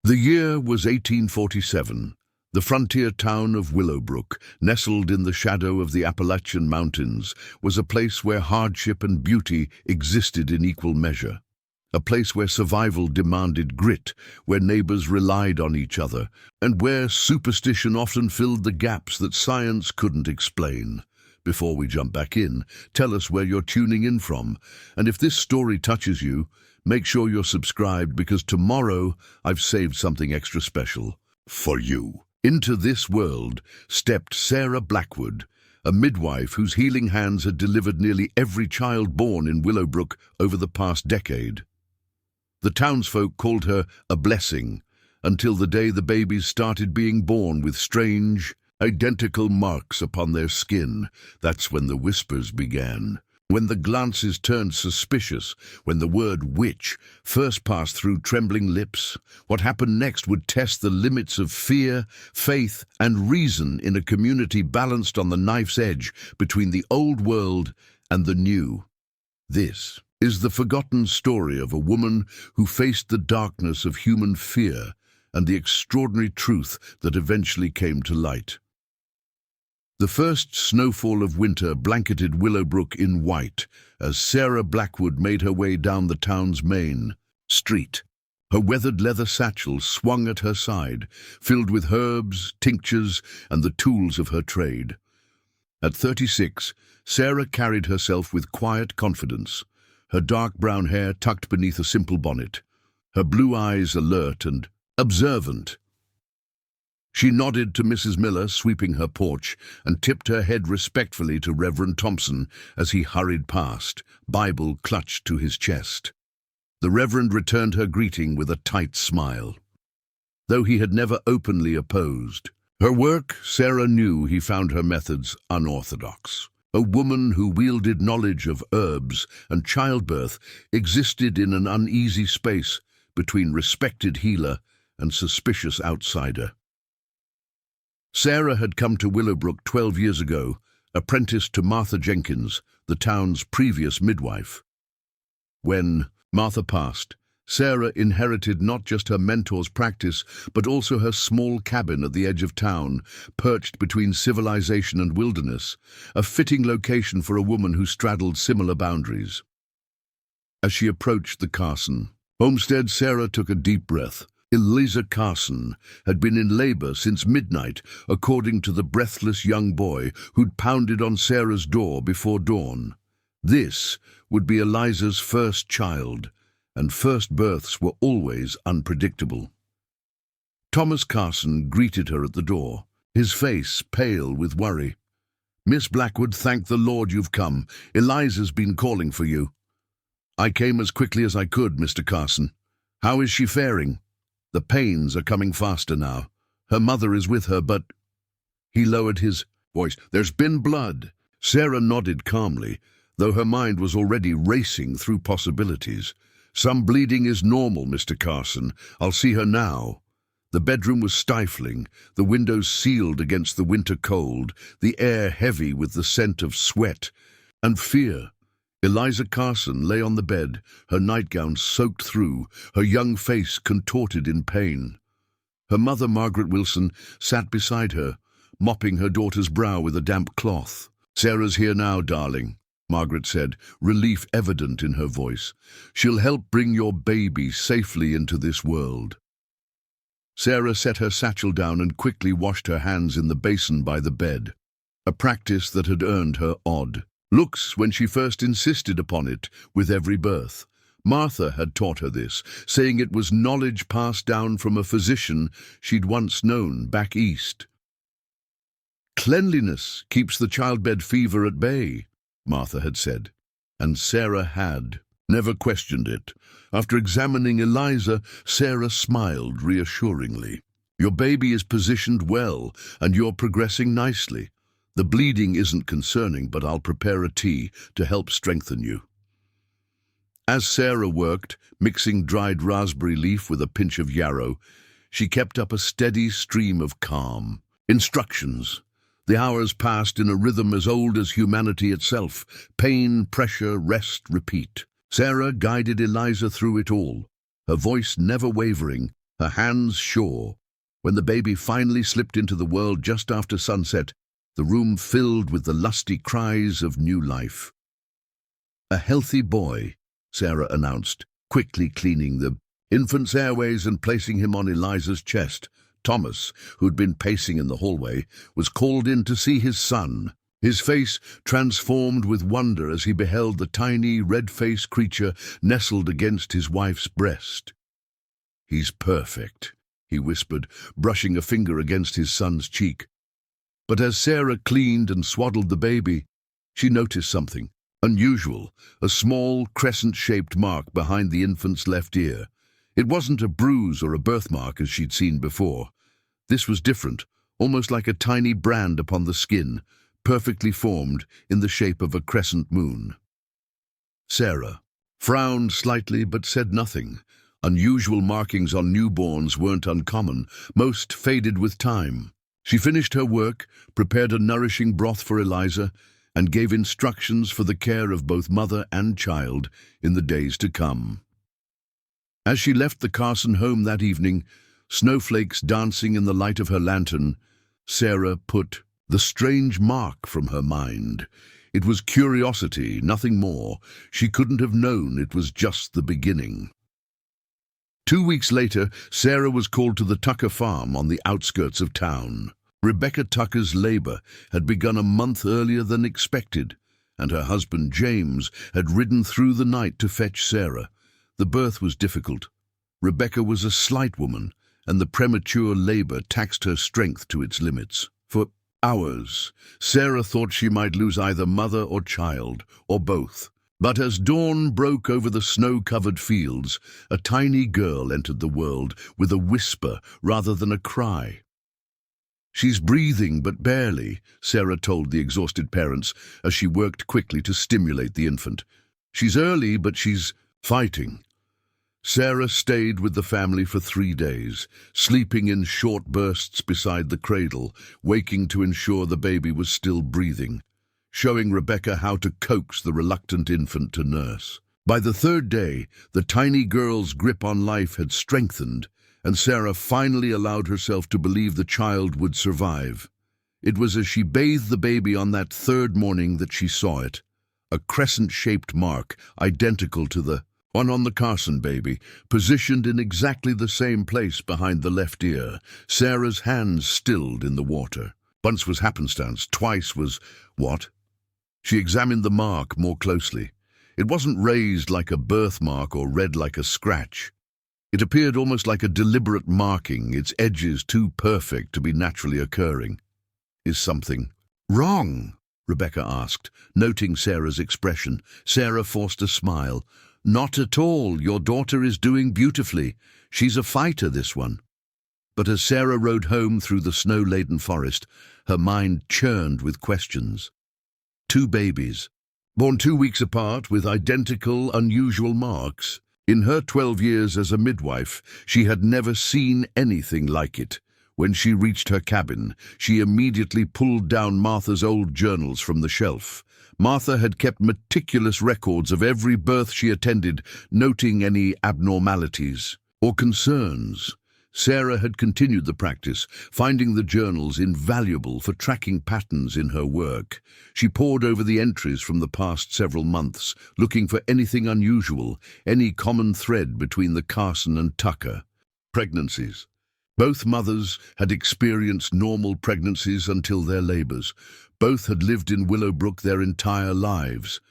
The year was 1847. The frontier town of Willowbrook, nestled in the shadow of the Appalachian Mountains, was a place where hardship and beauty existed in equal measure. A place where survival demanded grit, where neighbors relied on each other, and where superstition often filled the gaps that science couldn't explain. Before we jump back in, tell us where you're tuning in from, and if this story touches you, make sure you're subscribed because tomorrow I've saved something extra special for you. Into this world stepped Sarah Blackwood, a midwife whose healing hands had delivered nearly every child born in Willowbrook over the past decade. The townsfolk called her a blessing, until the day the babies started being born with strange, identical marks upon their skin. That's when the whispers began. When the glances turned suspicious, when the word witch first passed through trembling lips, what happened next would test the limits of fear, faith, and reason in a community balanced on the knife's edge between the old world and the new. This is the forgotten story of a woman who faced the darkness of human fear and the extraordinary truth that eventually came to light. The first snowfall of winter blanketed Willowbrook in white as Sarah Blackwood made her way down the town's main street. Her weathered leather satchel swung at her side, filled with herbs, tinctures, and the tools of her trade. At 36, Sarah carried herself with quiet confidence, her dark brown hair tucked beneath a simple bonnet, her blue eyes alert and observant. She nodded to Mrs. Miller sweeping her porch and tipped her head respectfully to Reverend Thompson as he hurried past, Bible clutched to his chest. The Reverend returned her greeting with a tight smile. Though he had never openly opposed her work, Sarah knew he found her methods unorthodox. A woman who wielded knowledge of herbs and childbirth existed in an uneasy space between respected healer and suspicious outsider. Sarah had come to Willowbrook 12 years ago, apprenticed to Martha Jenkins, the town's previous midwife. When Martha passed, Sarah inherited not just her mentor's practice, but also her small cabin at the edge of town, perched between civilization and wilderness, a fitting location for a woman who straddled similar boundaries. As she approached the Carson homestead, Sarah took a deep breath. Eliza Carson had been in labor since midnight, according to the breathless young boy who'd pounded on Sarah's door before dawn. This would be Eliza's first child, and first births were always unpredictable. Thomas Carson greeted her at the door, his face pale with worry. "Miss Blackwood, thank the Lord you've come. Eliza's been calling for you." "I came as quickly as I could, Mr. Carson. How is she faring?" "The pains are coming faster now. Her mother is with her, but—" He lowered his voice. "There's been blood." Sarah nodded calmly, though her mind was already racing through possibilities. "Some bleeding is normal, Mr. Carson. I'll see her now." The bedroom was stifling, the windows sealed against the winter cold, the air heavy with the scent of sweat and fear. Eliza Carson lay on the bed, her nightgown soaked through, her young face contorted in pain. Her mother, Margaret Wilson, sat beside her, mopping her daughter's brow with a damp cloth. "Sarah's here now, darling," Margaret said, relief evident in her voice. "She'll help bring your baby safely into this world." Sarah set her satchel down and quickly washed her hands in the basin by the bed, a practice that had earned her odd looks when she first insisted upon it with every birth. Martha had taught her this, saying it was knowledge passed down from a physician she'd once known back east. "Cleanliness keeps the childbed fever at bay," Martha had said, and Sarah had never questioned it. After examining Eliza, Sarah smiled reassuringly. "Your baby is positioned well, and you're progressing nicely. The bleeding isn't concerning, but I'll prepare a tea to help strengthen you." As Sarah worked, mixing dried raspberry leaf with a pinch of yarrow, she kept up a steady stream of calm instructions. The hours passed in a rhythm as old as humanity itself: pain, pressure, rest, repeat. Sarah guided Eliza through it all, her voice never wavering, her hands sure. When the baby finally slipped into the world just after sunset, the room filled with the lusty cries of new life. "A healthy boy," Sarah announced, quickly cleaning the infant's airways and placing him on Eliza's chest. Thomas, who'd been pacing in the hallway, was called in to see his son. His face transformed with wonder as he beheld the tiny, red-faced creature nestled against his wife's breast. "He's perfect," he whispered, brushing a finger against his son's cheek. But as Sarah cleaned and swaddled the baby, she noticed something unusual, a small, crescent-shaped mark behind the infant's left ear. It wasn't a bruise or a birthmark as she'd seen before. This was different, almost like a tiny brand upon the skin, perfectly formed in the shape of a crescent moon. Sarah frowned slightly but said nothing. Unusual markings on newborns weren't uncommon, most faded with time. She finished her work, prepared a nourishing broth for Eliza, and gave instructions for the care of both mother and child in the days to come. As she left the Carson home that evening, snowflakes dancing in the light of her lantern, Sarah put the strange mark from her mind. It was curiosity, nothing more. She couldn't have known it was just the beginning. 2 weeks later, Sarah was called to the Tucker farm on the outskirts of town. Rebecca Tucker's labor had begun a month earlier than expected, and her husband James had ridden through the night to fetch Sarah. The birth was difficult. Rebecca was a slight woman, and the premature labor taxed her strength to its limits. For hours, Sarah thought she might lose either mother or child, or both. But as dawn broke over the snow-covered fields, a tiny girl entered the world with a whisper rather than a cry. "She's breathing, but barely," Sarah told the exhausted parents as she worked quickly to stimulate the infant. "She's early, but she's fighting." Sarah stayed with the family for 3 days, sleeping in short bursts beside the cradle, waking to ensure the baby was still breathing, showing Rebecca how to coax the reluctant infant to nurse. By the 3rd day, the tiny girl's grip on life had strengthened, and Sarah finally allowed herself to believe the child would survive. It was as she bathed the baby on that 3rd morning that she saw it, a crescent-shaped mark identical to the one on the Carson baby, positioned in exactly the same place behind the left ear. Sarah's hands stilled in the water. Once was happenstance, twice was what? She examined the mark more closely. It wasn't raised like a birthmark or read like a scratch. It appeared almost like a deliberate marking, its edges too perfect to be naturally occurring. "Is something wrong?" Rebecca asked, noting Sarah's expression. Sarah forced a smile. "Not at all. Your daughter is doing beautifully. She's a fighter, this one." But as Sarah rode home through the snow-laden forest, her mind churned with questions. 2 babies, born 2 weeks apart with identical, unusual marks. In her 12 years as a midwife, she had never seen anything like it. When she reached her cabin, she immediately pulled down Martha's old journals from the shelf. Martha had kept meticulous records of every birth she attended, noting any abnormalities or concerns. Sarah had continued the practice, finding the journals invaluable for tracking patterns in her work. She pored over the entries from the past several months, looking for anything unusual, any common thread between the Carson and Tucker pregnancies. Both mothers had experienced normal pregnancies until their labors. Both had lived in Willowbrook their entire lives.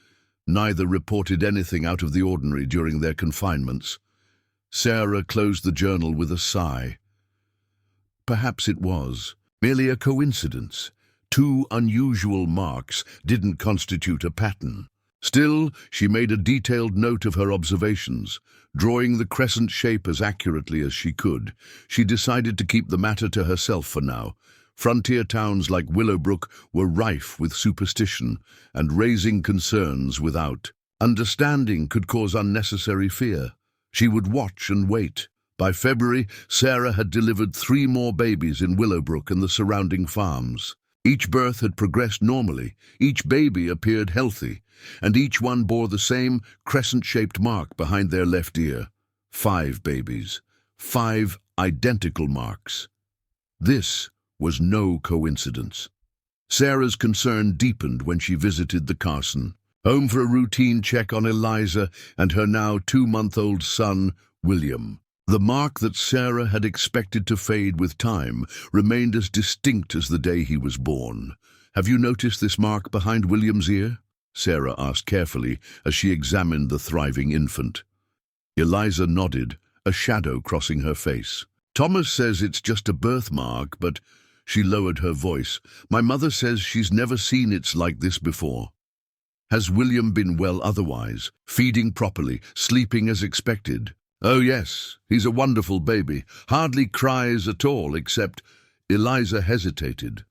Neither reported anything out of the ordinary during their confinements. Sarah closed the journal with a sigh. Perhaps it was merely a coincidence. 2 unusual marks didn't constitute a pattern. Still, she made a detailed note of her observations, drawing the crescent shape as accurately as she could. She decided to keep the matter to herself for now. Frontier towns like Willowbrook were rife with superstition, and raising concerns without understanding could cause unnecessary fear. She would watch and wait. By February, Sarah had delivered 3 more babies in Willowbrook and the surrounding farms. Each birth had progressed normally, each baby appeared healthy, and each one bore the same crescent-shaped mark behind their left ear. 5 babies. 5 identical marks. This was no coincidence. Sarah's concern deepened when she visited the Carson home for a routine check on Eliza and her now 2-month-old son, William. The mark that Sarah had expected to fade with time remained as distinct as the day he was born. "Have you noticed this mark behind William's ear?" Sarah asked carefully as she examined the thriving infant. Eliza nodded, a shadow crossing her face. "Thomas says it's just a birthmark, but—" She lowered her voice. "My mother says she's never seen it like this before." "Has William been well otherwise? Feeding properly, sleeping as expected?" "Oh yes, he's a wonderful baby. Hardly cries at all, except—" Eliza hesitated.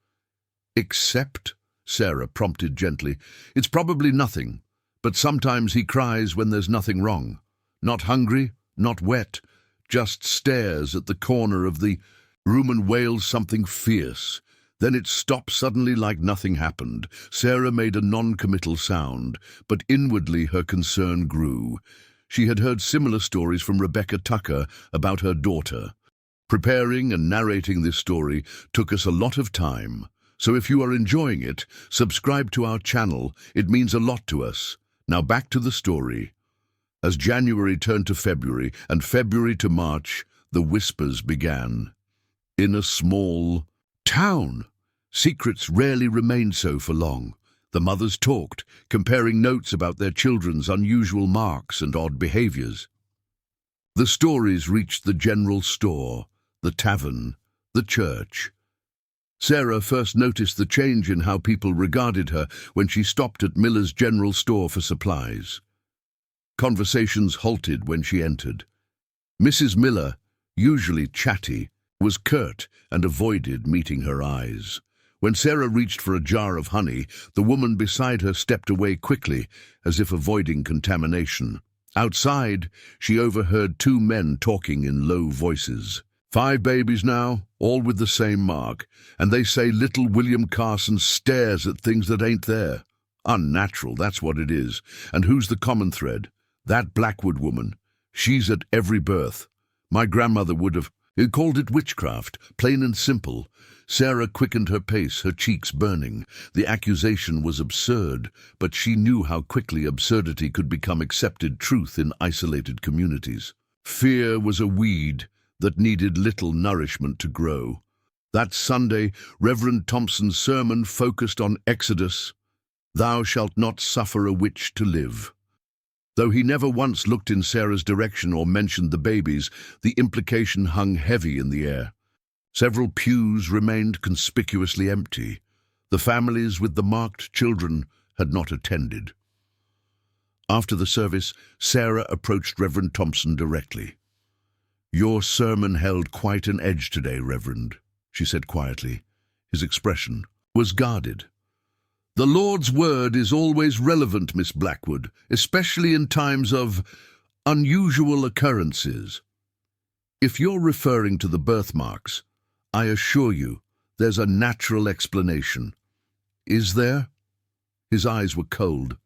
"Except?" Sarah prompted gently. "It's probably nothing, but sometimes he cries when there's nothing wrong. Not hungry, not wet, just stares at the corner of the room and wails something fierce. Then it stops suddenly like nothing happened." Sarah made a non-committal sound, but inwardly her concern grew. She had heard similar stories from Rebecca Tucker about her daughter. Preparing and narrating this story took us a lot of time, so if you are enjoying it, subscribe to our channel. It means a lot to us. Now back to the story. As January turned to February and February to March, the whispers began. In a small town, secrets rarely remained so for long. The mothers talked, comparing notes about their children's unusual marks and odd behaviors. The stories reached the general store, the tavern, the church. Sarah first noticed the change in how people regarded her when she stopped at Miller's general store for supplies. Conversations halted when she entered. Mrs. Miller, usually chatty, was curt and avoided meeting her eyes. When Sarah reached for a jar of honey, the woman beside her stepped away quickly, as if avoiding contamination. Outside, she overheard 2 men talking in low voices. 5 babies now, all with the same mark, and they say little William Carson stares at things that ain't there. Unnatural, that's what it is. And who's the common thread? That Blackwood woman. She's at every birth. My grandmother would have called it witchcraft, plain and simple. Sarah quickened her pace, her cheeks burning. The accusation was absurd, but she knew how quickly absurdity could become accepted truth in isolated communities. Fear was a weed that needed little nourishment to grow. That Sunday, Reverend Thompson's sermon focused on Exodus, "Thou shalt not suffer a witch to live." Though he never once looked in Sarah's direction or mentioned the babies, the implication hung heavy in the air. Several pews remained conspicuously empty. The families with the marked children had not attended. After the service, Sarah approached Reverend Thompson directly. "Your sermon held quite an edge today, Reverend," she said quietly. His expression was guarded. "The Lord's word is always relevant, Miss Blackwood, especially in times of unusual occurrences. If you're referring to the birthmarks, I assure you there's a natural explanation." "Is there?" His eyes were cold.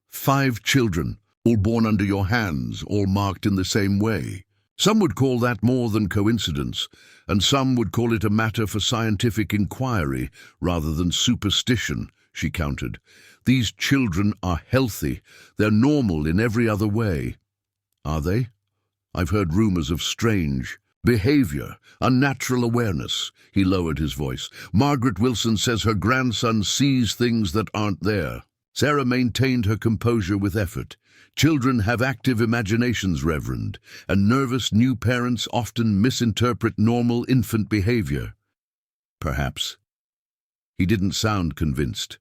5 children, all born under your hands, all marked in the same way. Some would call that more than coincidence, and some would call it a matter for scientific inquiry rather than superstition, she countered. "These children are healthy. They're normal in every other way." "Are they? I've heard rumors of strange behavior, unnatural awareness." He lowered his voice. "Margaret Wilson says her grandson sees things that aren't there." Sarah maintained her composure with effort. "Children have active imaginations, Reverend, and nervous new parents often misinterpret normal infant behavior." "Perhaps." He didn't sound convinced.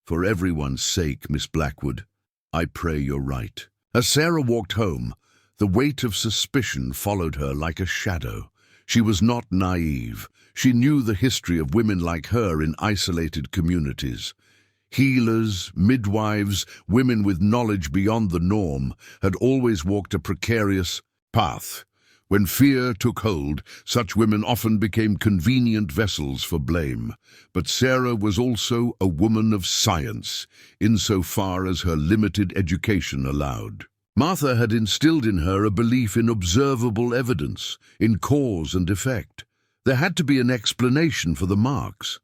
"For everyone's sake, Miss Blackwood, I pray you're right." As Sarah walked home, the weight of suspicion followed her like a shadow. She was not naive. She knew the history of women like her in isolated communities. Healers, midwives, women with knowledge beyond the norm had always walked a precarious path. When fear took hold, such women often became convenient vessels for blame. But Sarah was also a woman of science, insofar as her limited education allowed. Martha had instilled in her a belief in observable evidence, in cause and effect. There had to be an explanation for the marks,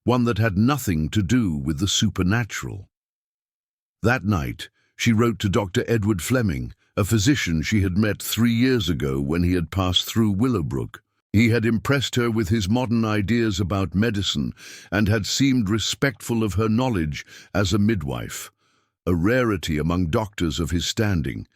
one that had nothing to do with the supernatural. That night, she wrote to Dr. Edward Fleming, a physician she had met 3 years ago when he had passed through Willowbrook. He had impressed her with his modern ideas about medicine and had seemed respectful of her knowledge as a midwife, a rarity among doctors of his standing.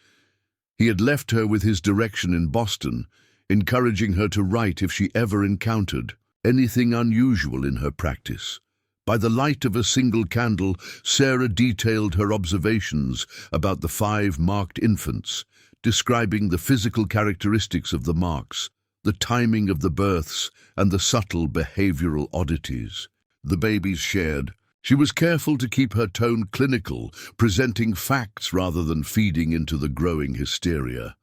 He had left her with his direction in Boston, encouraging her to write if she ever encountered anything unusual in her practice. By the light of a single candle, Sarah detailed her observations about the 5 marked infants, describing the physical characteristics of the marks, the timing of the births, and the subtle behavioral oddities the babies shared. She was careful to keep her tone clinical, presenting facts rather than feeding into the growing hysteria.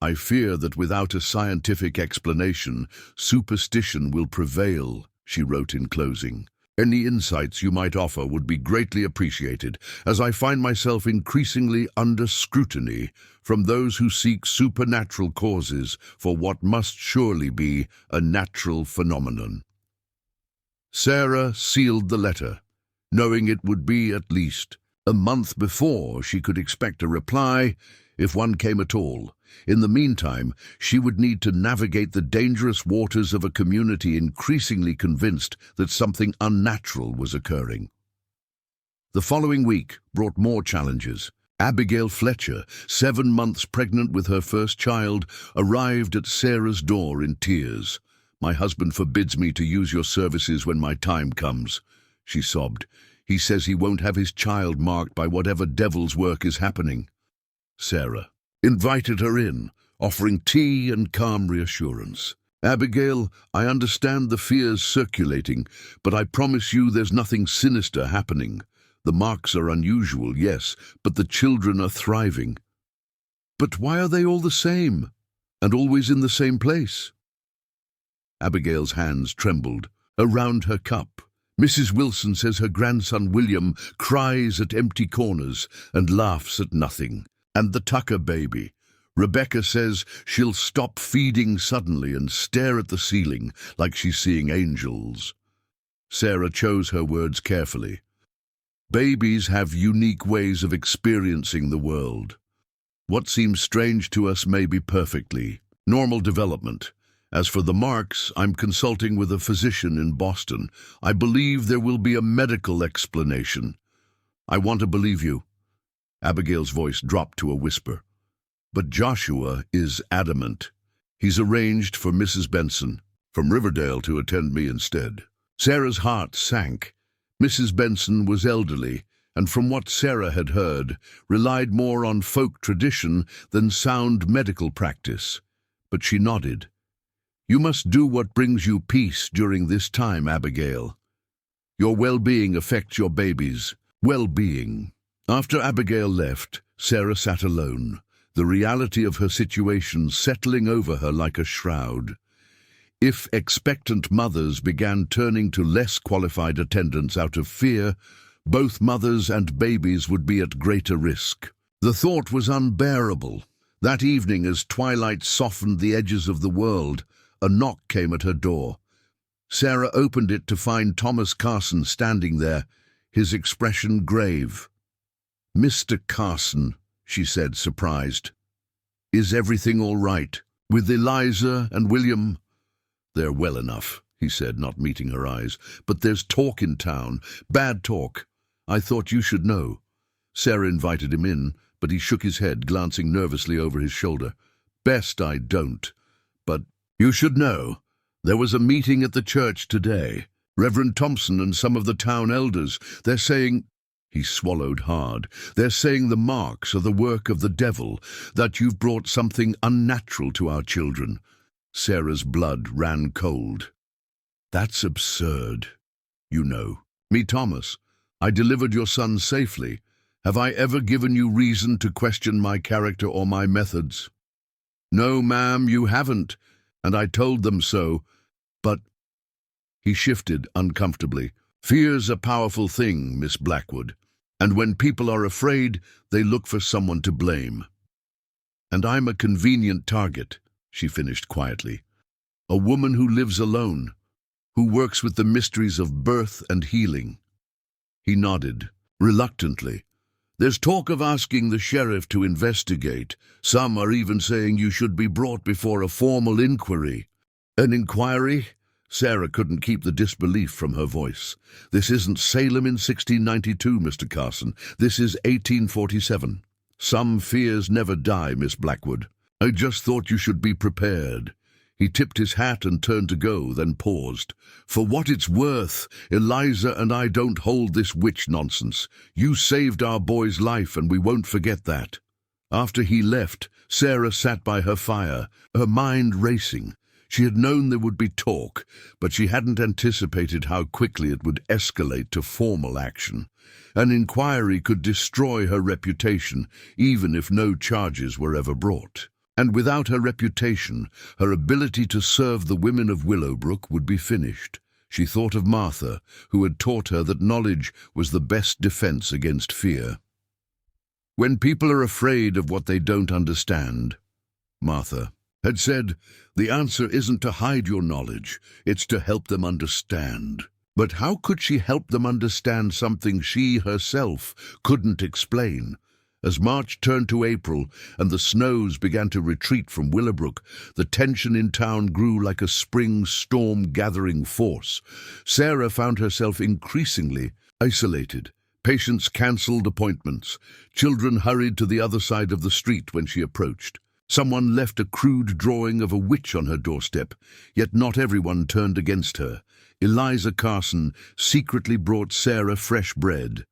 "I fear that without a scientific explanation, superstition will prevail," she wrote in closing. "Any insights you might offer would be greatly appreciated, as I find myself increasingly under scrutiny from those who seek supernatural causes for what must surely be a natural phenomenon." Sarah sealed the letter, knowing it would be at least a month before she could expect a reply, if one came at all. In the meantime, she would need to navigate the dangerous waters of a community increasingly convinced that something unnatural was occurring. The following week brought more challenges. Abigail Fletcher, 7 months pregnant with her first child, arrived at Sarah's door in tears. "My husband forbids me to use your services when my time comes," she sobbed. "He says he won't have his child marked by whatever devil's work is happening." Sarah invited her in, offering tea and calm reassurance. "Abigail, I understand the fears circulating, but I promise you there's nothing sinister happening. The marks are unusual, yes, but the children are thriving." "But why are they all the same, and always in the same place?" Abigail's hands trembled around her cup. "Mrs. Wilson says her grandson William cries at empty corners and laughs at nothing. And the Tucker baby. Rebecca says she'll stop feeding suddenly and stare at the ceiling like she's seeing angels." Sarah chose her words carefully. "Babies have unique ways of experiencing the world. What seems strange to us may be perfectly normal development. As for the marks, I'm consulting with a physician in Boston. I believe there will be a medical explanation." "I want to believe you." Abigail's voice dropped to a whisper. "But Joshua is adamant. He's arranged for Mrs. Benson from Riverdale to attend me instead." Sarah's heart sank. Mrs. Benson was elderly, and from what Sarah had heard, relied more on folk tradition than sound medical practice. But she nodded. "You must do what brings you peace during this time, Abigail. Your well-being affects your baby's well-being." After Abigail left, Sarah sat alone, the reality of her situation settling over her like a shroud. If expectant mothers began turning to less qualified attendants out of fear, both mothers and babies would be at greater risk. The thought was unbearable. That evening, as twilight softened the edges of the world, a knock came at her door. Sarah opened it to find Thomas Carson standing there, his expression grave. "Mr. Carson," she said, surprised. "Is everything all right? With Eliza and William?" "They're well enough," he said, not meeting her eyes. "But there's talk in town. Bad talk. I thought you should know." Sarah invited him in, but he shook his head, glancing nervously over his shoulder. "Best I don't. But you should know. There was a meeting at the church today. Reverend Thompson and some of the town elders. They're saying—" He swallowed hard. "They're saying the marks are the work of the devil, that you've brought something unnatural to our children." Sarah's blood ran cold. "That's absurd. You know. Me, Thomas. I delivered your son safely. Have I ever given you reason to question my character or my methods?" "No, ma'am, you haven't, and I told them so. But—" He shifted uncomfortably. "Fear's a powerful thing, Miss Blackwood, and when people are afraid, they look for someone to blame. And I'm a convenient target, she finished quietly. A woman who lives alone, who works with the mysteries of birth and healing. He nodded, reluctantly. There's talk of asking the sheriff to investigate. Some are even saying you should be brought before a formal inquiry. An inquiry? Sarah couldn't keep the disbelief from her voice. This isn't Salem in 1692, Mr. Carson. This is 1847. Some fears never die, Miss Blackwood. I just thought you should be prepared. He tipped his hat and turned to go, then paused. For what it's worth, Eliza and I don't hold this witch nonsense. You saved our boy's life, and we won't forget that. After he left, Sarah sat by her fire, her mind racing. She had known there would be talk, but she hadn't anticipated how quickly it would escalate to formal action. An inquiry could destroy her reputation, even if no charges were ever brought. And without her reputation, her ability to serve the women of Willowbrook would be finished. She thought of Martha, who had taught her that knowledge was the best defense against fear. When people are afraid of what they don't understand, Martha had said, the answer isn't to hide your knowledge, it's to help them understand. But how could she help them understand something she herself couldn't explain? As March turned to April and the snows began to retreat from Willowbrook, the tension in town grew like a spring storm gathering force. Sarah found herself increasingly isolated. Patients cancelled appointments. Children hurried to the other side of the street when she approached. Someone left a crude drawing of a witch on her doorstep, yet not everyone turned against her. Eliza Carson secretly brought Sarah fresh bread.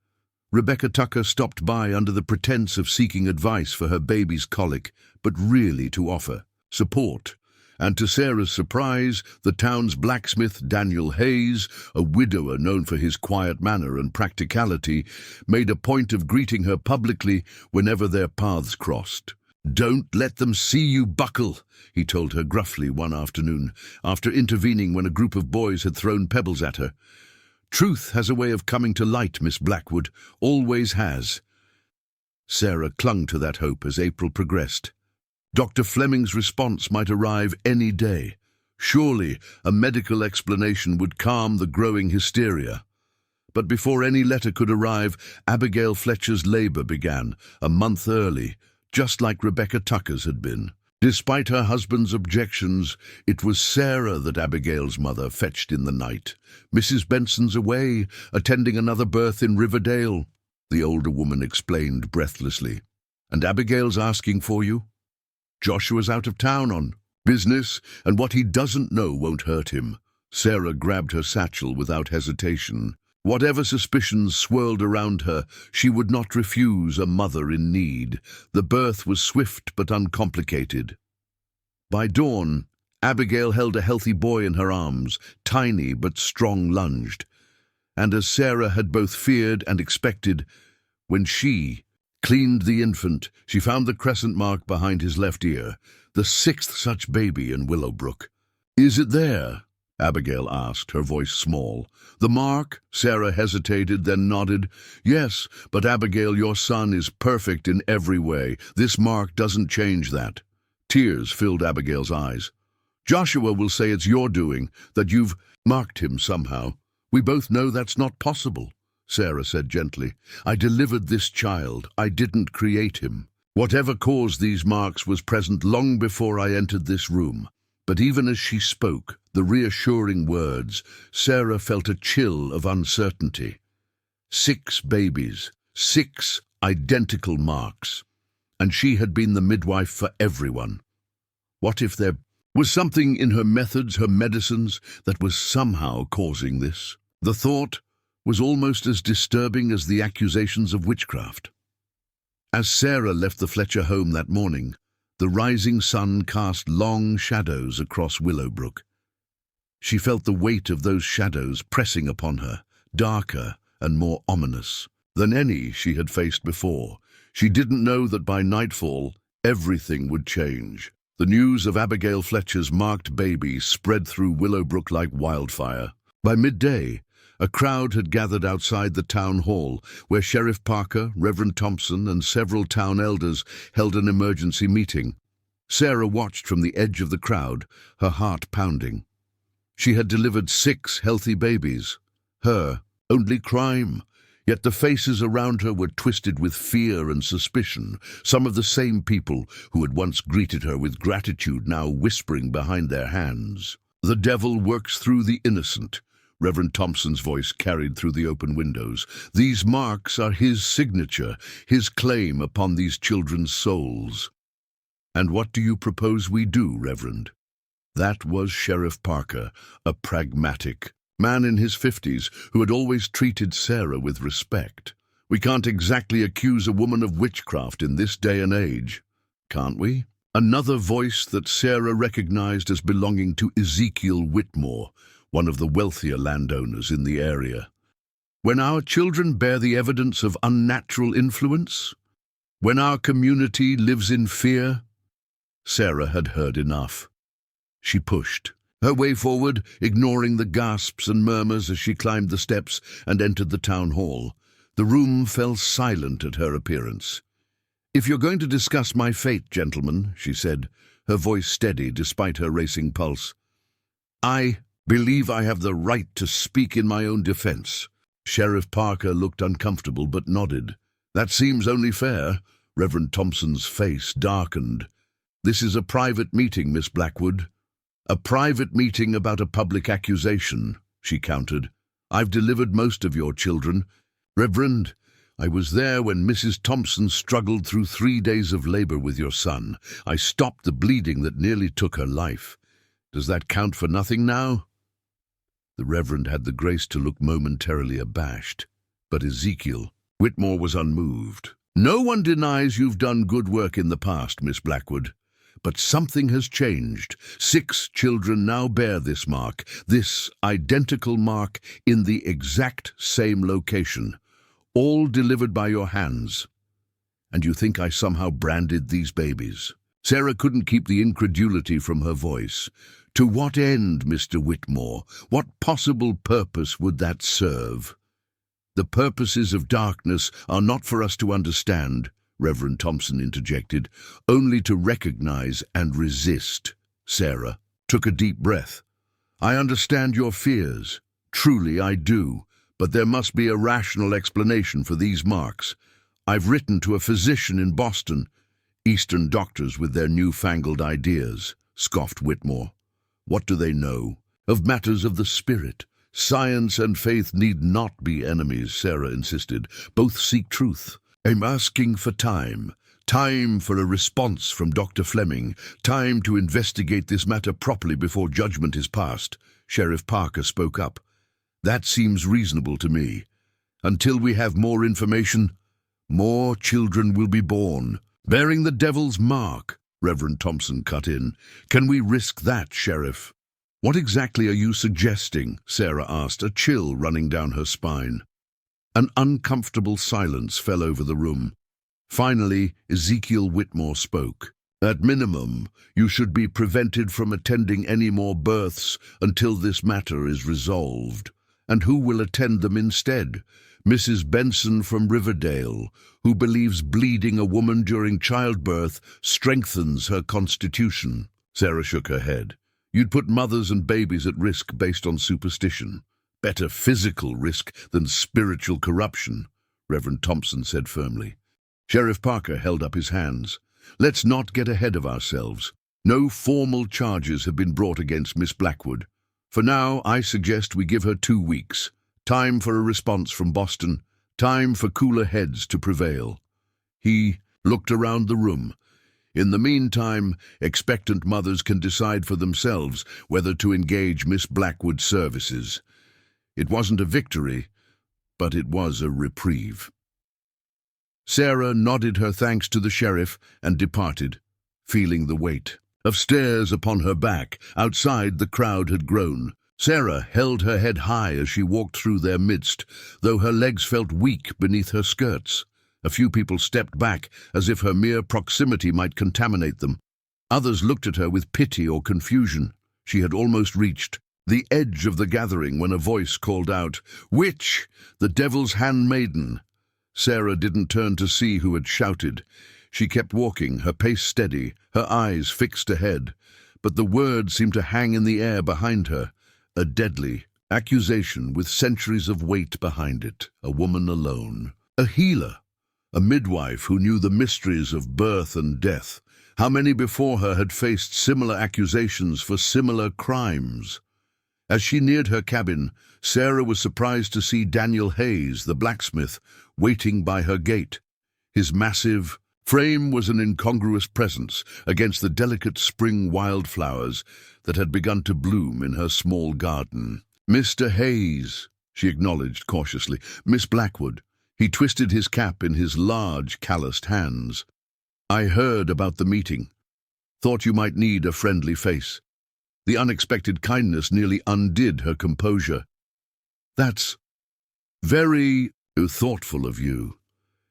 Rebecca Tucker stopped by under the pretense of seeking advice for her baby's colic, but really to offer support. And to Sarah's surprise, the town's blacksmith, Daniel Hayes, a widower known for his quiet manner and practicality, made a point of greeting her publicly whenever their paths crossed. "Don't let them see you buckle," he told her gruffly one afternoon, after intervening when a group of boys had thrown pebbles at her. "Truth has a way of coming to light, Miss Blackwood, always has." Sarah clung to that hope as April progressed. Dr. Fleming's response might arrive any day. Surely a medical explanation would calm the growing hysteria. But before any letter could arrive, Abigail Fletcher's labor began, a month early, just like Rebecca Tucker's had been. Despite her husband's objections, it was Sarah that Abigail's mother fetched in the night. "Mrs. Benson's away, attending another birth in Riverdale," the older woman explained breathlessly. "And Abigail's asking for you? Joshua's out of town on business, and what he doesn't know won't hurt him." Sarah grabbed her satchel without hesitation. Whatever suspicions swirled around her, she would not refuse a mother in need. The birth was swift but uncomplicated. By dawn, Abigail held a healthy boy in her arms, tiny but strong-lunged. And as Sarah had both feared and expected, when she cleaned the infant, she found the crescent mark behind his left ear, the sixth such baby in Willowbrook. "Is it there?" Abigail asked, her voice small. "The mark?" Sarah hesitated, then nodded. "Yes, but Abigail, your son is perfect in every way. This mark doesn't change that." Tears filled Abigail's eyes. "Joshua will say it's your doing, that you've marked him somehow. We both know that's not possible," Sarah said gently. "I delivered this child. I didn't create him. Whatever caused these marks was present long before I entered this room." But even as she spoke the reassuring words, Sarah felt a chill of uncertainty. 6 babies, 6 identical marks, and she had been the midwife for everyone. What if there was something in her methods, her medicines, that was somehow causing this? The thought was almost as disturbing as the accusations of witchcraft. As Sarah left the Fletcher home that morning, the rising sun cast long shadows across Willowbrook. She felt the weight of those shadows pressing upon her, darker and more ominous than any she had faced before. She didn't know that by nightfall, everything would change. The news of Abigail Fletcher's marked baby spread through Willowbrook like wildfire. By midday, A crowd had gathered outside the town hall, where Sheriff Parker, Reverend Thompson, and several town elders held an emergency meeting. Sarah watched from the edge of the crowd, her heart pounding. She had delivered 6 healthy babies. Her only crime. Yet the faces around her were twisted with fear and suspicion, some of the same people who had once greeted her with gratitude now whispering behind their hands. "The devil works through the innocent," Reverend Thompson's voice carried through the open windows. "These marks are his signature, his claim upon these children's souls." "And what do you propose we do, Reverend?" That was Sheriff Parker, a pragmatic man in his 50s who had always treated Sarah with respect. "We can't exactly accuse a woman of witchcraft in this day and age, can't we?" Another voice that Sarah recognized as belonging to Ezekiel Whitmore, one of the wealthier landowners in the area. "When our children bear the evidence of unnatural influence, when our community lives in fear." Sarah had heard enough. She pushed her way forward, ignoring the gasps and murmurs as she climbed the steps and entered the town hall. The room fell silent at her appearance. "If you're going to discuss my fate, gentlemen," she said, her voice steady despite her racing pulse, "I believe I have the right to speak in my own defense." Sheriff Parker looked uncomfortable but nodded. "That seems only fair." Reverend Thompson's face darkened. "This is a private meeting, Miss Blackwood." "A private meeting about a public accusation," she countered. "I've delivered most of your children. Reverend, I was there when Mrs. Thompson struggled through 3 days of labor with your son. I stopped the bleeding that nearly took her life. Does that count for nothing now?" The Reverend had the grace to look momentarily abashed, but Ezekiel Whitmore was unmoved. "No one denies you've done good work in the past, Miss Blackwood. But something has changed. 6 children now bear this mark, this identical mark in the exact same location, all delivered by your hands. And you think I somehow branded these babies?" Sarah couldn't keep the incredulity from her voice. "To what end, Mr. Whitmore? What possible purpose would that serve?" "The purposes of darkness are not for us to understand," Reverend Thompson interjected, "only to recognize and resist." Sarah took a deep breath. "I understand your fears. Truly I do. But there must be a rational explanation for these marks. I've written to a physician in Boston." "Eastern doctors with their newfangled ideas," scoffed Whitmore. "What do they know of matters of the spirit? Science and faith need not be enemies," Sarah insisted. "Both seek truth. I'm asking for time. Time for a response from Dr. Fleming. Time to investigate this matter properly before judgment is passed." Sheriff Parker spoke up. "That seems reasonable to me. Until we have more information, more children will be born, bearing the devil's mark," Reverend Thompson cut in. "Can we risk that, Sheriff?" "What exactly are you suggesting?" Sarah asked, a chill running down her spine. An uncomfortable silence fell over the room. Finally, Ezekiel Whitmore spoke. "At minimum, you should be prevented from attending any more births until this matter is resolved." "And who will attend them instead?" "Mrs. Benson from Riverdale, who believes bleeding a woman during childbirth strengthens her constitution." Sarah shook her head. "You'd put mothers and babies at risk based on superstition. Better physical risk than spiritual corruption," Reverend Thompson said firmly. Sheriff Parker held up his hands. "Let's not get ahead of ourselves. No formal charges have been brought against Miss Blackwood. For now, I suggest we give her 2 weeks. Time for a response from Boston. Time for cooler heads to prevail." He looked around the room. "In the meantime, expectant mothers can decide for themselves whether to engage Miss Blackwood's services." It wasn't a victory, but it was a reprieve. Sarah nodded her thanks to the sheriff and departed, feeling the weight of stairs upon her back. Outside, the crowd had grown. Sarah held her head high as she walked through their midst, though her legs felt weak beneath her skirts. A few people stepped back, as if her mere proximity might contaminate them. Others looked at her with pity or confusion. She had almost reached the edge of the gathering when a voice called out, "Witch, the devil's handmaiden!" Sarah didn't turn to see who had shouted. She kept walking, her pace steady, her eyes fixed ahead. But the word seemed to hang in the air behind her, a deadly accusation with centuries of weight behind it, a woman alone. A healer, a midwife who knew the mysteries of birth and death. How many before her had faced similar accusations for similar crimes? As she neared her cabin, Sarah was surprised to see Daniel Hayes, the blacksmith, waiting by her gate. His massive frame was an incongruous presence against the delicate spring wildflowers that had begun to bloom in her small garden. "Mr. Hayes," she acknowledged cautiously. "Miss Blackwood." He twisted his cap in his large, calloused hands. "I heard about the meeting. Thought you might need a friendly face." The unexpected kindness nearly undid her composure. "That's very thoughtful of you.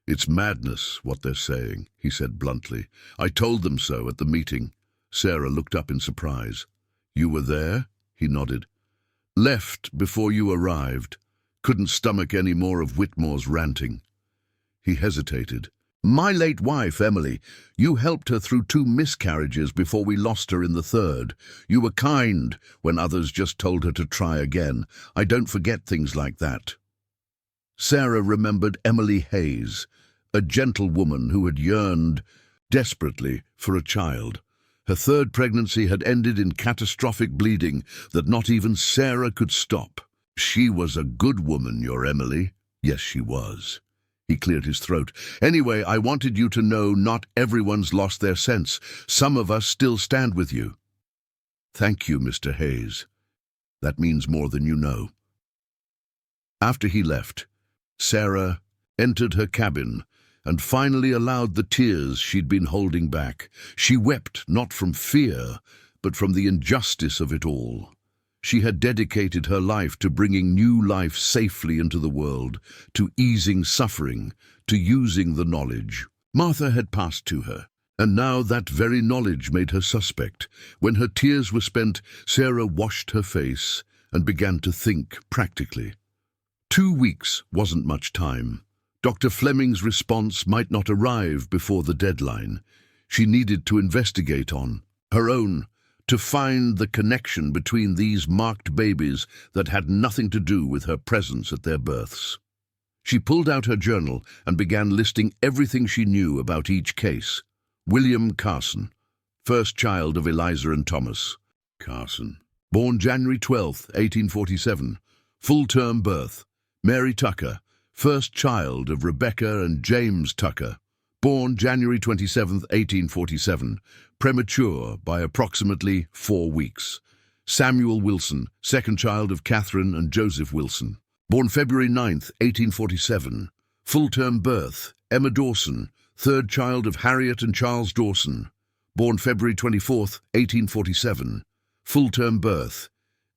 It's madness, what they're saying," he said bluntly. "I told them so at the meeting." Sarah looked up in surprise. "You were there?" He nodded. "Left before you arrived. Couldn't stomach any more of Whitmore's ranting." He hesitated. "My late wife, Emily, you helped her through 2 miscarriages before we lost her in the 3rd. You were kind when others just told her to try again. I don't forget things like that." Sarah remembered Emily Hayes, a gentle woman who had yearned desperately for a child. Her 3rd pregnancy had ended in catastrophic bleeding that not even Sarah could stop. "She was a good woman, your Emily." "Yes, she was." He cleared his throat. "Anyway, I wanted you to know not everyone's lost their sense. Some of us still stand with you." "Thank you, Mr. Hayes. That means more than you know." After he left, Sarah entered her cabin and finally allowed the tears she'd been holding back. She wept not from fear, but from the injustice of it all. She had dedicated her life to bringing new life safely into the world, to easing suffering, to using the knowledge. Martha had passed to her, and now that very knowledge made her suspect. When her tears were spent, Sarah washed her face and began to think practically. 2 weeks wasn't much time. Dr. Fleming's response might not arrive before the deadline. She needed to investigate on her own, to find the connection between these marked babies that had nothing to do with her presence at their births. She pulled out her journal and began listing everything she knew about each case. William Carson, first child of Eliza and Thomas. Carson, born January 12, 1847, full-term birth. Mary Tucker, first child of Rebecca and James Tucker, born January 27, 1847, premature by approximately 4 weeks. Samuel Wilson, second child of Catherine and Joseph Wilson, born February 9, 1847, full-term birth. Emma Dawson, third child of Harriet and Charles Dawson, born February 24, 1847, full-term birth.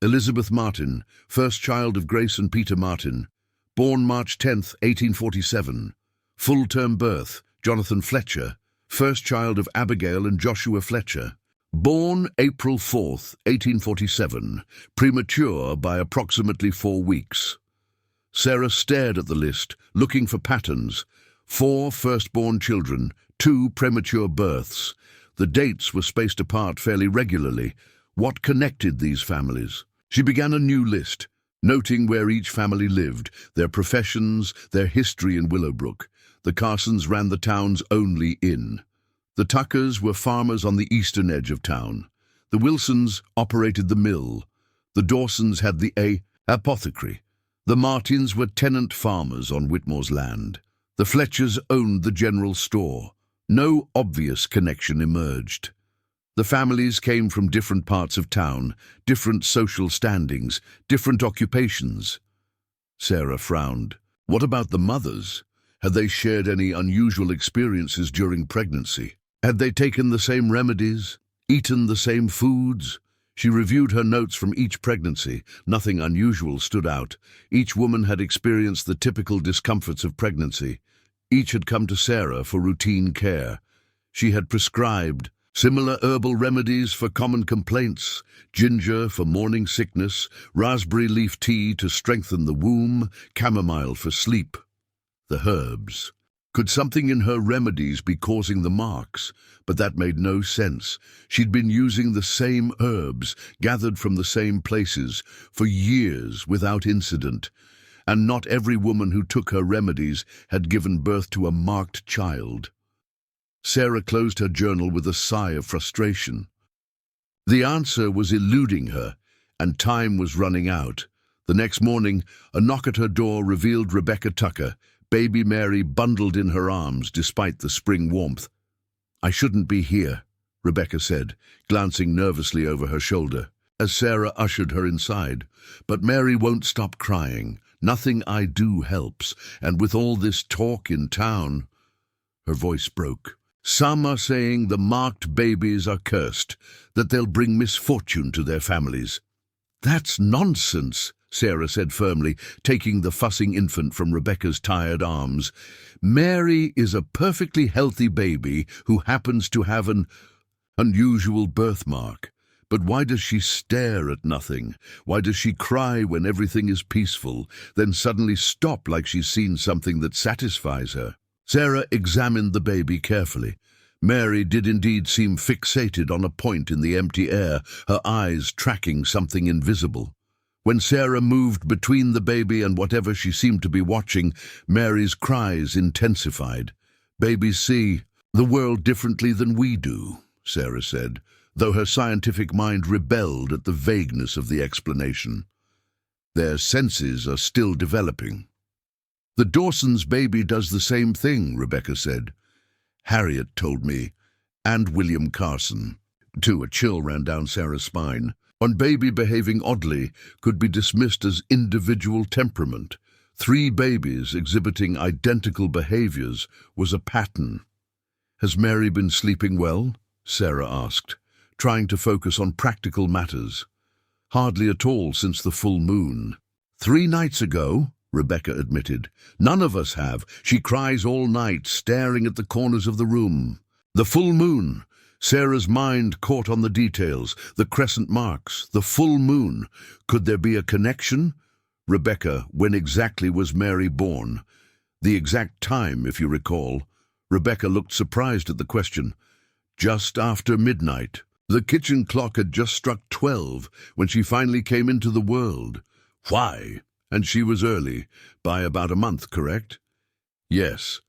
Elizabeth Martin, first child of Grace and Peter Martin, born March 10, 1847, full-term birth. Jonathan Fletcher, first child of Abigail and Joshua Fletcher, born April 4, 1847, premature by approximately 4 weeks. Sarah stared at the list, looking for patterns. 4 firstborn children, 2 premature births. The dates were spaced apart fairly regularly. What connected these families? She began a new list, noting where each family lived, their professions, their history in Willowbrook. The Carsons ran the town's only inn. The Tuckers were farmers on the eastern edge of town. The Wilsons operated the mill. The Dawsons had the apothecary. The Martins were tenant farmers on Whitmore's land. The Fletchers owned the general store. No obvious connection emerged. The families came from different parts of town, different social standings, different occupations. Sarah frowned. What about the mothers? Had they shared any unusual experiences during pregnancy? Had they taken the same remedies, eaten the same foods? She reviewed her notes from each pregnancy. Nothing unusual stood out. Each woman had experienced the typical discomforts of pregnancy. Each had come to Sarah for routine care. She had prescribed Similar herbal remedies for common complaints: ginger for morning sickness, raspberry leaf tea to strengthen the womb, chamomile for sleep. The herbs. Could something in her remedies be causing the marks? But that made no sense. She'd been using the same herbs, gathered from the same places, for years without incident. And not every woman who took her remedies had given birth to a marked child. Sarah closed her journal with a sigh of frustration. The answer was eluding her, and time was running out. The next morning, a knock at her door revealed Rebecca Tucker, baby Mary bundled in her arms despite the spring warmth. "I shouldn't be here," Rebecca said, glancing nervously over her shoulder, as Sarah ushered her inside. "But Mary won't stop crying. Nothing I do helps, and with all this talk in town—" Her voice broke. "Some are saying the marked babies are cursed, that they'll bring misfortune to their families." "That's nonsense," Sarah said firmly, taking the fussing infant from Rebecca's tired arms. "Mary is a perfectly healthy baby who happens to have an unusual birthmark. But why does she stare at nothing? Why does she cry when everything is peaceful, then suddenly stop like she's seen something that satisfies her?" Sarah examined the baby carefully. Mary did indeed seem fixated on a point in the empty air, her eyes tracking something invisible. When Sarah moved between the baby and whatever she seemed to be watching, Mary's cries intensified. "Babies see the world differently than we do," Sarah said, though her scientific mind rebelled at the vagueness of the explanation. "Their senses are still developing." "The Dawson's baby does the same thing," Rebecca said. "Harriet told me, and William Carson." Too, a chill ran down Sarah's spine. One baby behaving oddly could be dismissed as individual temperament. 3 babies exhibiting identical behaviors was a pattern. "Has Mary been sleeping well?" Sarah asked, trying to focus on practical matters. "Hardly at all since the full moon." 3 nights ago," Rebecca admitted. "None of us have. She cries all night, staring at the corners of the room." The full moon. Sarah's mind caught on the details, the crescent marks, the full moon. Could there be a connection? "Rebecca, when exactly was Mary born?" "The exact time, if you recall." Rebecca looked surprised at the question. "Just after midnight. The kitchen clock had just struck 12 when she finally came into the world." "Why?" "And she was early, by about a month, correct?" "Yes.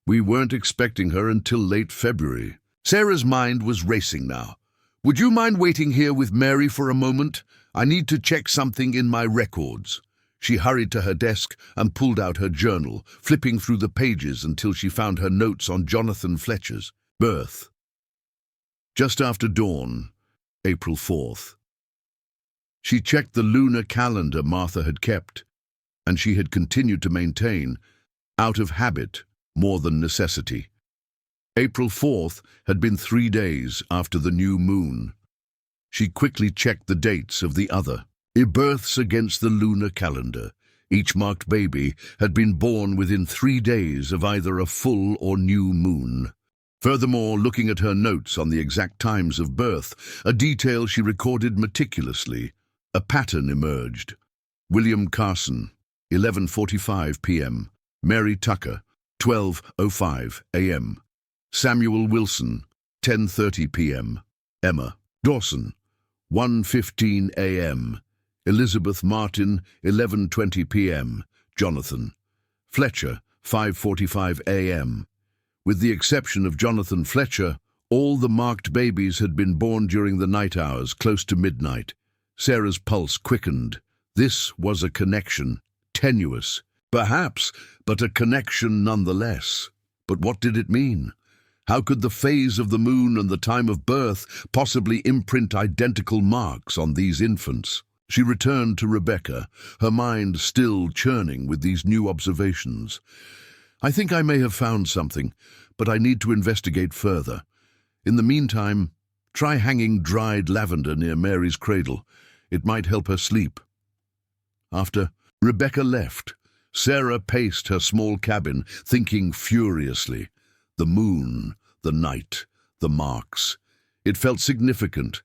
We weren't expecting her until late February." Sarah's mind was racing now. "Would you mind waiting here with Mary for a moment? I need to check something in my records." She hurried to her desk and pulled out her journal, flipping through the pages until she found her notes on Jonathan Fletcher's birth. Just after dawn, April 4th. She checked the lunar calendar Martha had kept, and she had continued to maintain, out of habit more than necessity. April 4th had been 3 days after the new moon. She quickly checked the dates of the other births against the lunar calendar. Each marked baby had been born within 3 days of either a full or new moon. Furthermore, looking at her notes on the exact times of birth, a detail she recorded meticulously, a pattern emerged. William Carson, 11:45 p.m. Mary Tucker, 12:05 a.m. Samuel Wilson, 10:30 p.m. Emma Dawson, 1:15 a.m. Elizabeth Martin, 11:20 p.m. Jonathan Fletcher, 5:45 a.m. With the exception of Jonathan Fletcher, all the marked babies had been born during the night hours, close to midnight. Sarah's pulse quickened. This was a connection, tenuous, perhaps, but a connection nonetheless. But what did it mean? How could the phase of the moon and the time of birth possibly imprint identical marks on these infants? She returned to Rebecca, her mind still churning with these new observations. "I think I may have found something, but I need to investigate further. In the meantime, try hanging dried lavender near Mary's cradle. It might help her sleep." After Rebecca left, Sarah paced her small cabin, thinking furiously. The moon, the night, the marks. It felt significant,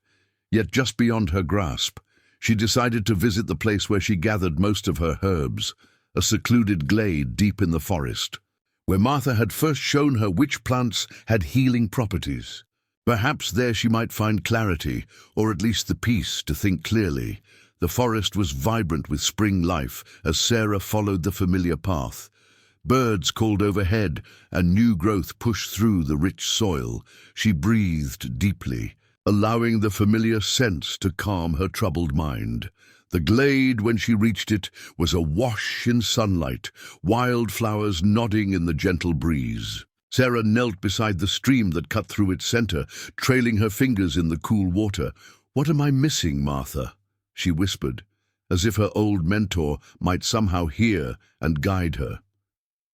yet just beyond her grasp. She decided to visit the place where she gathered most of her herbs, a secluded glade deep in the forest, where Martha had first shown her which plants had healing properties. Perhaps there she might find clarity, or at least the peace to think clearly. The forest was vibrant with spring life as Sarah followed the familiar path. Birds called overhead, and new growth pushed through the rich soil. She breathed deeply, allowing the familiar scents to calm her troubled mind. The glade, when she reached it, was awash in sunlight, wildflowers nodding in the gentle breeze. Sarah knelt beside the stream that cut through its center, trailing her fingers in the cool water. "What am I missing, Martha?" she whispered, as if her old mentor might somehow hear and guide her.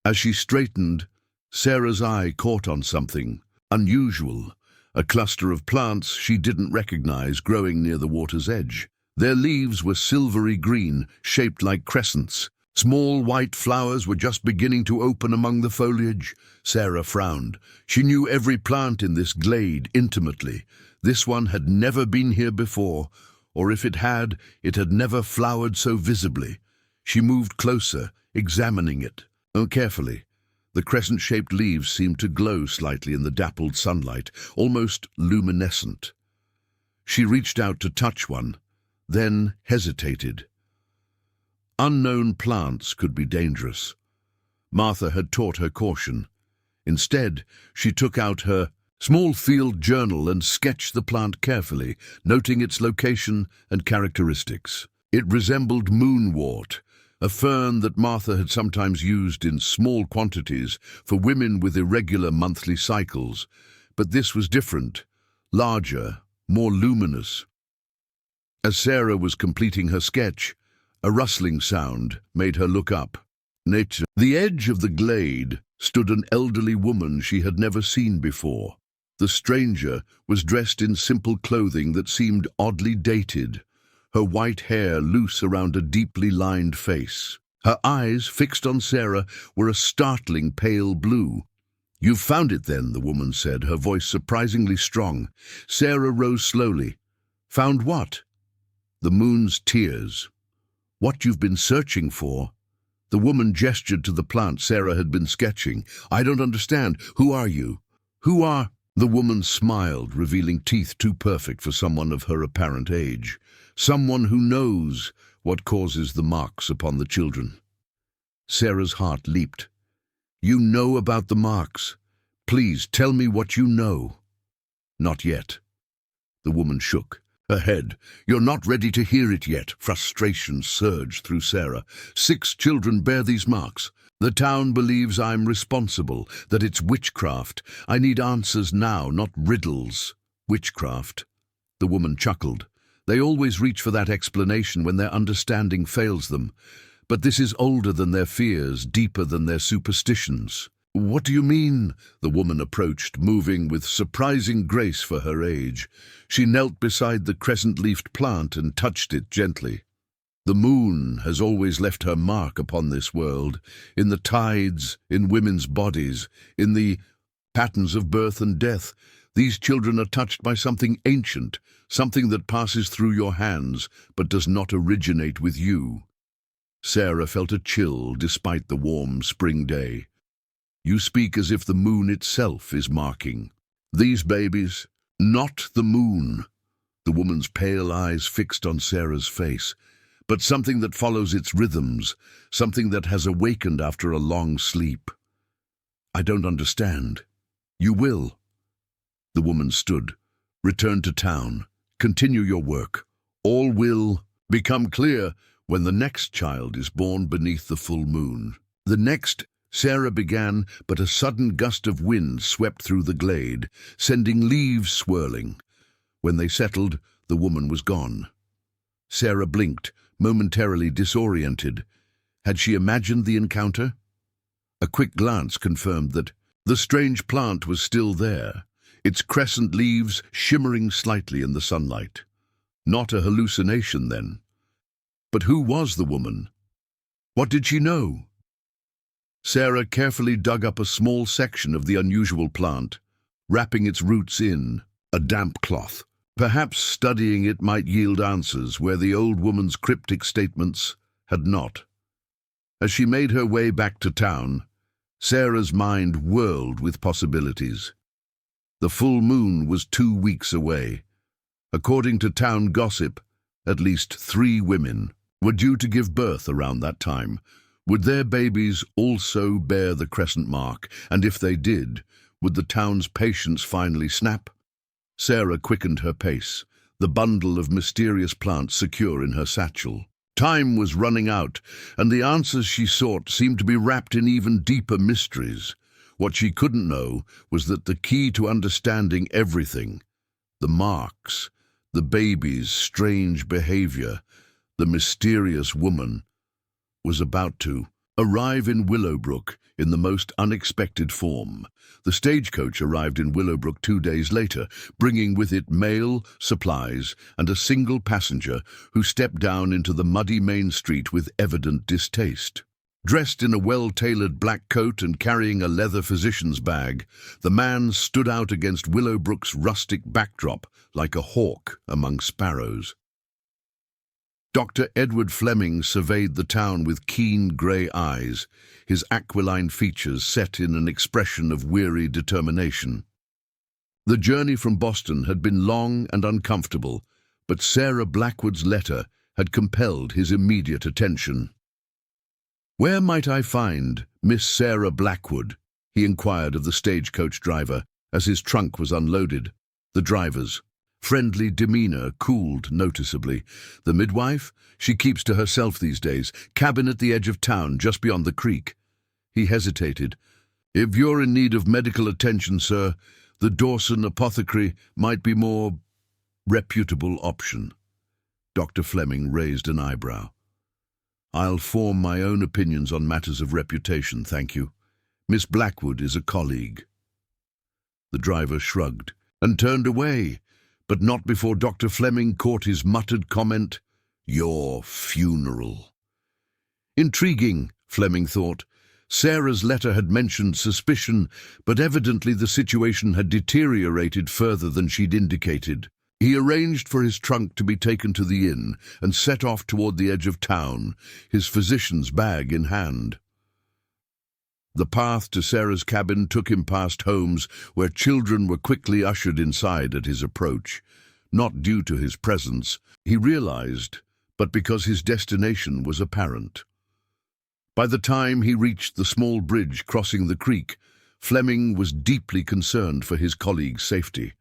As she straightened, Sarah's eye caught on something unusual, a cluster of plants she didn't recognize growing near the water's edge. Their leaves were silvery green, shaped like crescents. Small white flowers were just beginning to open among the foliage. Sarah frowned. She knew every plant in this glade intimately. This one had never been here before, or if it had never flowered so visibly. She moved closer, examining it. Carefully. The crescent-shaped leaves seemed to glow slightly in the dappled sunlight, almost luminescent. She reached out to touch one, then hesitated. Unknown plants could be dangerous. Martha had taught her caution. Instead, she took out her small field journal and sketched the plant carefully, noting its location and characteristics. It resembled moonwort, a fern that Martha had sometimes used in small quantities for women with irregular monthly cycles. But this was different, larger, more luminous. As Sarah was completing her sketch, a rustling sound made her look up. Nature. The edge of the glade stood an elderly woman she had never seen before. The stranger was dressed in simple clothing that seemed oddly dated, her white hair loose around a deeply lined face. Her eyes, fixed on Sarah, were a startling pale blue. "You've found it then," the woman said, her voice surprisingly strong. Sarah rose slowly. "Found what?" "The moon's tears. What you've been searching for." The woman gestured to the plant Sarah had been sketching. "I don't understand. Who are you?" "Who are—" The woman smiled, revealing teeth too perfect for someone of her apparent age. "Someone who knows what causes the marks upon the children." Sarah's heart leaped. "You know about the marks? Please tell me what you know." "Not yet." The woman shook her head. "You're not ready to hear it yet." Frustration surged through Sarah. 6 children bear these marks. The town believes I'm responsible, that it's witchcraft. I need answers now, not riddles. "Witchcraft?" The woman chuckled. "They always reach for that explanation when their understanding fails them. But this is older than their fears, deeper than their superstitions." "What do you mean?" The woman approached, moving with surprising grace for her age. She knelt beside the crescent-leafed plant and touched it gently. "The moon has always left her mark upon this world, in the tides, in women's bodies, in the patterns of birth and death. These children are touched by something ancient, something that passes through your hands, but does not originate with you." Sarah felt a chill despite the warm spring day. "You speak as if the moon itself is marking. These babies, not the moon." The woman's pale eyes fixed on Sarah's face. "But something that follows its rhythms, something that has awakened after a long sleep." "I don't understand." "You will." The woman stood. "Return to town. Continue your work. All will become clear when the next child is born beneath the full moon." The next, Sarah began, but a sudden gust of wind swept through the glade, sending leaves swirling. When they settled, the woman was gone. Sarah blinked, momentarily disoriented. Had she imagined the encounter? A quick glance confirmed that the strange plant was still there, its crescent leaves shimmering slightly in the sunlight. Not a hallucination, then. But who was the woman? What did she know? Sarah carefully dug up a small section of the unusual plant, wrapping its roots in. A damp cloth. Perhaps studying it might yield answers where the old woman's cryptic statements had not. As she made her way back to town, Sarah's mind whirled with possibilities. The full moon was 2 weeks away. According to town gossip, at least 3 women were due to give birth around that time. Would their babies also bear the crescent mark? And if they did, would the town's patience finally snap? Sarah quickened her pace, the bundle of mysterious plants secure in her satchel. Time was running out, and the answers she sought seemed to be wrapped in even deeper mysteries. What she couldn't know was that the key to understanding everything, the marks, the baby's strange behavior, the mysterious woman, was about to arrive in Willowbrook in the most unexpected form. The stagecoach arrived in Willowbrook 2 days later, bringing with it mail, supplies, and a single passenger who stepped down into the muddy main street with evident distaste. Dressed in a well-tailored black coat and carrying a leather physician's bag, the man stood out against Willowbrook's rustic backdrop like a hawk among sparrows. Dr. Edward Fleming surveyed the town with keen grey eyes, his aquiline features set in an expression of weary determination. The journey from Boston had been long and uncomfortable, but Sarah Blackwood's letter had compelled his immediate attention. "Where might I find Miss Sarah Blackwood?" he inquired of the stagecoach driver as his trunk was unloaded. The driver's friendly demeanor cooled noticeably. "The midwife? She keeps to herself these days. Cabin at the edge of town, just beyond the creek." He hesitated. "If you're in need of medical attention, sir, the Dawson Apothecary might be more reputable option." Dr. Fleming raised an eyebrow. "I'll form my own opinions on matters of reputation, thank you. Miss Blackwood is a colleague." The driver shrugged and turned away, but not before Dr. Fleming caught his muttered comment, "Your funeral." Intriguing, Fleming thought. Sarah's letter had mentioned suspicion, but evidently the situation had deteriorated further than she'd indicated. He arranged for his trunk to be taken to the inn and set off toward the edge of town, his physician's bag in hand. The path to Sarah's cabin took him past homes where children were quickly ushered inside at his approach. Not due to his presence, he realized, but because his destination was apparent. By the time he reached the small bridge crossing the creek, Fleming was deeply concerned for his colleague's safety.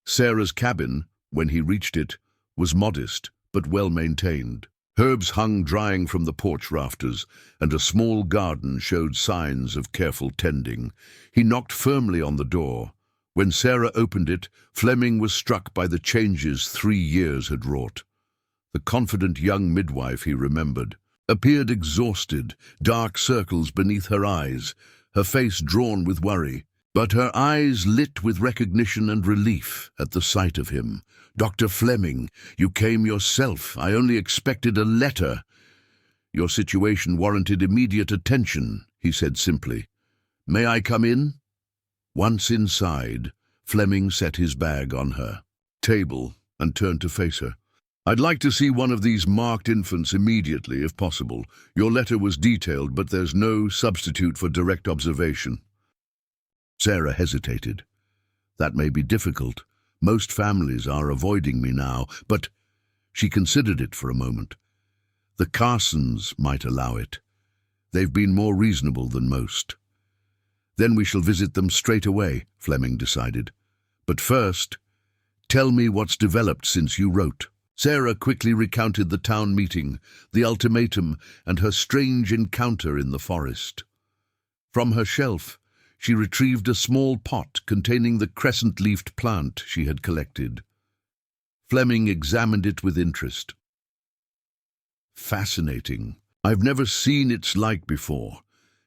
Sarah's cabin, when he reached it, was modest but well-maintained. Herbs hung drying from the porch rafters, and a small garden showed signs of careful tending. He knocked firmly on the door. When Sarah opened it, Fleming was struck by the changes 3 years had wrought. The confident young midwife, he remembered, appeared exhausted, dark circles beneath her eyes, her face drawn with worry. But her eyes lit with recognition and relief at the sight of him. "Dr. Fleming, you came yourself. I only expected a letter." "Your situation warranted immediate attention," he said simply. "May I come in?" Once inside, Fleming set his bag on her table and turned to face her. "I'd like to see one of these marked infants immediately, if possible. Your letter was detailed, but there's no substitute for direct observation." Sarah hesitated. "That may be difficult. Most families are avoiding me now, but—" She considered it for a moment. "The Carsons might allow it. They've been more reasonable than most." "Then we shall visit them straight away," Fleming decided. "But first, tell me what's developed since you wrote." Sarah quickly recounted the town meeting, the ultimatum, and her strange encounter in the forest. From her shelf, she retrieved a small pot containing the crescent-leafed plant she had collected. Fleming examined it with interest. "Fascinating. I've never seen its like before.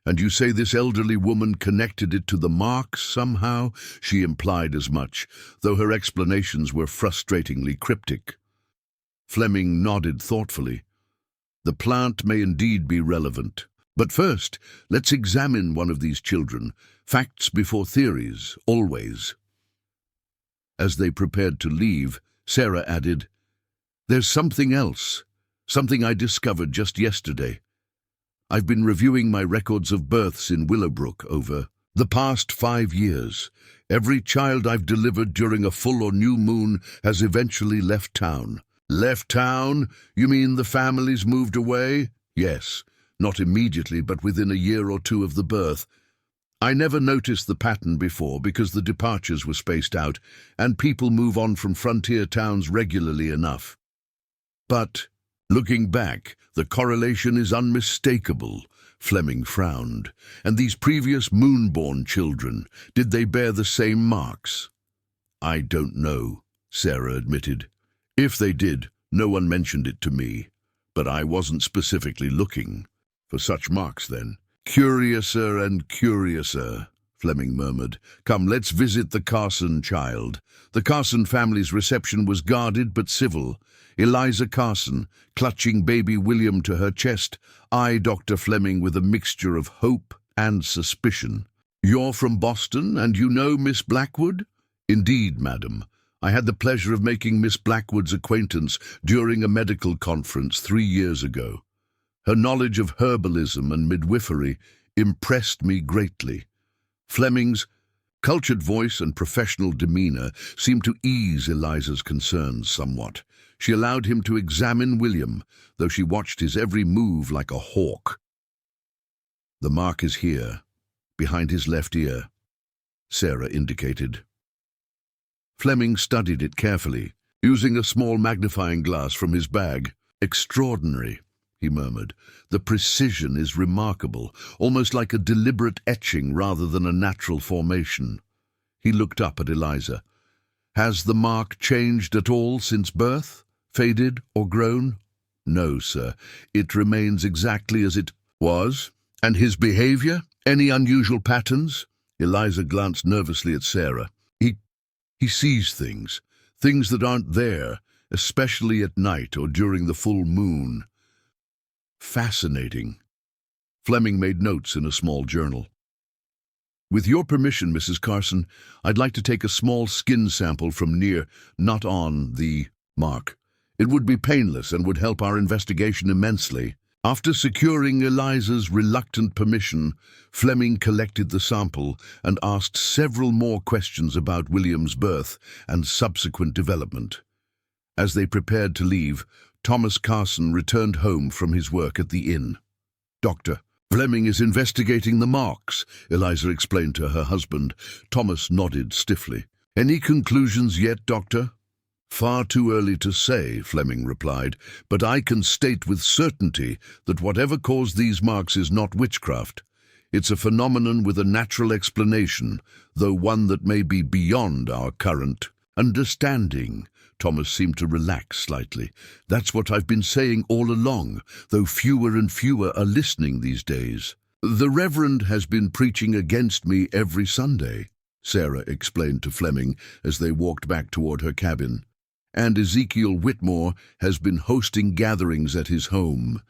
And you say this elderly woman connected it to the marks somehow?" She implied as much, though her explanations were frustratingly cryptic. Fleming nodded thoughtfully. "The plant may indeed be relevant. But first, let's examine one of these children. Facts before theories, always." As they prepared to leave, Sarah added, "There's something else, something I discovered just yesterday. I've been reviewing my records of births in Willowbrook over the past 5 years. Every child I've delivered during a full or new moon has eventually left town." "Left town? You mean the families moved away?" "Yes, not immediately, but within a year or two of the birth. I never noticed the pattern before because the departures were spaced out, and people move on from frontier towns regularly enough. But, looking back, the correlation is unmistakable." Fleming frowned. "And these previous moon-born children, did they bear the same marks?" "I don't know," Sarah admitted. "If they did, no one mentioned it to me. But I wasn't specifically looking for such marks then." "Curiouser and curiouser," Fleming murmured. "Come, let's visit the Carson child." The Carson family's reception was guarded but civil. Eliza Carson, clutching baby William to her chest, eyed Dr. Fleming with a mixture of hope and suspicion. "You're from Boston, and you know Miss Blackwood?" "Indeed, madam. I had the pleasure of making Miss Blackwood's acquaintance during a medical conference 3 years ago. Her knowledge of herbalism and midwifery impressed me greatly." Fleming's cultured voice and professional demeanor seemed to ease Eliza's concerns somewhat. She allowed him to examine William, though she watched his every move like a hawk. "The mark is here, behind his left ear," Sarah indicated. Fleming studied it carefully, using a small magnifying glass from his bag. "Extraordinary," he murmured. "The precision is remarkable, almost like a deliberate etching rather than a natural formation." He looked up at Eliza. "Has the mark changed at all since birth? Faded or grown?" "No, sir. It remains exactly as it was." "And his behavior? Any unusual patterns?" Eliza glanced nervously at Sarah. He sees things that aren't there, especially at night or during the full moon." "Fascinating." Fleming made notes in a small journal. "With your permission, Mrs. Carson, I'd like to take a small skin sample from near, not on, the mark. It would be painless and would help our investigation immensely." After securing Eliza's reluctant permission, Fleming collected the sample and asked several more questions about William's birth and subsequent development. As they prepared to leave, Thomas Carson returned home from his work at the inn. "Doctor, Fleming is investigating the marks," Eliza explained to her husband. Thomas nodded stiffly. "Any conclusions yet, Doctor?" "Far too early to say," Fleming replied, "but I can state with certainty that whatever caused these marks is not witchcraft. It's a phenomenon with a natural explanation, though one that may be beyond our current understanding." Thomas seemed to relax slightly. "That's what I've been saying all along, though fewer and fewer are listening these days." "The Reverend has been preaching against me every Sunday," Sarah explained to Fleming as they walked back toward her cabin. "And Ezekiel Whitmore has been hosting gatherings at his home,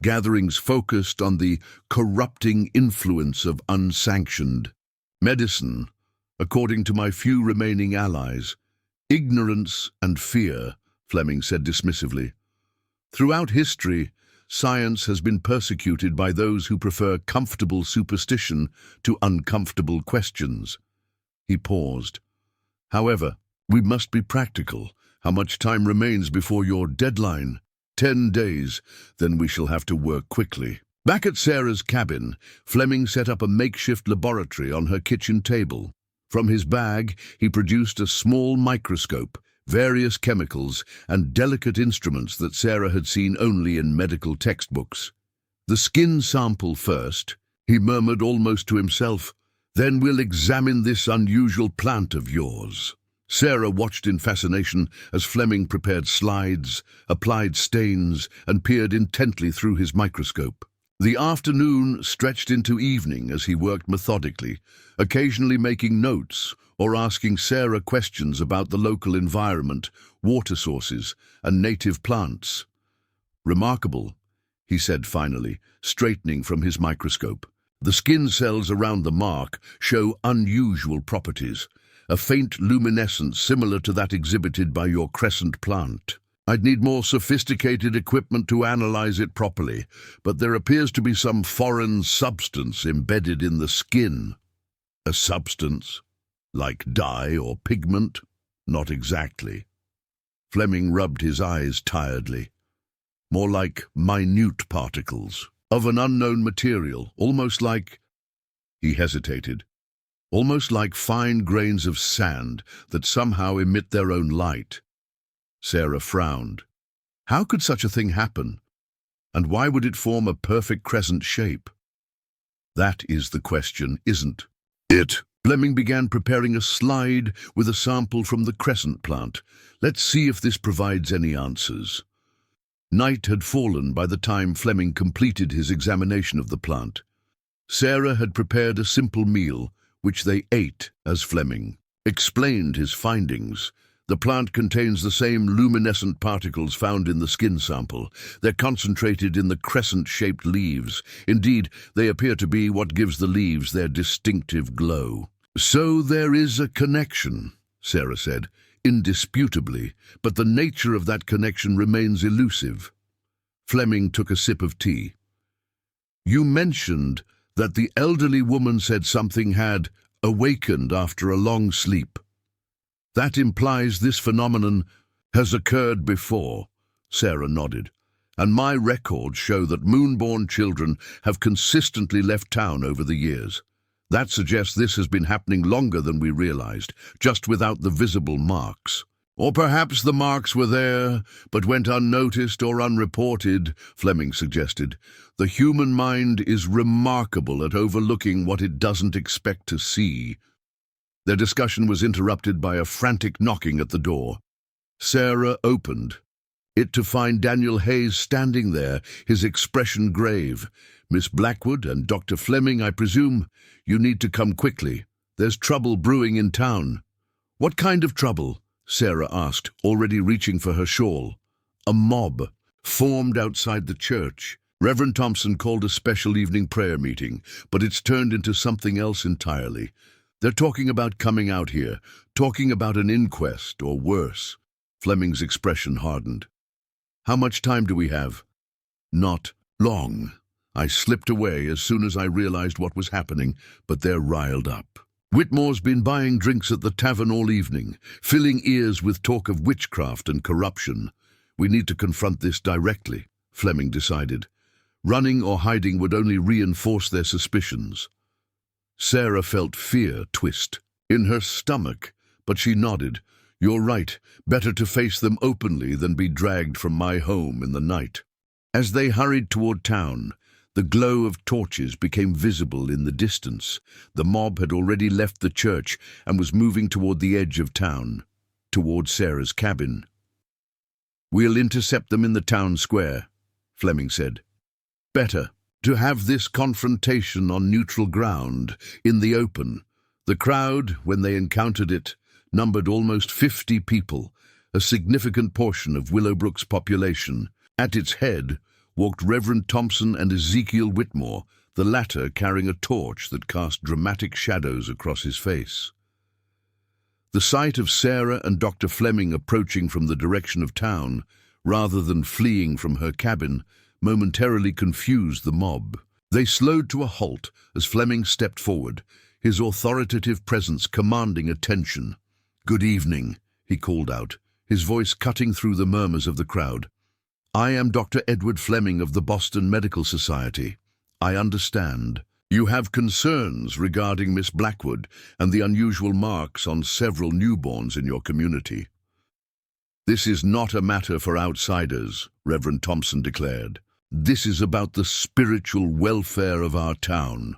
gatherings focused on the corrupting influence of unsanctioned medicine, according to my few remaining allies. Ignorance and fear," Fleming said dismissively. "Throughout history, science has been persecuted by those who prefer comfortable superstition to uncomfortable questions." He paused. "However, we must be practical. How much time remains before your deadline?" 10 days. Then we shall have to work quickly." Back at Sarah's cabin, Fleming set up a makeshift laboratory on her kitchen table. From his bag, he produced a small microscope, various chemicals, and delicate instruments that Sarah had seen only in medical textbooks. "The skin sample first," he murmured almost to himself. "Then we'll examine this unusual plant of yours." Sarah watched in fascination as Fleming prepared slides, applied stains, and peered intently through his microscope. The afternoon stretched into evening as he worked methodically, occasionally making notes or asking Sarah questions about the local environment, water sources, and native plants. "Remarkable," he said finally, straightening from his microscope. "The skin cells around the mark show unusual properties. a faint luminescence similar to that exhibited by your crescent plant. I'd need more sophisticated equipment to analyze it properly, but there appears to be some foreign substance embedded in the skin. A substance? Like dye or pigment? Not exactly. Fleming rubbed his eyes tiredly. More like minute particles, of an unknown material, almost like... He hesitated. Almost like fine grains of sand that somehow emit their own light. Sarah frowned. How could such a thing happen? And why would it form a perfect crescent shape? That is the question, isn't it? Fleming began preparing a slide with a sample from the crescent plant. Let's see if this provides any answers. Night had fallen by the time Fleming completed his examination of the plant. Sarah had prepared a simple meal, which they ate as Fleming explained his findings. The plant contains the same luminescent particles found in the skin sample. They're concentrated in the crescent-shaped leaves. Indeed, they appear to be what gives the leaves their distinctive glow. So there is a connection, Sarah said, indisputably, but the nature of that connection remains elusive. Fleming took a sip of tea. You mentioned that the elderly woman said something had awakened after a long sleep. That implies this phenomenon has occurred before, Sarah nodded, and my records show that moon-born children have consistently left town over the years. That suggests this has been happening longer than we realized, just without the visible marks. Or perhaps the marks were there, but went unnoticed or unreported, Fleming suggested. The human mind is remarkable at overlooking what it doesn't expect to see. Their discussion was interrupted by a frantic knocking at the door. Sarah opened, it to find Daniel Hayes standing there, his expression grave. Miss Blackwood and Dr. Fleming, I presume. You need to come quickly. There's trouble brewing in town. What kind of trouble? Sarah asked, already reaching for her shawl. A mob formed outside the church. Reverend Thompson called a special evening prayer meeting, but it's turned into something else entirely. They're talking about coming out here, talking about an inquest, or worse. Fleming's expression hardened. How much time do we have? Not long. I slipped away as soon as I realized what was happening, but they're riled up. Whitmore's been buying drinks at the tavern all evening, filling ears with talk of witchcraft and corruption. We need to confront this directly, Fleming decided. Running or hiding would only reinforce their suspicions. Sarah felt fear twist in her stomach, but she nodded. You're right, better to face them openly than be dragged from my home in the night. As they hurried toward town, the glow of torches became visible in the distance. The mob had already left the church and was moving toward the edge of town, toward Sarah's cabin. We'll intercept them in the town square, Fleming said. Better to have this confrontation on neutral ground, in the open. The crowd, when they encountered it, numbered almost 50 people, a significant portion of Willowbrook's population. At its head walked Reverend Thompson and Ezekiel Whitmore, the latter carrying a torch that cast dramatic shadows across his face. The sight of Sarah and Dr. Fleming approaching from the direction of town, rather than fleeing from her cabin, momentarily confused the mob. They slowed to a halt as Fleming stepped forward, his authoritative presence commanding attention. "Good evening," he called out, his voice cutting through the murmurs of the crowd. "I am Dr. Edward Fleming of the Boston Medical Society. I understand you have concerns regarding Miss Blackwood and the unusual marks on several newborns in your community." "This is not a matter for outsiders," Reverend Thompson declared. "This is about the spiritual welfare of our town."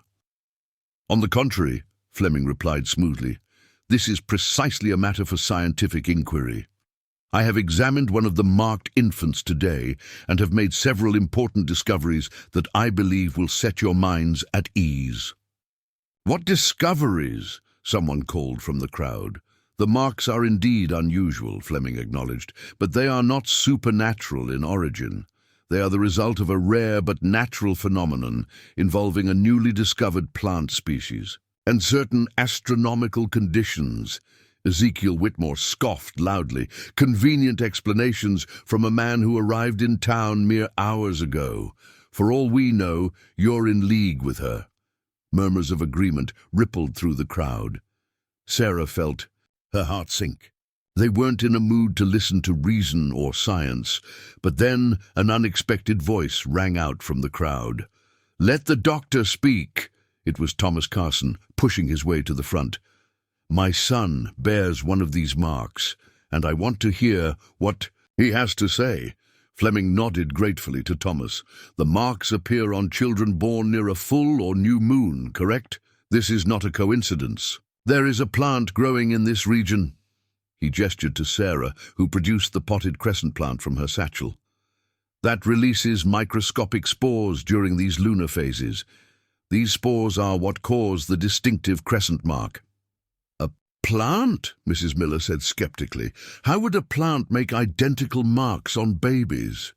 "On the contrary," Fleming replied smoothly, "this is precisely a matter for scientific inquiry. I have examined one of the marked infants today and have made several important discoveries that I believe will set your minds at ease." "What discoveries?" someone called from the crowd. "The marks are indeed unusual," Fleming acknowledged, "but they are not supernatural in origin. They are the result of a rare but natural phenomenon involving a newly discovered plant species and certain astronomical conditions. Ezekiel Whitmore scoffed loudly. Convenient explanations from a man who arrived in town mere hours ago. For all we know, you're in league with her. Murmurs of agreement rippled through the crowd. Sarah felt her heart sink. They weren't in a mood to listen to reason or science, but then an unexpected voice rang out from the crowd. "Let the doctor speak." It was Thomas Carson, pushing his way to the front. "My son bears one of these marks, and I want to hear what he has to say." Fleming nodded gratefully to Thomas. "The marks appear on children born near a full or new moon, correct? This is not a coincidence. There is a plant growing in this region." He gestured to Sarah, who produced the potted crescent plant from her satchel. "That releases microscopic spores during these lunar phases. These spores are what cause the distinctive crescent mark." "A plant?" Mrs. Miller said skeptically. "How would a plant make identical marks on babies?"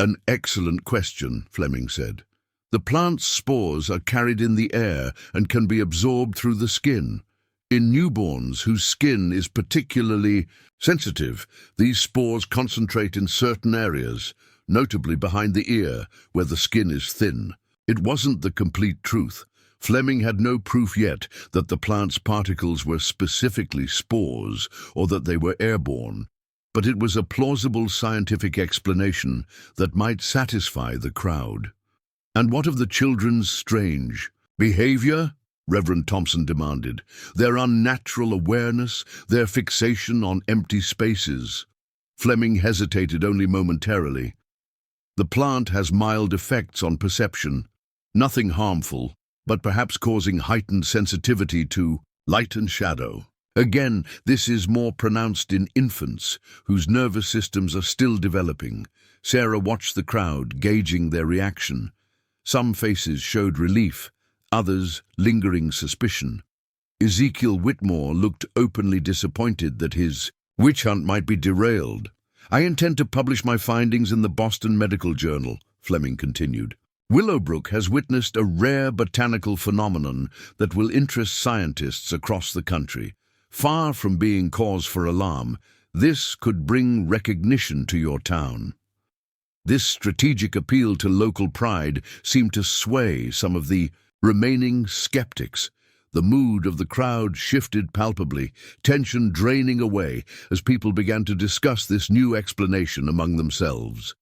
"An excellent question," Fleming said. "The plant's spores are carried in the air and can be absorbed through the skin. In newborns whose skin is particularly sensitive, these spores concentrate in certain areas, notably behind the ear, where the skin is thin." It wasn't the complete truth. Fleming had no proof yet that the plant's particles were specifically spores or that they were airborne, but it was a plausible scientific explanation that might satisfy the crowd. "And what of the children's strange behavior?" Reverend Thompson demanded. "Their unnatural awareness, their fixation on empty spaces." Fleming hesitated only momentarily. "The plant has mild effects on perception, nothing harmful, but perhaps causing heightened sensitivity to light and shadow. Again, this is more pronounced in infants, whose nervous systems are still developing." Sarah watched the crowd, gauging their reaction. Some faces showed relief, others lingering suspicion. Ezekiel Whitmore looked openly disappointed that his witch hunt might be derailed. "I intend to publish my findings in the Boston Medical Journal," Fleming continued. "Willowbrook has witnessed a rare botanical phenomenon that will interest scientists across the country. Far from being cause for alarm, this could bring recognition to your town." This strategic appeal to local pride seemed to sway some of the remaining skeptics. The mood of the crowd shifted palpably, tension draining away as people began to discuss this new explanation among themselves.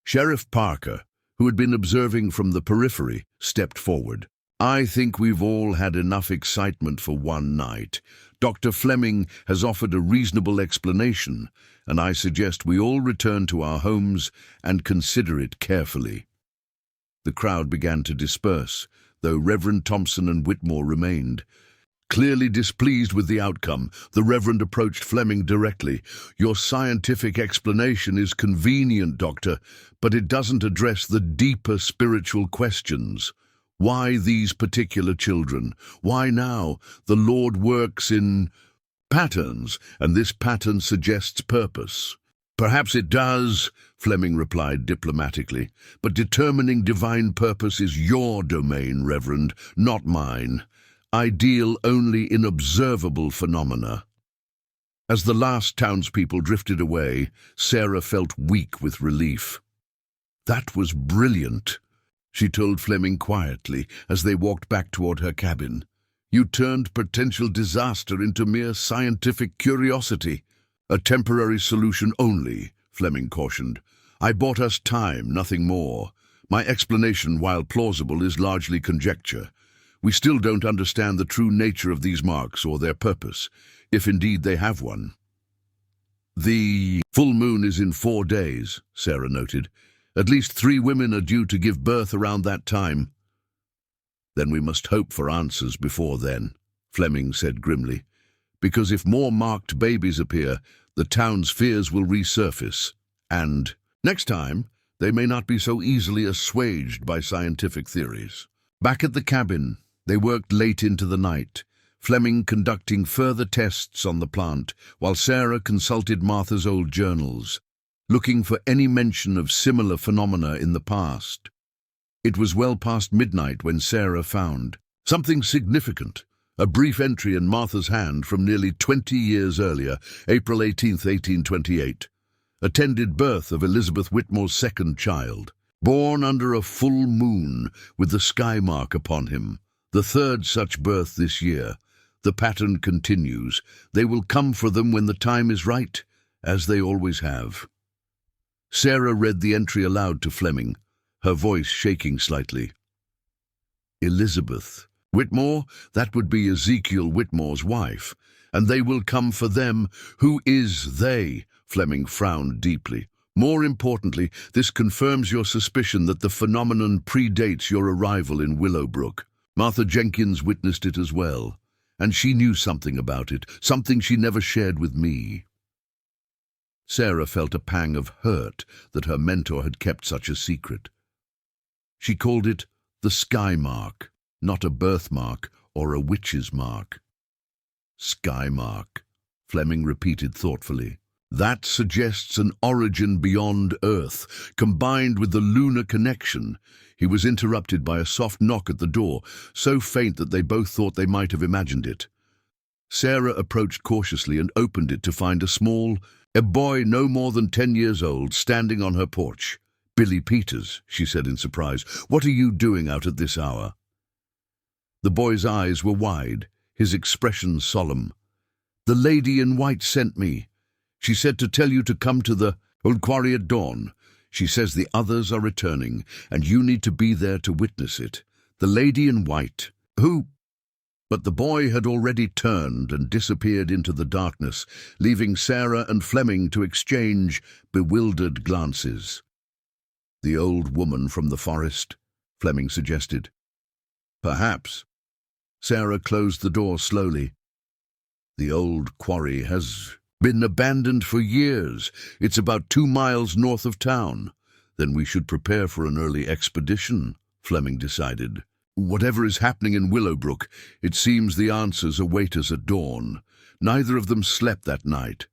Sheriff Parker, who had been observing from the periphery, stepped forward. "I think we've all had enough excitement for one night. Dr. Fleming has offered a reasonable explanation, and I suggest we all return to our homes and consider it carefully." The crowd began to disperse, though Reverend Thompson and Whitmore remained. Clearly displeased with the outcome, the Reverend approached Fleming directly. "Your scientific explanation is convenient, Doctor, but it doesn't address the deeper spiritual questions. Why these particular children? Why now? The Lord works in patterns, and this pattern suggests purpose." "Perhaps it does," Fleming replied diplomatically, "but determining divine purpose is your domain, Reverend, not mine. I deal only in observable phenomena." As the last townspeople drifted away, Sarah felt weak with relief. "That was brilliant," she told Fleming quietly as they walked back toward her cabin. "You turned potential disaster into mere scientific curiosity." "A temporary solution only," Fleming cautioned. "I bought us time, nothing more. My explanation, while plausible, is largely conjecture. We still don't understand the true nature of these marks or their purpose, if indeed they have one." "The full moon is in 4 days," Sarah noted. "At least 3 women are due to give birth around that time." "Then we must hope for answers before then," Fleming said grimly. "Because if more marked babies appear, the town's fears will resurface. And next time, they may not be so easily assuaged by scientific theories." Back at the cabin, they worked late into the night, Fleming conducting further tests on the plant, while Sarah consulted Martha's old journals, looking for any mention of similar phenomena in the past. It was well past midnight when Sarah found something significant, A brief entry in Martha's hand from nearly 20 years earlier, April 18th, 1828. Attended birth of Elizabeth Whitmore's second child. Born under a full moon with the sky mark upon him. The third such birth this year. The pattern continues. They will come for them when the time is right, as they always have. Sarah read the entry aloud to Fleming, her voice shaking slightly. Elizabeth Whitmore, that would be Ezekiel Whitmore's wife, and they will come for them. Who is they? Fleming frowned deeply. More importantly, this confirms your suspicion that the phenomenon predates your arrival in Willowbrook. Martha Jenkins witnessed it as well, and she knew something about it, something she never shared with me. Sarah felt a pang of hurt that her mentor had kept such a secret. She called it the sky mark, not a birthmark or a witch's mark. Sky mark, Fleming repeated thoughtfully. That suggests an origin beyond Earth, combined with the lunar connection. He was interrupted by a soft knock at the door, so faint that they both thought they might have imagined it. Sarah approached cautiously and opened it to find a boy no more than 10 years old, standing on her porch. Billy Peters, she said in surprise. What are you doing out at this hour? The boy's eyes were wide, his expression solemn. The lady in white sent me. She said to tell you to come to the old quarry at dawn. She says the others are returning, and you need to be there to witness it. The lady in white. Who? But the boy had already turned and disappeared into the darkness, leaving Sarah and Fleming to exchange bewildered glances. The old woman from the forest, Fleming suggested. Perhaps. Sarah closed the door slowly. The old quarry has been abandoned for years. It's about 2 miles north of town. Then we should prepare for an early expedition, Fleming decided. Whatever is happening in Willowbrook, it seems the answers await us at dawn. Neither of them slept that night.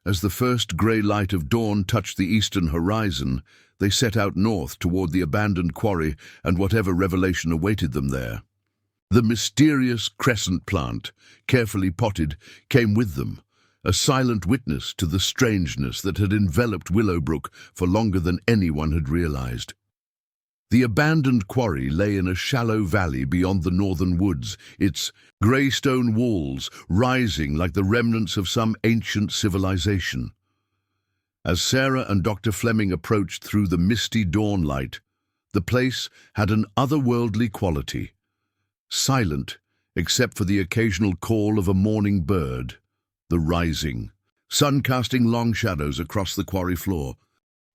As the first grey light of dawn touched the eastern horizon, they set out north toward the abandoned quarry and whatever revelation awaited them there. The mysterious crescent plant, carefully potted, came with them, a silent witness to the strangeness that had enveloped Willowbrook for longer than anyone had realized. The abandoned quarry lay in a shallow valley beyond the northern woods, its grey stone walls rising like the remnants of some ancient civilization. As Sarah and Dr. Fleming approached through the misty dawn light, the place had an otherworldly quality. Silent, except for the occasional call of a morning bird. The rising, sun casting long shadows across the quarry floor.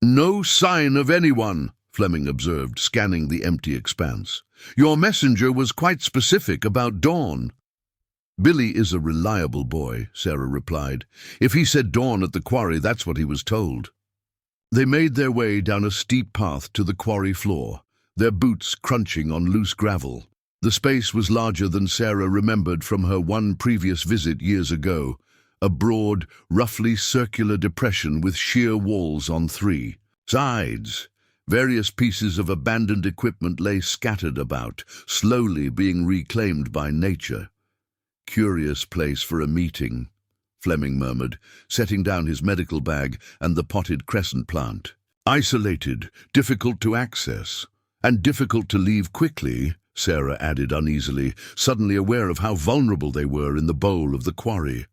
No sign of anyone, Fleming observed, scanning the empty expanse. Your messenger was quite specific about dawn. Billy is a reliable boy, Sarah replied. If he said dawn at the quarry, that's what he was told. They made their way down a steep path to the quarry floor, their boots crunching on loose gravel. The space was larger than Sarah remembered from her one previous visit years ago, a broad, roughly circular depression with sheer walls on 3 sides. Various pieces of abandoned equipment lay scattered about, slowly being reclaimed by nature. Curious place for a meeting, Fleming murmured, setting down his medical bag and the potted crescent plant. Isolated, difficult to access, and difficult to leave quickly, Sarah added uneasily, suddenly aware of how vulnerable they were in the bowl of the quarry.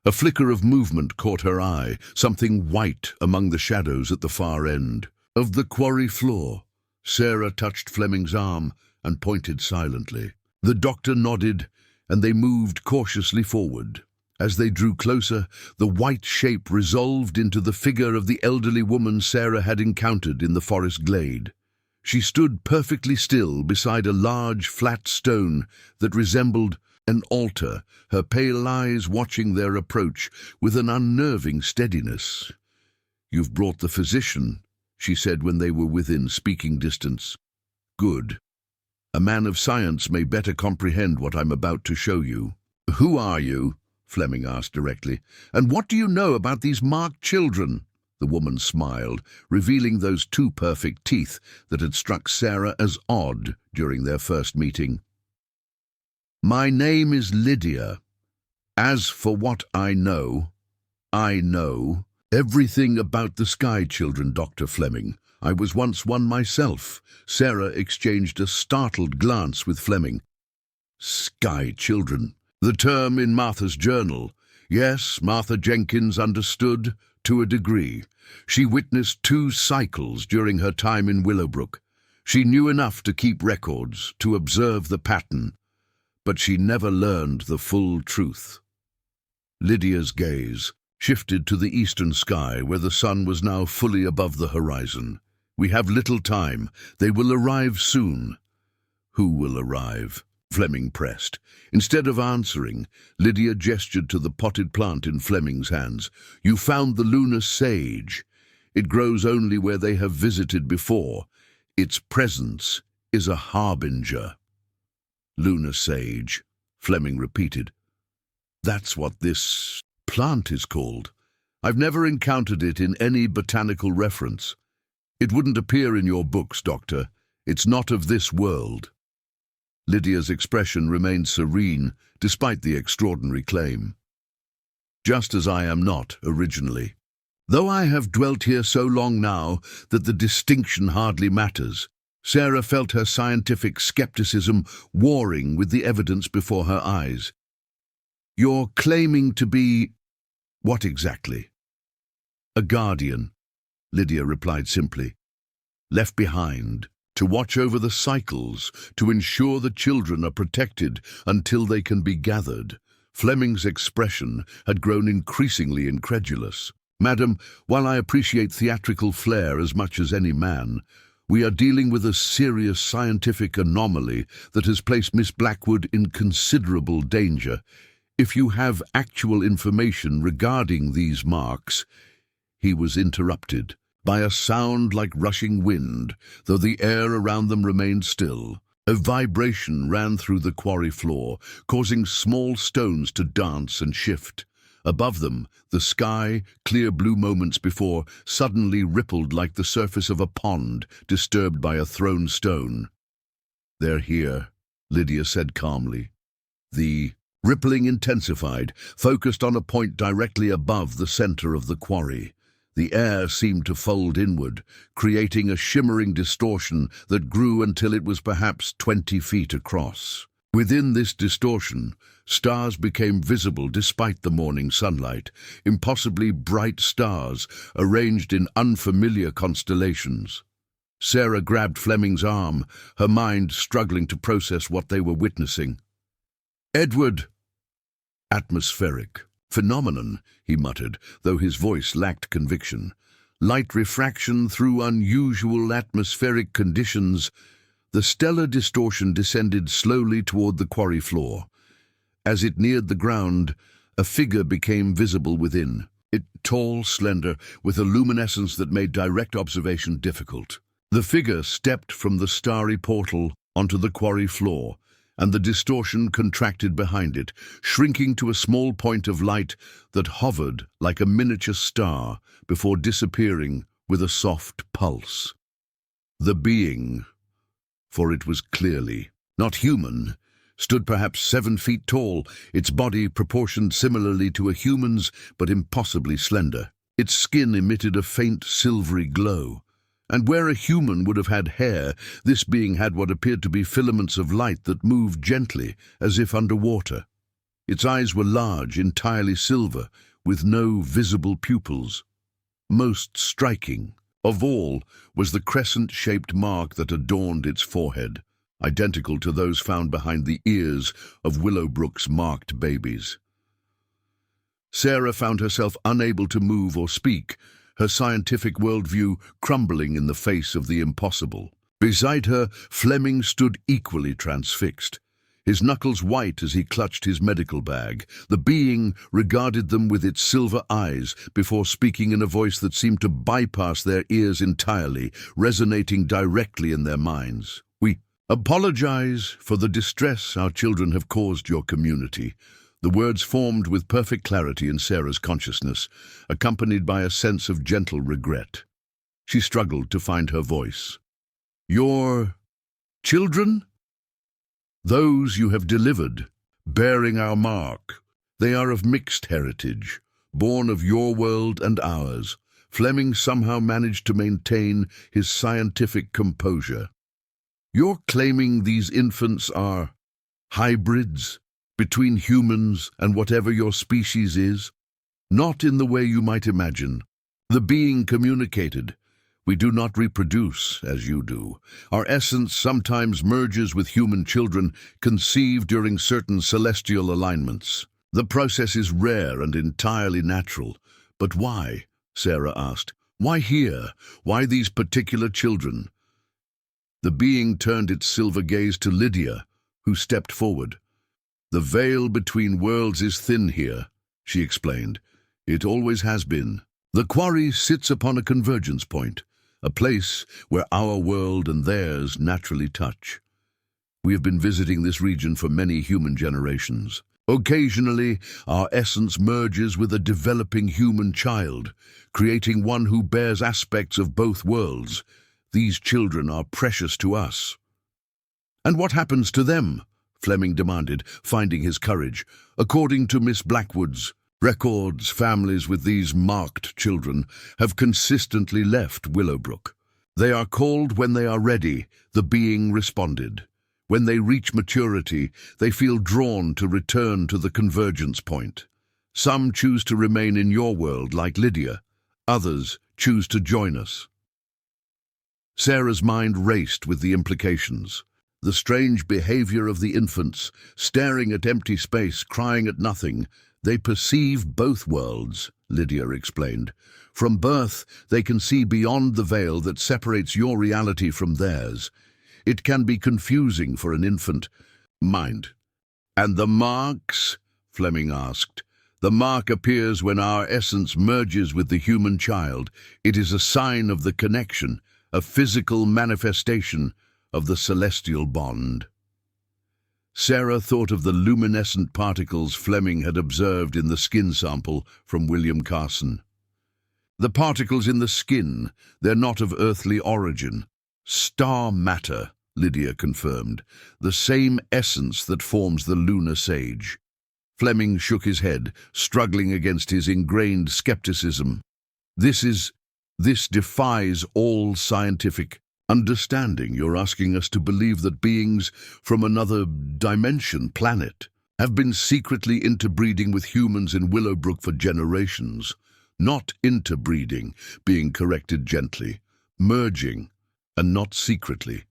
A flicker of movement caught her eye, something white among the shadows at the far end. Of the quarry floor, Sarah touched Fleming's arm and pointed silently. The doctor nodded, and they moved cautiously forward. As they drew closer, the white shape resolved into the figure of the elderly woman Sarah had encountered in the forest glade. She stood perfectly still beside a large, flat stone that resembled an altar, her pale eyes watching their approach with an unnerving steadiness. "You've brought the physician," she said when they were within speaking distance. "Good. A man of science may better comprehend what I'm about to show you." "Who are you?" Fleming asked directly. "And what do you know about these marked children?" The woman smiled, revealing those 2 perfect teeth that had struck Sarah as odd during their first meeting. My name is Lydia. As for what I know everything about the Sky Children, Dr. Fleming. I was once one myself. Sarah exchanged a startled glance with Fleming. Sky Children. The term in Martha's journal. Yes, Martha Jenkins understood to a degree. She witnessed 2 cycles during her time in Willowbrook. She knew enough to keep records, to observe the pattern, but she never learned the full truth. Lydia's gaze shifted to the eastern sky, where the sun was now fully above the horizon. We have little time. They will arrive soon. Who will arrive? Fleming pressed. Instead of answering, Lydia gestured to the potted plant in Fleming's hands. You found the lunar sage. It grows only where they have visited before. Its presence is a harbinger. Lunar sage, Fleming repeated. That's what this plant is called. I've never encountered it in any botanical reference. It wouldn't appear in your books, Doctor. It's not of this world. Lydia's expression remained serene, despite the extraordinary claim. Just as I am not, originally. Though I have dwelt here so long now that the distinction hardly matters, Sarah felt her scientific skepticism warring with the evidence before her eyes. You're claiming to be... what exactly? A guardian, Lydia replied simply. Left behind, to watch over the cycles, to ensure the children are protected until they can be gathered. Fleming's expression had grown increasingly incredulous. Madam, while I appreciate theatrical flair as much as any man, we are dealing with a serious scientific anomaly that has placed Miss Blackwood in considerable danger. If you have actual information regarding these marks... He was interrupted by a sound like rushing wind, though the air around them remained still. A vibration ran through the quarry floor, causing small stones to dance and shift. Above them, the sky, clear blue moments before, suddenly rippled like the surface of a pond disturbed by a thrown stone. They're here, Lydia said calmly. The rippling intensified, focused on a point directly above the center of the quarry. The air seemed to fold inward, creating a shimmering distortion that grew until it was perhaps 20 feet across. Within this distortion, stars became visible despite the morning sunlight, impossibly bright stars arranged in unfamiliar constellations. Sarah grabbed Fleming's arm, her mind struggling to process what they were witnessing. Edward! Atmospheric. Phenomenon, he muttered, though his voice lacked conviction. Light refraction through unusual atmospheric conditions. The stellar distortion descended slowly toward the quarry floor. As it neared the ground, a figure became visible within. It tall, slender, with a luminescence that made direct observation difficult. The figure stepped from the starry portal onto the quarry floor, and the distortion contracted behind it, shrinking to a small point of light that hovered like a miniature star before disappearing with a soft pulse. The being, for it was clearly not human, stood perhaps 7 feet tall, its body proportioned similarly to a human's, but impossibly slender. Its skin emitted a faint silvery glow. And where a human would have had hair, this being had what appeared to be filaments of light that moved gently, as if under water. Its eyes were large, entirely silver, with no visible pupils. Most striking of all was the crescent-shaped mark that adorned its forehead, identical to those found behind the ears of Willowbrook's marked babies. Sarah found herself unable to move or speak, her scientific worldview crumbling in the face of the impossible. Beside her, Fleming stood equally transfixed, his knuckles white as he clutched his medical bag. The being regarded them with its silver eyes before speaking in a voice that seemed to bypass their ears entirely, resonating directly in their minds. We apologize for the distress our children have caused your community. The words formed with perfect clarity in Sarah's consciousness, accompanied by a sense of gentle regret. She struggled to find her voice. Your children? Those you have delivered, bearing our mark. They are of mixed heritage, born of your world and ours. Fleming somehow managed to maintain his scientific composure. You're claiming these infants are hybrids between humans and whatever your species is? Not in the way you might imagine. The being communicated. We do not reproduce as you do. Our essence sometimes merges with human children conceived during certain celestial alignments. The process is rare and entirely natural. But why? Sarah asked. Why here? Why these particular children? The being turned its silver gaze to Lydia, who stepped forward. The veil between worlds is thin here, she explained. It always has been. The quarry sits upon a convergence point, a place where our world and theirs naturally touch. We have been visiting this region for many human generations. Occasionally, our essence merges with a developing human child, creating one who bears aspects of both worlds. These children are precious to us. And what happens to them? Fleming demanded, finding his courage. According to Miss Blackwood's records, families with these marked children have consistently left Willowbrook. They are called when they are ready, the being responded. When they reach maturity, they feel drawn to return to the convergence point. Some choose to remain in your world, like Lydia. Others choose to join us. Sarah's mind raced with the implications. The strange behavior of the infants, staring at empty space, crying at nothing. They perceive both worlds, Lydia explained. From birth, they can see beyond the veil that separates your reality from theirs. It can be confusing for an infant. Mind. And the marks? Fleming asked. The mark appears when our essence merges with the human child. It is a sign of the connection, a physical manifestation of the celestial bond. Sarah thought of the luminescent particles Fleming had observed in the skin sample from William Carson. The particles in the skin, they're not of earthly origin. Star matter, Lydia confirmed, the same essence that forms the lunar sage. Fleming shook his head, struggling against his ingrained skepticism. This defies all scientific understanding. You're asking us to believe that beings from another dimension, planet, have been secretly interbreeding with humans in Willowbrook for generations. Not interbreeding, being corrected gently. Merging, and not secretly.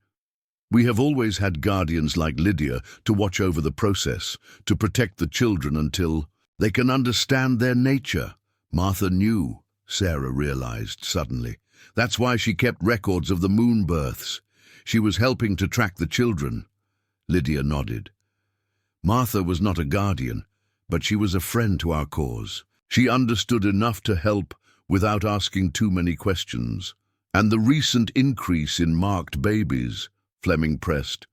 We have always had guardians like Lydia to watch over the process, to protect the children until they can understand their nature. Martha knew, Sarah realized suddenly. That's why she kept records of the moon births. She was helping to track the children. Lydia nodded. Martha was not a guardian, but she was a friend to our cause. She understood enough to help without asking too many questions. And the recent increase in marked babies, Fleming pressed.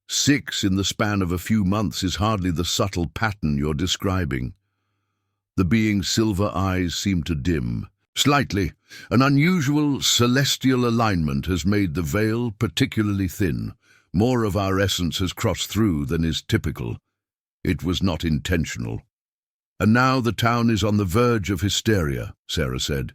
6 in the span of a few months is hardly the subtle pattern you're describing. The being's silver eyes seemed to dim. Slightly, an unusual celestial alignment has made the veil particularly thin. More of our essence has crossed through than is typical. It was not intentional. And now the town is on the verge of hysteria, Sarah said.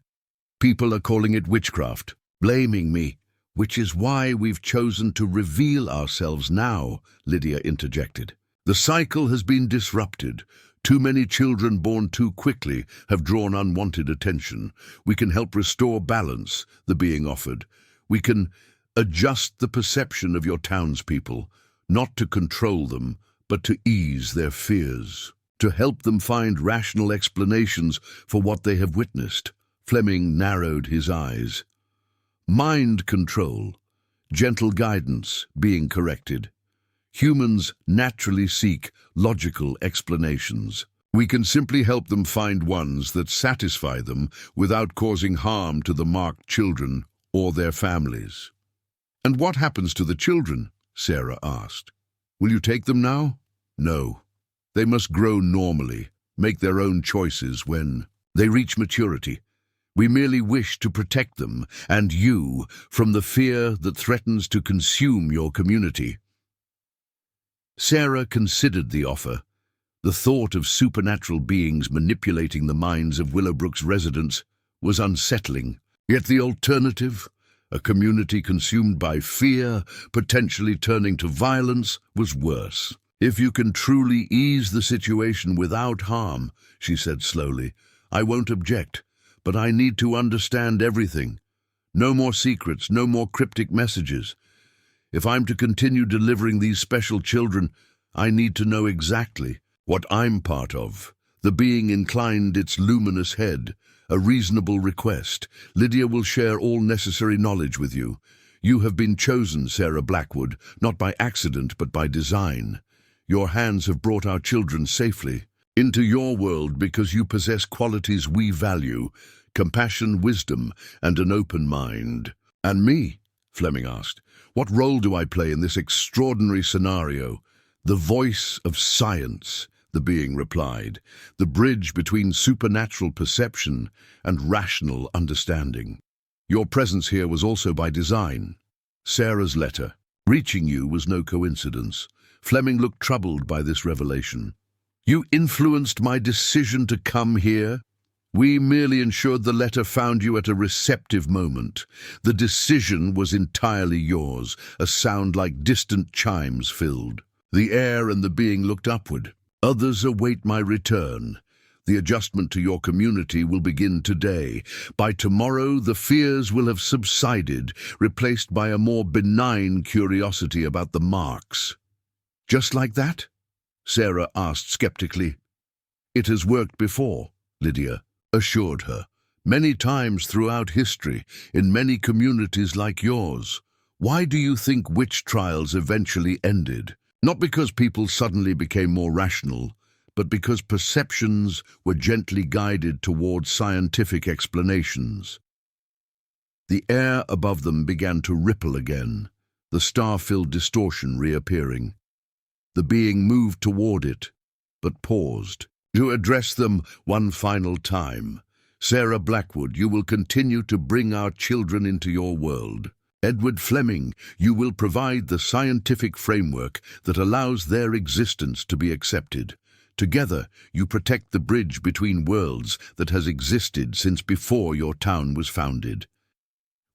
People are calling it witchcraft, blaming me, which is why we've chosen to reveal ourselves now, Lydia interjected. The cycle has been disrupted. Too many children born too quickly have drawn unwanted attention. We can help restore balance, the being offered. We can adjust the perception of your townspeople, not to control them, but to ease their fears, to help them find rational explanations for what they have witnessed. Fleming narrowed his eyes. Mind control, gentle guidance, being corrected. Humans naturally seek logical explanations. We can simply help them find ones that satisfy them without causing harm to the marked children or their families. And what happens to the children? Sarah asked. Will you take them now? No. They must grow normally, make their own choices when they reach maturity. We merely wish to protect them, and you, from the fear that threatens to consume your community. Sarah considered the offer. The thought of supernatural beings manipulating the minds of Willowbrook's residents was unsettling. Yet the alternative, a community consumed by fear, potentially turning to violence, was worse. "If you can truly ease the situation without harm," she said slowly, "I won't object, but I need to understand everything. No more secrets, no more cryptic messages. If I'm to continue delivering these special children, I need to know exactly what I'm part of." The being inclined its luminous head. "A reasonable request. Lydia will share all necessary knowledge with you. You have been chosen, Sarah Blackwood, not by accident but by design. Your hands have brought our children safely into your world because you possess qualities we value: compassion, wisdom, and an open mind." "And me?" Fleming asked. "What role do I play in this extraordinary scenario?" "The voice of science," the being replied, "the bridge between supernatural perception and rational understanding. Your presence here was also by design. Sarah's letter reaching you was no coincidence." Fleming looked troubled by this revelation. "You influenced my decision to come here?" "We merely ensured the letter found you at a receptive moment. The decision was entirely yours." A sound like distant chimes filled the air, and the being looked upward. "Others await my return. The adjustment to your community will begin today. By tomorrow, the fears will have subsided, replaced by a more benign curiosity about the marks." "Just like that?" Sarah asked skeptically. "It has worked before," Lydia assured her. "Many times throughout history, in many communities like yours. Why do you think witch trials eventually ended? Not because people suddenly became more rational, but because perceptions were gently guided towards scientific explanations." The air above them began to ripple again, the star-filled distortion reappearing. The being moved toward it, but paused to address them one final time. "Sarah Blackwood, you will continue to bring our children into your world. Edward Fleming, you will provide the scientific framework that allows their existence to be accepted. Together, you protect the bridge between worlds that has existed since before your town was founded."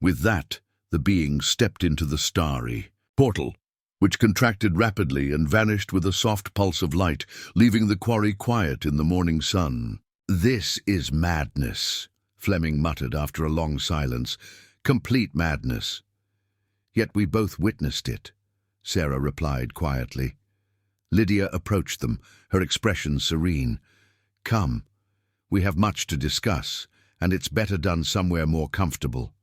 With that, the being stepped into the starry portal, which contracted rapidly and vanished with a soft pulse of light, leaving the quarry quiet in the morning sun. "This is madness," Fleming muttered after a long silence. "Complete madness." "Yet we both witnessed it," Sarah replied quietly. Lydia approached them, her expression serene. "Come, we have much to discuss, and it's better done somewhere more comfortable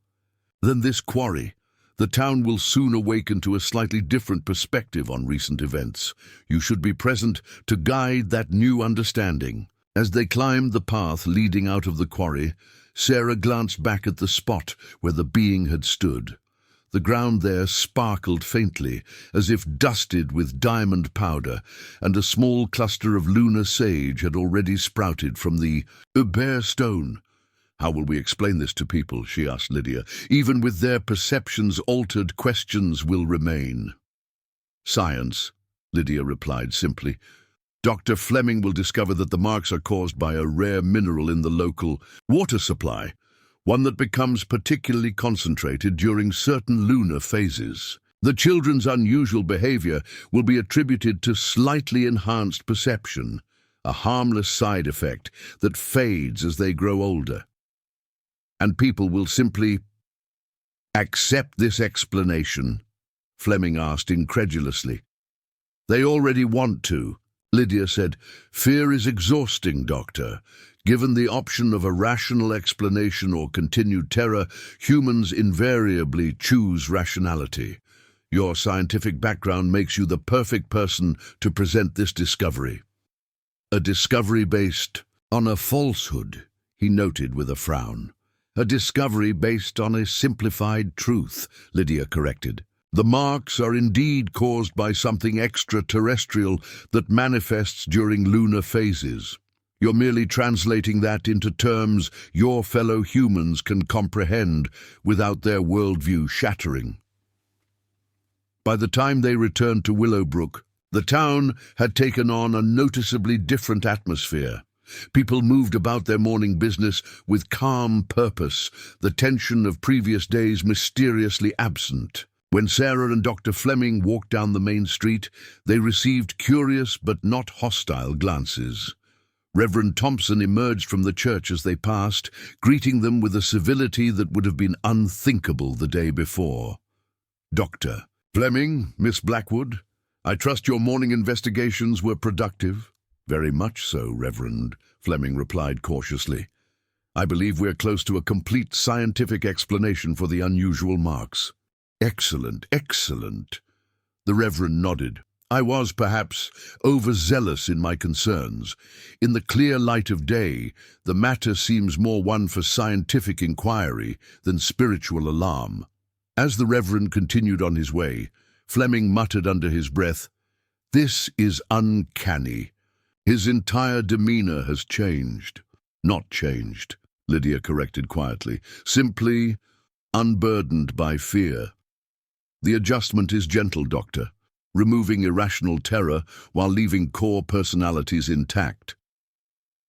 than this quarry. The town will soon awaken to a slightly different perspective on recent events. You should be present to guide that new understanding." As they climbed the path leading out of the quarry, Sarah glanced back at the spot where the being had stood. The ground there sparkled faintly, as if dusted with diamond powder, and a small cluster of lunar sage had already sprouted from the bare stone. "How will we explain this to people?" she asked Lydia. "Even with their perceptions altered, questions will remain." "Science," Lydia replied simply. "Dr. Fleming will discover that the marks are caused by a rare mineral in the local water supply, one that becomes particularly concentrated during certain lunar phases. The children's unusual behavior will be attributed to slightly enhanced perception, a harmless side effect that fades as they grow older. And people will simply accept this explanation?" Fleming asked incredulously. "They already want to," Lydia said. "Fear is exhausting, Doctor. Given the option of a rational explanation or continued terror, humans invariably choose rationality. Your scientific background makes you the perfect person to present this discovery." "A discovery based on a falsehood," he noted with a frown. "A discovery based on a simplified truth," Lydia corrected. "The marks are indeed caused by something extraterrestrial that manifests during lunar phases. You're merely translating that into terms your fellow humans can comprehend without their worldview shattering." By the time they returned to Willowbrook, The town had taken on a noticeably different atmosphere. People moved about their morning business with calm purpose, the tension of previous days mysteriously absent. When Sarah and Dr. Fleming walked down the main street, they received curious but not hostile glances. Reverend Thompson emerged from the church as they passed, greeting them with a civility that would have been unthinkable the day before. "Dr. Fleming, Miss Blackwood, I trust your morning investigations were productive?" "Very much so, Reverend," Fleming replied cautiously. "I believe we're close to a complete scientific explanation for the unusual marks." "Excellent, excellent." The Reverend nodded. "I was, perhaps, overzealous in my concerns. In the clear light of day, the matter seems more one for scientific inquiry than spiritual alarm." As the Reverend continued on his way, Fleming muttered under his breath, "This is uncanny. His entire demeanor has changed." "Not changed," Lydia corrected quietly. "Simply unburdened by fear. The adjustment is gentle, Doctor, removing irrational terror while leaving core personalities intact."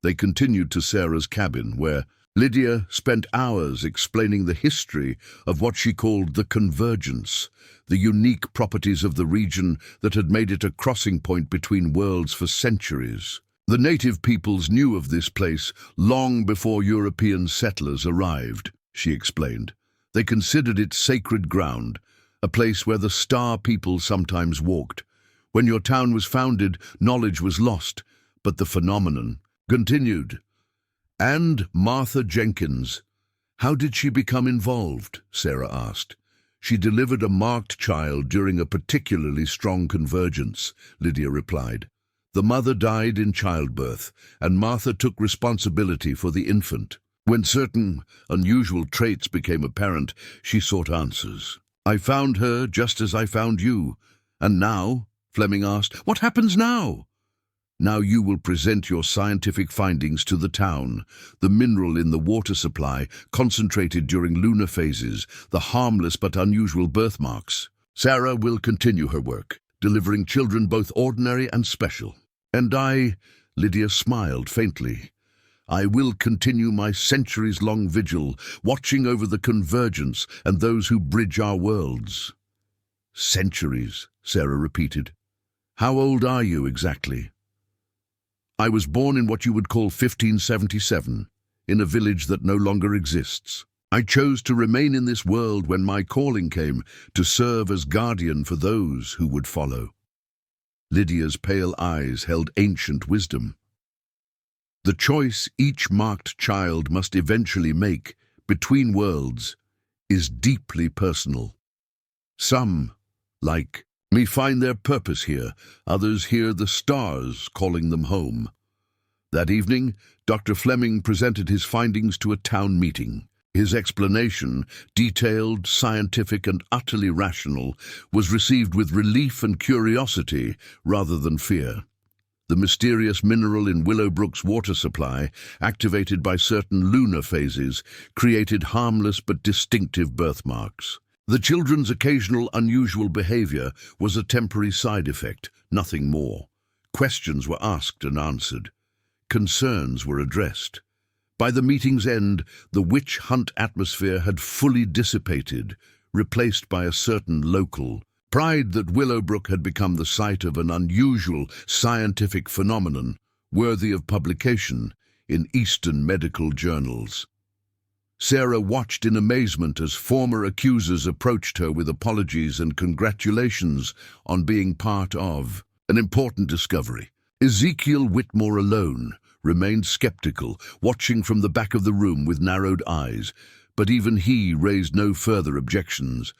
They continued to Sarah's cabin, where Lydia spent hours explaining the history of what she called the convergence, the unique properties of the region that had made it a crossing point between worlds for centuries. The native peoples knew of this place long before European settlers arrived, she explained. They considered it sacred ground, a place where the star people sometimes walked. When your town was founded, knowledge was lost, but the phenomenon continued. "And Martha Jenkins. How did she become involved?" Sarah asked. "She delivered a marked child during a particularly strong convergence," Lydia replied. "The mother died in childbirth, and Martha took responsibility for the infant. When certain unusual traits became apparent, she sought answers. I found her just as I found you. And now?" Fleming asked. "What happens now?" "Now you will present your scientific findings to the town. The mineral in the water supply, concentrated during lunar phases, the harmless but unusual birthmarks. Sarah will continue her work, delivering children both ordinary and special. And I," Lydia smiled faintly, "I will continue my centuries-long vigil, watching over the convergence and those who bridge our worlds." "Centuries," Sarah repeated. "How old are you exactly?" "I was born in what you would call 1577, in a village that no longer exists. I chose to remain in this world when my calling came, to serve as guardian for those who would follow." Lydia's pale eyes held ancient wisdom. "The choice each marked child must eventually make, between worlds, is deeply personal. Some, like me, find their purpose here. Others hear the stars calling them home." That evening, Dr. Fleming presented his findings to a town meeting. His explanation, detailed, scientific, and utterly rational, was received with relief and curiosity rather than fear. The mysterious mineral in Willowbrook's water supply, activated by certain lunar phases, created harmless but distinctive birthmarks. The children's occasional unusual behavior was a temporary side effect, nothing more. Questions were asked and answered. Concerns were addressed. By the meeting's end, the witch hunt atmosphere had fully dissipated, replaced by a certain local pride that Willowbrook had become the site of an unusual scientific phenomenon worthy of publication in Eastern medical journals. Sarah watched in amazement as former accusers approached her with apologies and congratulations on being part of an important discovery. Ezekiel Whitmore alone remained skeptical, watching from the back of the room with narrowed eyes, but even he raised no further objections.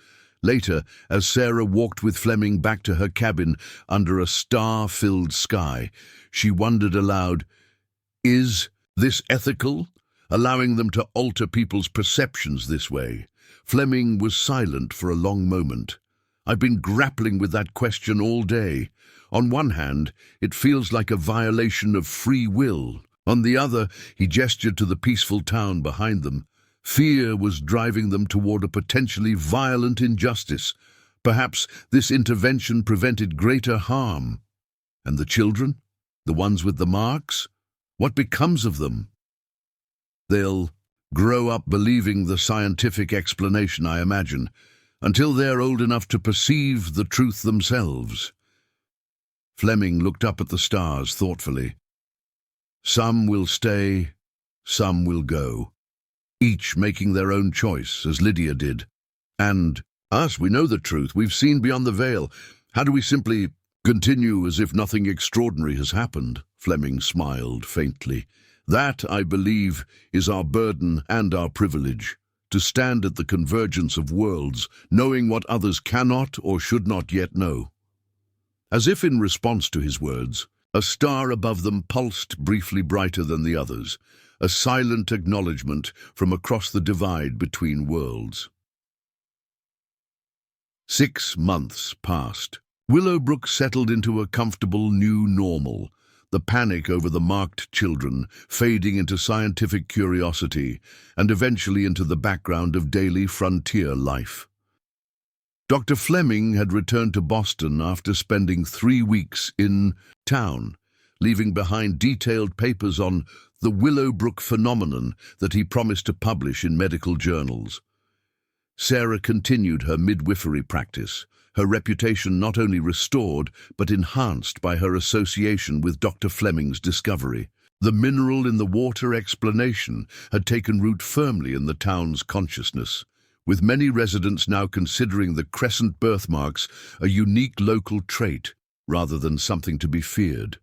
Later, as Sarah walked with Fleming back to her cabin under a star-filled sky, she wondered aloud, "Is this ethical? Allowing them to alter people's perceptions this way?" Fleming was silent for a long moment. "I've been grappling with that question all day. On one hand, it feels like a violation of free will. On the other," he gestured to the peaceful town behind them, "fear was driving them toward a potentially violent injustice. Perhaps this intervention prevented greater harm." And the children? The ones with the marks? What becomes of them? They'll grow up believing the scientific explanation, I imagine, until they're old enough to perceive the truth themselves. Fleming looked up at the stars thoughtfully. Some will stay, some will go, each making their own choice, as Lydia did. And us, we know the truth, we've seen beyond the veil. How do we simply continue as if nothing extraordinary has happened? Fleming smiled faintly. That, I believe, is our burden and our privilege, to stand at the convergence of worlds, knowing what others cannot or should not yet know. As if in response to his words, a star above them pulsed briefly brighter than the others, a silent acknowledgement from across the divide between worlds. 6 months passed. Willowbrook settled into a comfortable new normal, the panic over the marked children fading into scientific curiosity and eventually into the background of daily frontier life. Dr. Fleming had returned to Boston after spending 3 weeks in town, leaving behind detailed papers on the Willowbrook phenomenon that he promised to publish in medical journals. Sarah continued her midwifery practice, her reputation not only restored but enhanced by her association with Dr. Fleming's discovery. The mineral in the water explanation had taken root firmly in the town's consciousness, with many residents now considering the crescent birthmarks a unique local trait rather than something to be feared.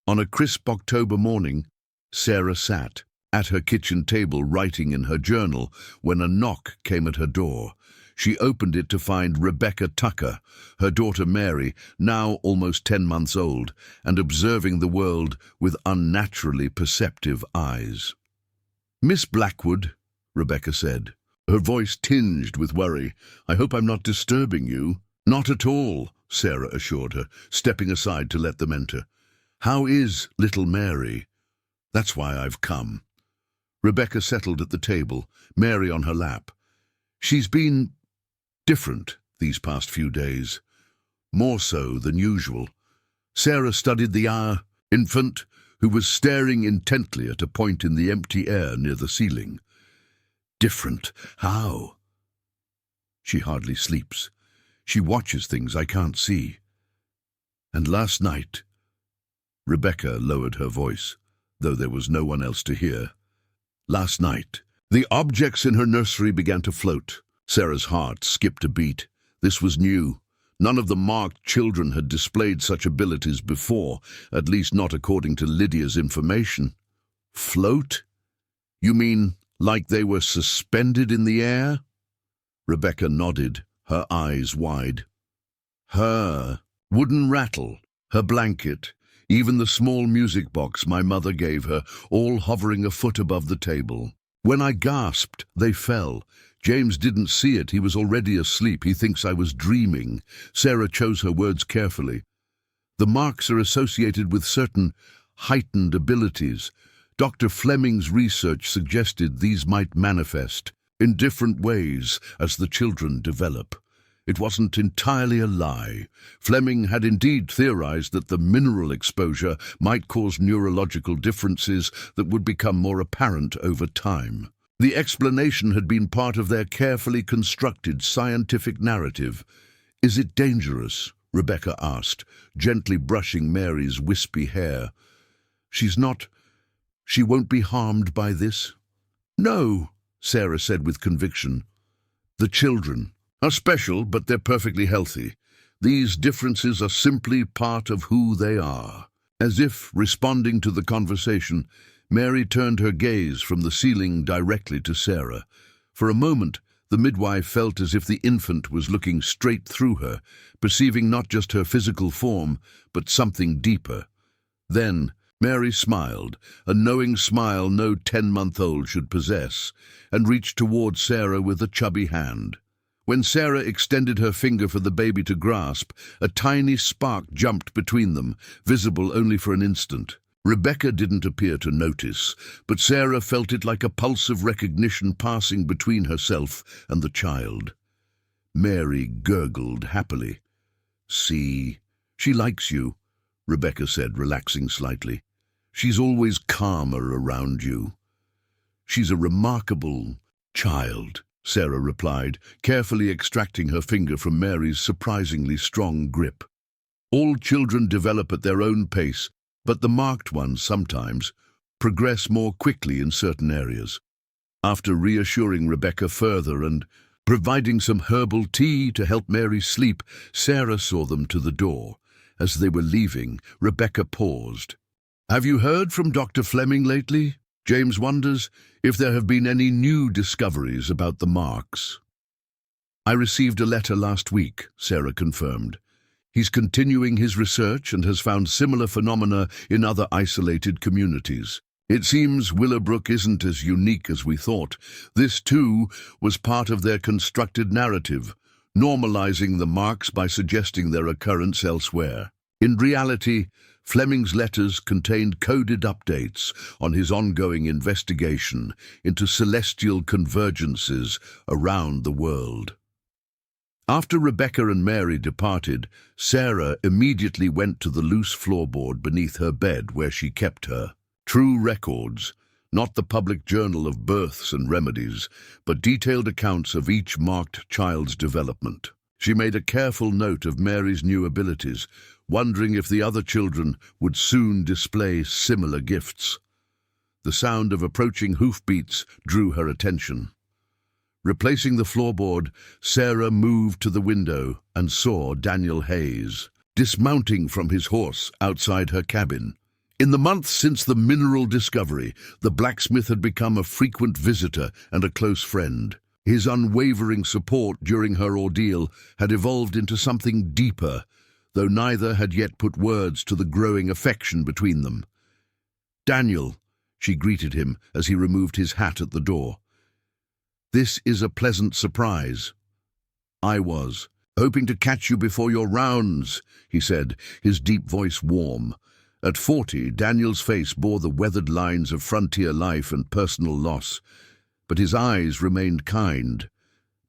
On a crisp October morning, Sarah sat at her kitchen table writing in her journal when a knock came at her door. She opened it to find Rebecca Tucker, her daughter Mary, now almost 10 months old, and observing the world with unnaturally perceptive eyes. "Miss Blackwood," Rebecca said, her voice tinged with worry, "I hope I'm not disturbing you." "Not at all," Sarah assured her, stepping aside to let them enter. "How is little Mary?" "That's why I've come." Rebecca settled at the table, Mary on her lap. "She's been different these past few days, more so than usual." Sarah studied the infant, who was staring intently at a point in the empty air near the ceiling. "Different? How?" "She hardly sleeps. She watches things I can't see. And last night—" Rebecca lowered her voice, though there was no one else to hear. "Last night, the objects in her nursery began to float." Sarah's heart skipped a beat. This was new. None of the marked children had displayed such abilities before, at least not according to Lydia's information. "Float? You mean like they were suspended in the air?" Rebecca nodded, her eyes wide. "Her wooden rattle, her blanket, even the small music box my mother gave her, all hovering a foot above the table. When I gasped, they fell. James didn't see it. He was already asleep. He thinks I was dreaming." Sarah chose her words carefully. "The marks are associated with certain heightened abilities. Dr. Fleming's research suggested these might manifest in different ways as the children develop. It wasn't entirely a lie. Fleming had indeed theorized that the mineral exposure might cause neurological differences that would become more apparent over time. The explanation had been part of their carefully constructed scientific narrative. "Is it dangerous?" Rebecca asked, gently brushing Mary's wispy hair. She won't be harmed by this?" "No," Sarah said with conviction. "The children are special, but they're perfectly healthy. These differences are simply part of who they are." As if responding to the conversation, Mary turned her gaze from the ceiling directly to Sarah. For a moment, the midwife felt as if the infant was looking straight through her, perceiving not just her physical form, but something deeper. Then Mary smiled, a knowing smile no 10-month-old should possess, and reached toward Sarah with a chubby hand. When Sarah extended her finger for the baby to grasp, a tiny spark jumped between them, visible only for an instant. Rebecca didn't appear to notice, but Sarah felt it like a pulse of recognition passing between herself and the child. Mary gurgled happily. "See, she likes you. Rebecca said, relaxing slightly. She's always calmer around you. She's a remarkable child, Sarah replied, carefully extracting her finger from Mary's surprisingly strong grip. All children develop at their own pace, but the marked ones sometimes progress more quickly in certain areas. After reassuring Rebecca further and providing some herbal tea to help Mary sleep, Sarah saw them to the door. As they were leaving, Rebecca paused. "Have you heard from Dr. Fleming lately?" James wonders if there have been any new discoveries about the marks. "I received a letter last week," Sarah confirmed. "He's continuing his research and has found similar phenomena in other isolated communities. It seems Willowbrook isn't as unique as we thought. This, too, was part of their constructed narrative, normalizing the marks by suggesting their occurrence elsewhere. In reality, Fleming's letters contained coded updates on his ongoing investigation into celestial convergences around the world." After Rebecca and Mary departed, Sarah immediately went to the loose floorboard beneath her bed where she kept her true records, not the public journal of births and remedies, but detailed accounts of each marked child's development. She made a careful note of Mary's new abilities, wondering if the other children would soon display similar gifts. The sound of approaching hoofbeats drew her attention. Replacing the floorboard, Sarah moved to the window and saw Daniel Hayes dismounting from his horse outside her cabin. In the months since the mineral discovery, the blacksmith had become a frequent visitor and a close friend. His unwavering support during her ordeal had evolved into something deeper, though neither had yet put words to the growing affection between them. "Daniel," she greeted him as he removed his hat at the door. "This is a pleasant surprise." "I was hoping to catch you before your rounds," he said, his deep voice warm. At 40, Daniel's face bore the weathered lines of frontier life and personal loss, but his eyes remained kind.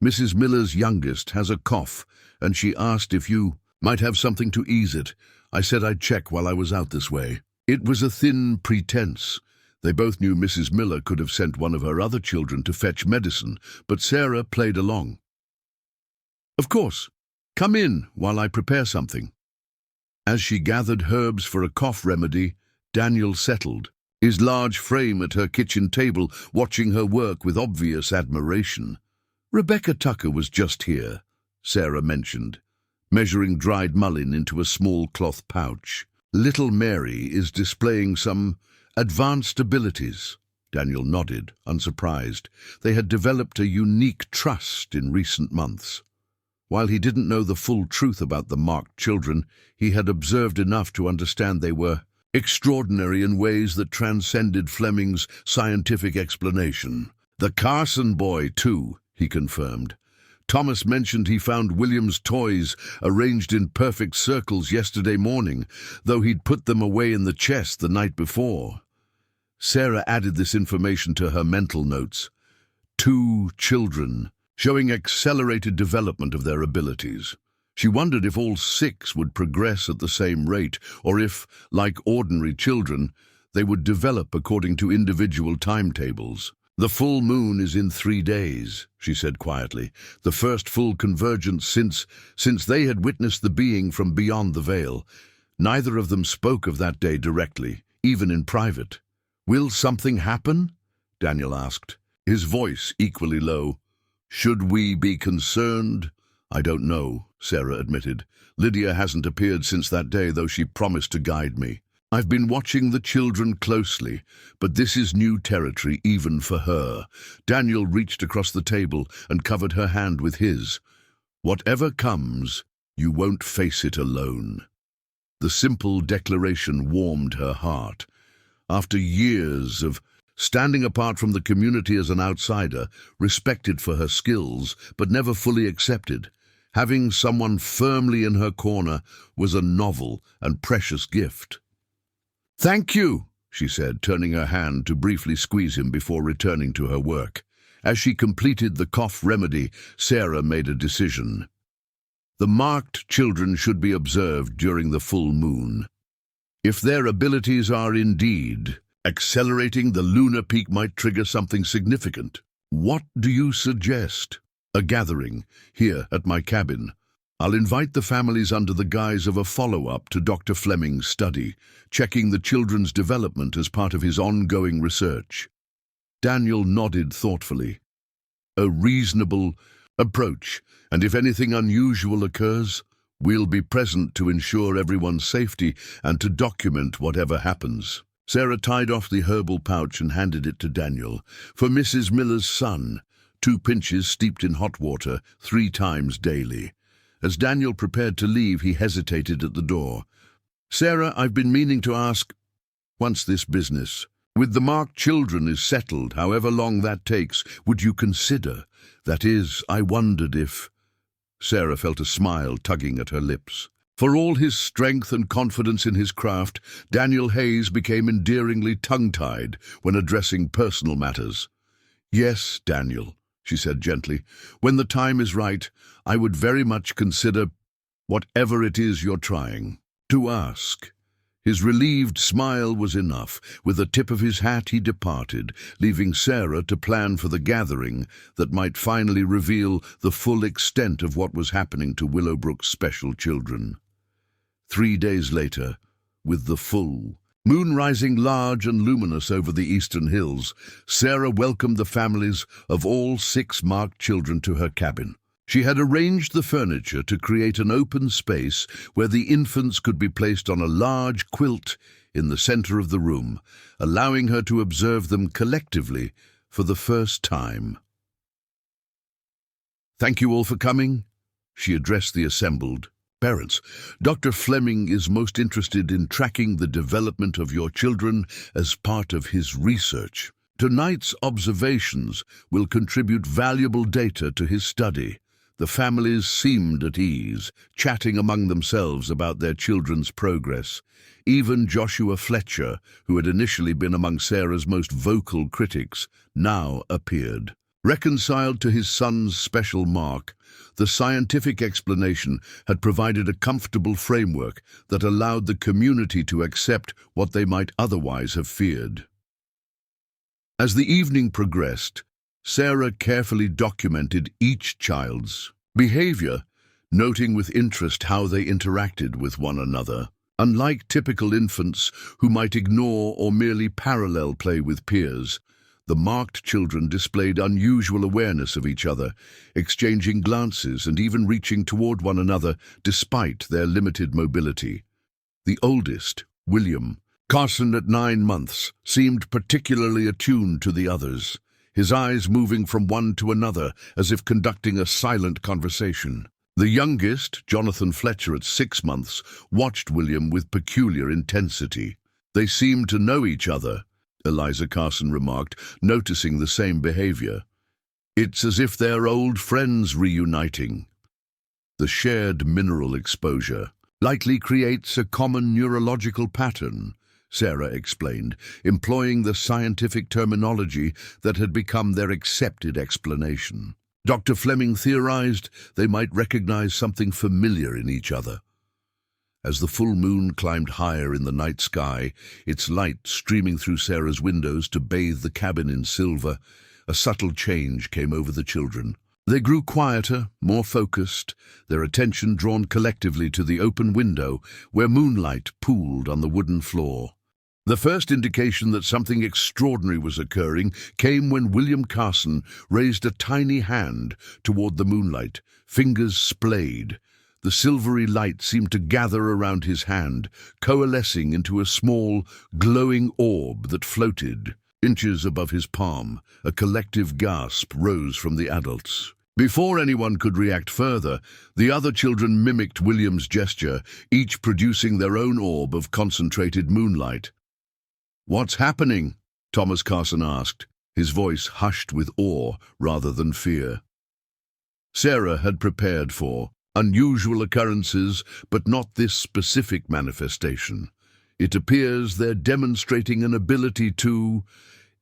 "Mrs. Miller's youngest has a cough, and she asked if you might have something to ease it. I said I'd check while I was out this way." It was a thin pretense. They both knew Mrs. Miller could have sent one of her other children to fetch medicine, but Sarah played along. "Of course. Come in while I prepare something." As she gathered herbs for a cough remedy, Daniel settled, his large frame at her kitchen table, watching her work with obvious admiration. "Rebecca Tucker was just here," Sarah mentioned, measuring dried mullein into a small cloth pouch. "Little Mary is displaying some advanced abilities." Daniel nodded, unsurprised. They had developed a unique trust in recent months. While he didn't know the full truth about the marked children, he had observed enough to understand they were extraordinary in ways that transcended Fleming's scientific explanation. "The Carson boy, too," he confirmed. "Thomas mentioned he found William's toys arranged in perfect circles yesterday morning, though he'd put them away in the chest the night before." Sarah added this information to her mental notes. 2 children, showing accelerated development of their abilities. She wondered if all 6 would progress at the same rate, or if, like ordinary children, they would develop according to individual timetables. "The full moon is in 3 days," she said quietly, "the first full convergence since they had witnessed the being from beyond the veil. Neither of them spoke of that day directly, even in private." "Will something happen?" Daniel asked, his voice equally low. "Should we be concerned?" "I don't know," Sarah admitted. "Lydia hasn't appeared since that day, though she promised to guide me. I've been watching the children closely, but this is new territory even for her." Daniel reached across the table and covered her hand with his. "Whatever comes, you won't face it alone." The simple declaration warmed her heart. After years of standing apart from the community as an outsider, respected for her skills, but never fully accepted, having someone firmly in her corner was a novel and precious gift. "Thank you," she said, turning her hand to briefly squeeze him before returning to her work. As she completed the cough remedy, Sarah made a decision. The marked children should be observed during the full moon. If their abilities are indeed accelerating, the lunar peak might trigger something significant. What do you suggest? A gathering here at my cabin. I'll invite the families under the guise of a follow-up to Dr. Fleming's study, checking the children's development as part of his ongoing research. Daniel nodded thoughtfully. A reasonable approach, and if anything unusual occurs, we'll be present to ensure everyone's safety and to document whatever happens. Sarah tied off the herbal pouch and handed it to Daniel. For Mrs. Miller's son, 2 pinches steeped in hot water 3 times daily. As Daniel prepared to leave, he hesitated at the door. Sarah, I've been meaning to ask, once this business with the marked children is settled, however long that takes, would you consider? That is, I wondered if... Sarah felt a smile tugging at her lips. For all his strength and confidence in his craft, Daniel Hayes became endearingly tongue-tied when addressing personal matters. Yes, Daniel, she said gently, when the time is right, I would very much consider whatever it is you're trying to ask. His relieved smile was enough. With a tip of his hat he departed, leaving Sarah to plan for the gathering that might finally reveal the full extent of what was happening to Willowbrook's special children. 3 days later, with the full moon rising large and luminous over the eastern hills, Sarah welcomed the families of all 6 marked children to her cabin. She had arranged the furniture to create an open space where the infants could be placed on a large quilt in the center of the room, allowing her to observe them collectively for the first time. Thank you all for coming, she addressed the assembled parents. Dr. Fleming is most interested in tracking the development of your children as part of his research. Tonight's observations will contribute valuable data to his study. The families seemed at ease, chatting among themselves about their children's progress. Even Joshua Fletcher, who had initially been among Sarah's most vocal critics, now appeared. Reconciled to his son's special mark, the scientific explanation had provided a comfortable framework that allowed the community to accept what they might otherwise have feared. As the evening progressed, Sarah carefully documented each child's behavior, noting with interest how they interacted with one another. Unlike typical infants who might ignore or merely parallel play with peers, the marked children displayed unusual awareness of each other, exchanging glances and even reaching toward one another despite their limited mobility. The oldest, William Carson at 9 months, seemed particularly attuned to the others, his eyes moving from one to another as if conducting a silent conversation. The youngest, Jonathan Fletcher at 6 months, watched William with peculiar intensity. They seemed to know each other, Eliza Carson remarked, noticing the same behavior. It's as if they're old friends reuniting. The shared mineral exposure likely creates a common neurological pattern, Sarah explained, employing the scientific terminology that had become their accepted explanation. Dr. Fleming theorized they might recognize something familiar in each other. As the full moon climbed higher in the night sky, its light streaming through Sarah's windows to bathe the cabin in silver, a subtle change came over the children. They grew quieter, more focused, their attention drawn collectively to the open window where moonlight pooled on the wooden floor. The first indication that something extraordinary was occurring came when William Carson raised a tiny hand toward the moonlight, fingers splayed. The silvery light seemed to gather around his hand, coalescing into a small, glowing orb that floated inches above his palm. A collective gasp rose from the adults. Before anyone could react further, the other children mimicked William's gesture, each producing their own orb of concentrated moonlight. "What's happening?" Thomas Carson asked, his voice hushed with awe rather than fear. Sarah had prepared for unusual occurrences, but not this specific manifestation. It appears they're demonstrating an ability to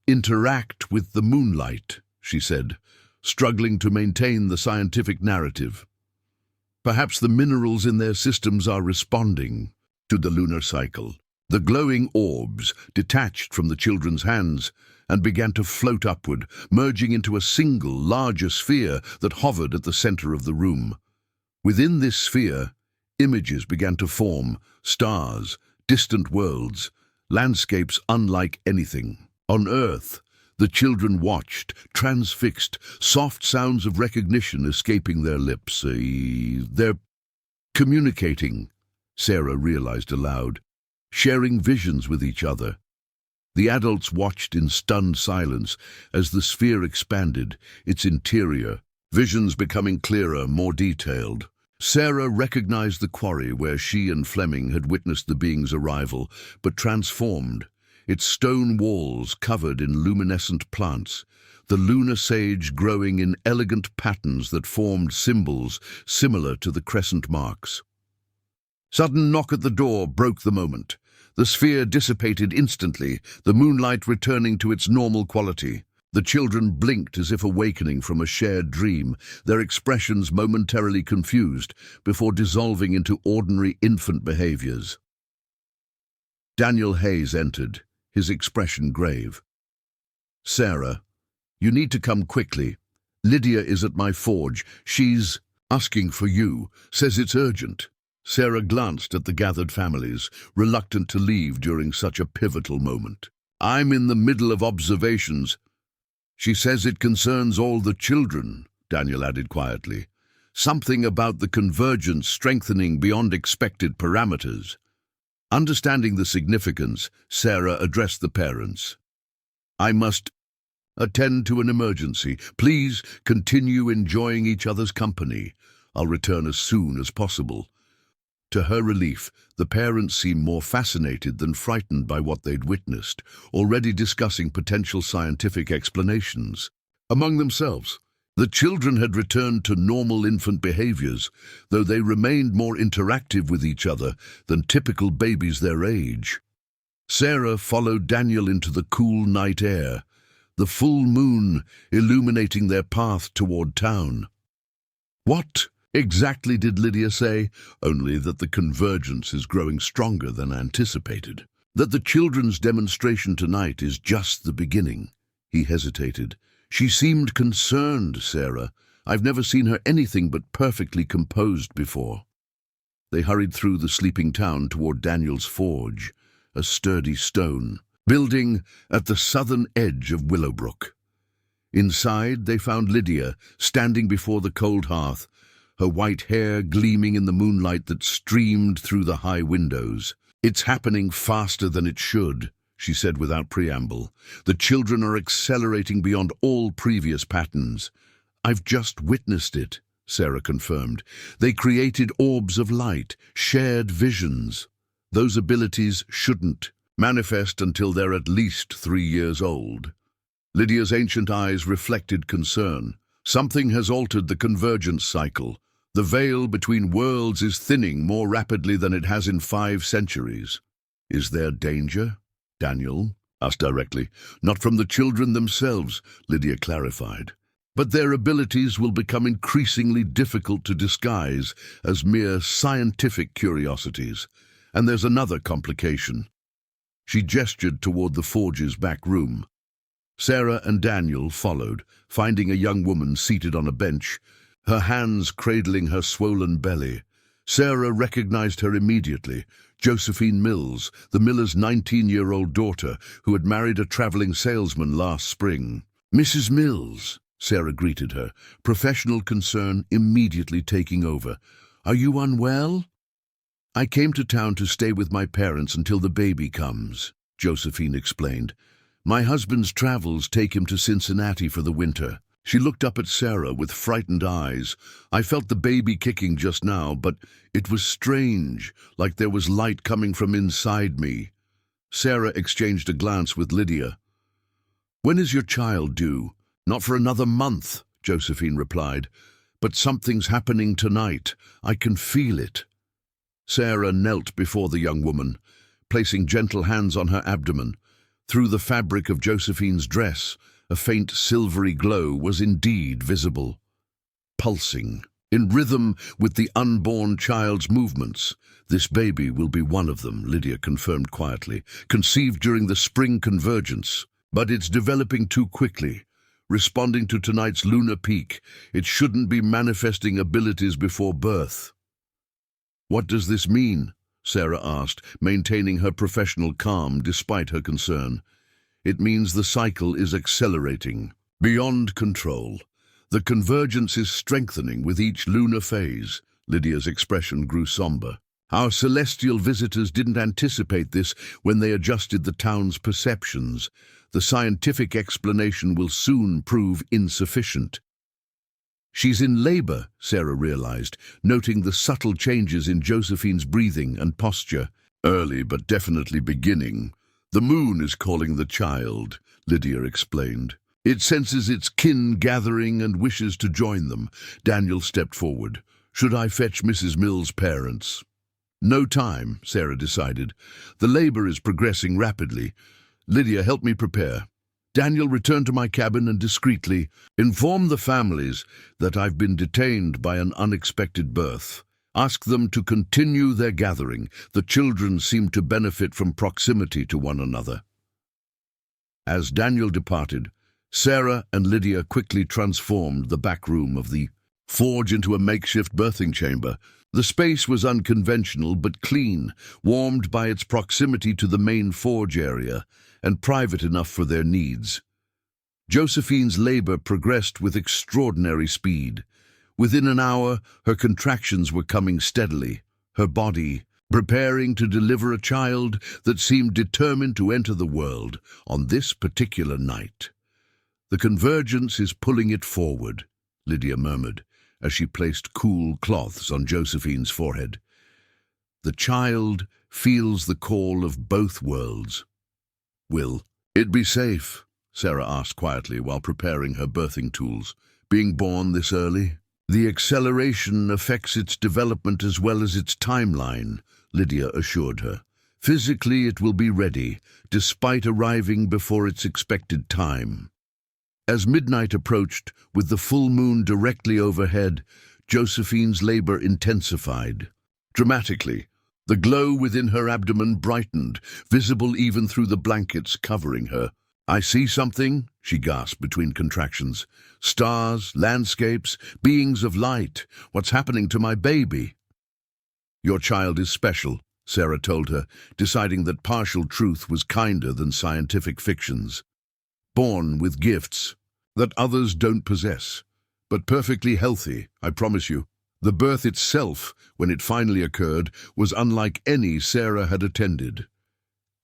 interact with the moonlight, she said, struggling to maintain the scientific narrative. Perhaps the minerals in their systems are responding to the lunar cycle. The glowing orbs detached from the children's hands and began to float upward, merging into a single, larger sphere that hovered at the center of the room. Within this sphere, images began to form: stars, distant worlds, landscapes unlike anything. On Earth, the children watched, transfixed, soft sounds of recognition escaping their lips. They're communicating, Sarah realized aloud, sharing visions with each other. The adults watched in stunned silence as the sphere expanded, its interior, visions becoming clearer, more detailed. Sarah recognized the quarry where she and Fleming had witnessed the being's arrival, but transformed, its stone walls covered in luminescent plants, the lunar sage growing in elegant patterns that formed symbols similar to the crescent marks. Sudden knock at the door broke the moment. The sphere dissipated instantly, the moonlight returning to its normal quality. The children blinked as if awakening from a shared dream, their expressions momentarily confused before dissolving into ordinary infant behaviors. Daniel Hayes entered, his expression grave. "Sarah, you need to come quickly. Lydia is at my forge. She's asking for you, says it's urgent." Sarah glanced at the gathered families, reluctant to leave during such a pivotal moment. "I'm in the middle of observations. She says it concerns all the children," Daniel added quietly. "Something about the convergence strengthening beyond expected parameters." Understanding the significance, Sarah addressed the parents. "I must attend to an emergency. Please continue enjoying each other's company. I'll return as soon as possible." To her relief, the parents seemed more fascinated than frightened by what they'd witnessed, already discussing potential scientific explanations. Among themselves, the children had returned to normal infant behaviors, though they remained more interactive with each other than typical babies their age. Sarah followed Daniel into the cool night air, the full moon illuminating their path toward town. "What exactly did Lydia say?" "Only that the convergence is growing stronger than anticipated. That the children's demonstration tonight is just the beginning." He hesitated. "She seemed concerned, Sarah. I've never seen her anything but perfectly composed before." They hurried through the sleeping town toward Daniel's forge, a sturdy stone building at the southern edge of Willowbrook. Inside, they found Lydia standing before the cold hearth, her white hair gleaming in the moonlight that streamed through the high windows. "It's happening faster than it should," she said without preamble. "The children are accelerating beyond all previous patterns." "I've just witnessed it," Sarah confirmed. "They created orbs of light, shared visions. Those abilities shouldn't manifest until they're at least 3 years old." Lydia's ancient eyes reflected concern. "Something has altered the convergence cycle. The veil between worlds is thinning more rapidly than it has in 5 centuries. "Is there danger?" Daniel asked directly. "Not from the children themselves," Lydia clarified. "But their abilities will become increasingly difficult to disguise as mere scientific curiosities. And there's another complication." She gestured toward the forge's back room. Sarah and Daniel followed, finding a young woman seated on a bench, her hands cradling her swollen belly. Sarah recognized her immediately, Josephine Mills, the miller's 19-year-old daughter, who had married a traveling salesman last spring. "Mrs. Mills," Sarah greeted her, professional concern immediately taking over. "Are you unwell?" "I came to town to stay with my parents until the baby comes," Josephine explained. "My husband's travels take him to Cincinnati for the winter." She looked up at Sarah with frightened eyes. "I felt the baby kicking just now, but it was strange, like there was light coming from inside me." Sarah exchanged a glance with Lydia. "When is your child due?" "Not for another month," Josephine replied. "But something's happening tonight. I can feel it." Sarah knelt before the young woman, placing gentle hands on her abdomen. Through the fabric of Josephine's dress, a faint silvery glow was indeed visible. Pulsing, in rhythm with the unborn child's movements. This baby will be one of them, Lydia confirmed quietly, conceived during the spring convergence. But it's developing too quickly. Responding to tonight's lunar peak, it shouldn't be manifesting abilities before birth. What does this mean? Sarah asked, maintaining her professional calm despite her concern. It means the cycle is accelerating, beyond control. The convergence is strengthening with each lunar phase. Lydia's expression grew somber. Our celestial visitors didn't anticipate this when they adjusted the town's perceptions. The scientific explanation will soon prove insufficient. She's in labor, Sarah realized, noting the subtle changes in Josephine's breathing and posture. Early but definitely beginning. The moon is calling the child, Lydia explained. It senses its kin gathering and wishes to join them. Daniel stepped forward. Should I fetch Mrs. Mill's parents? No time, Sarah decided. The labor is progressing rapidly. Lydia, help me prepare. Daniel returned to my cabin and discreetly informed the families that I've been detained by an unexpected birth. Ask them to continue their gathering. The children seem to benefit from proximity to one another. As Daniel departed, Sarah and Lydia quickly transformed the back room of the forge into a makeshift birthing chamber. The space was unconventional but clean, warmed by its proximity to the main forge area, and private enough for their needs. Josephine's labor progressed with extraordinary speed. Within an hour, her contractions were coming steadily, her body preparing to deliver a child that seemed determined to enter the world on this particular night. The convergence is pulling it forward, Lydia murmured, as she placed cool cloths on Josephine's forehead. The child feels the call of both worlds. Will it be safe? Sarah asked quietly while preparing her birthing tools. Being born this early? The acceleration affects its development as well as its timeline, Lydia assured her. Physically, it will be ready, despite arriving before its expected time. As midnight approached, with the full moon directly overhead, Josephine's labor intensified. Dramatically, the glow within her abdomen brightened, visible even through the blankets covering her. I see something, she gasped between contractions. Stars, landscapes, beings of light. What's happening to my baby? Your child is special, Sarah told her, deciding that partial truth was kinder than scientific fictions. Born with gifts that others don't possess, but perfectly healthy, I promise you. The birth itself, when it finally occurred, was unlike any Sarah had attended.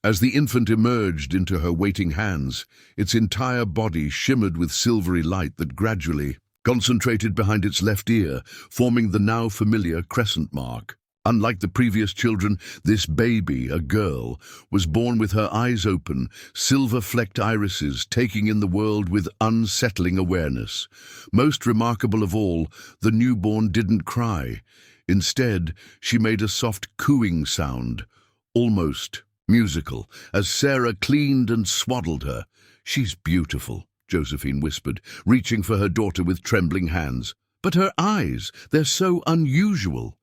As the infant emerged into her waiting hands, its entire body shimmered with silvery light that gradually concentrated behind its left ear, forming the now familiar crescent mark. Unlike the previous children, this baby, a girl, was born with her eyes open, silver-flecked irises taking in the world with unsettling awareness. Most remarkable of all, the newborn didn't cry. Instead, she made a soft cooing sound, almost musical, as Sarah cleaned and swaddled her. She's beautiful, Josephine whispered, reaching for her daughter with trembling hands. But her eyes, they're so unusual.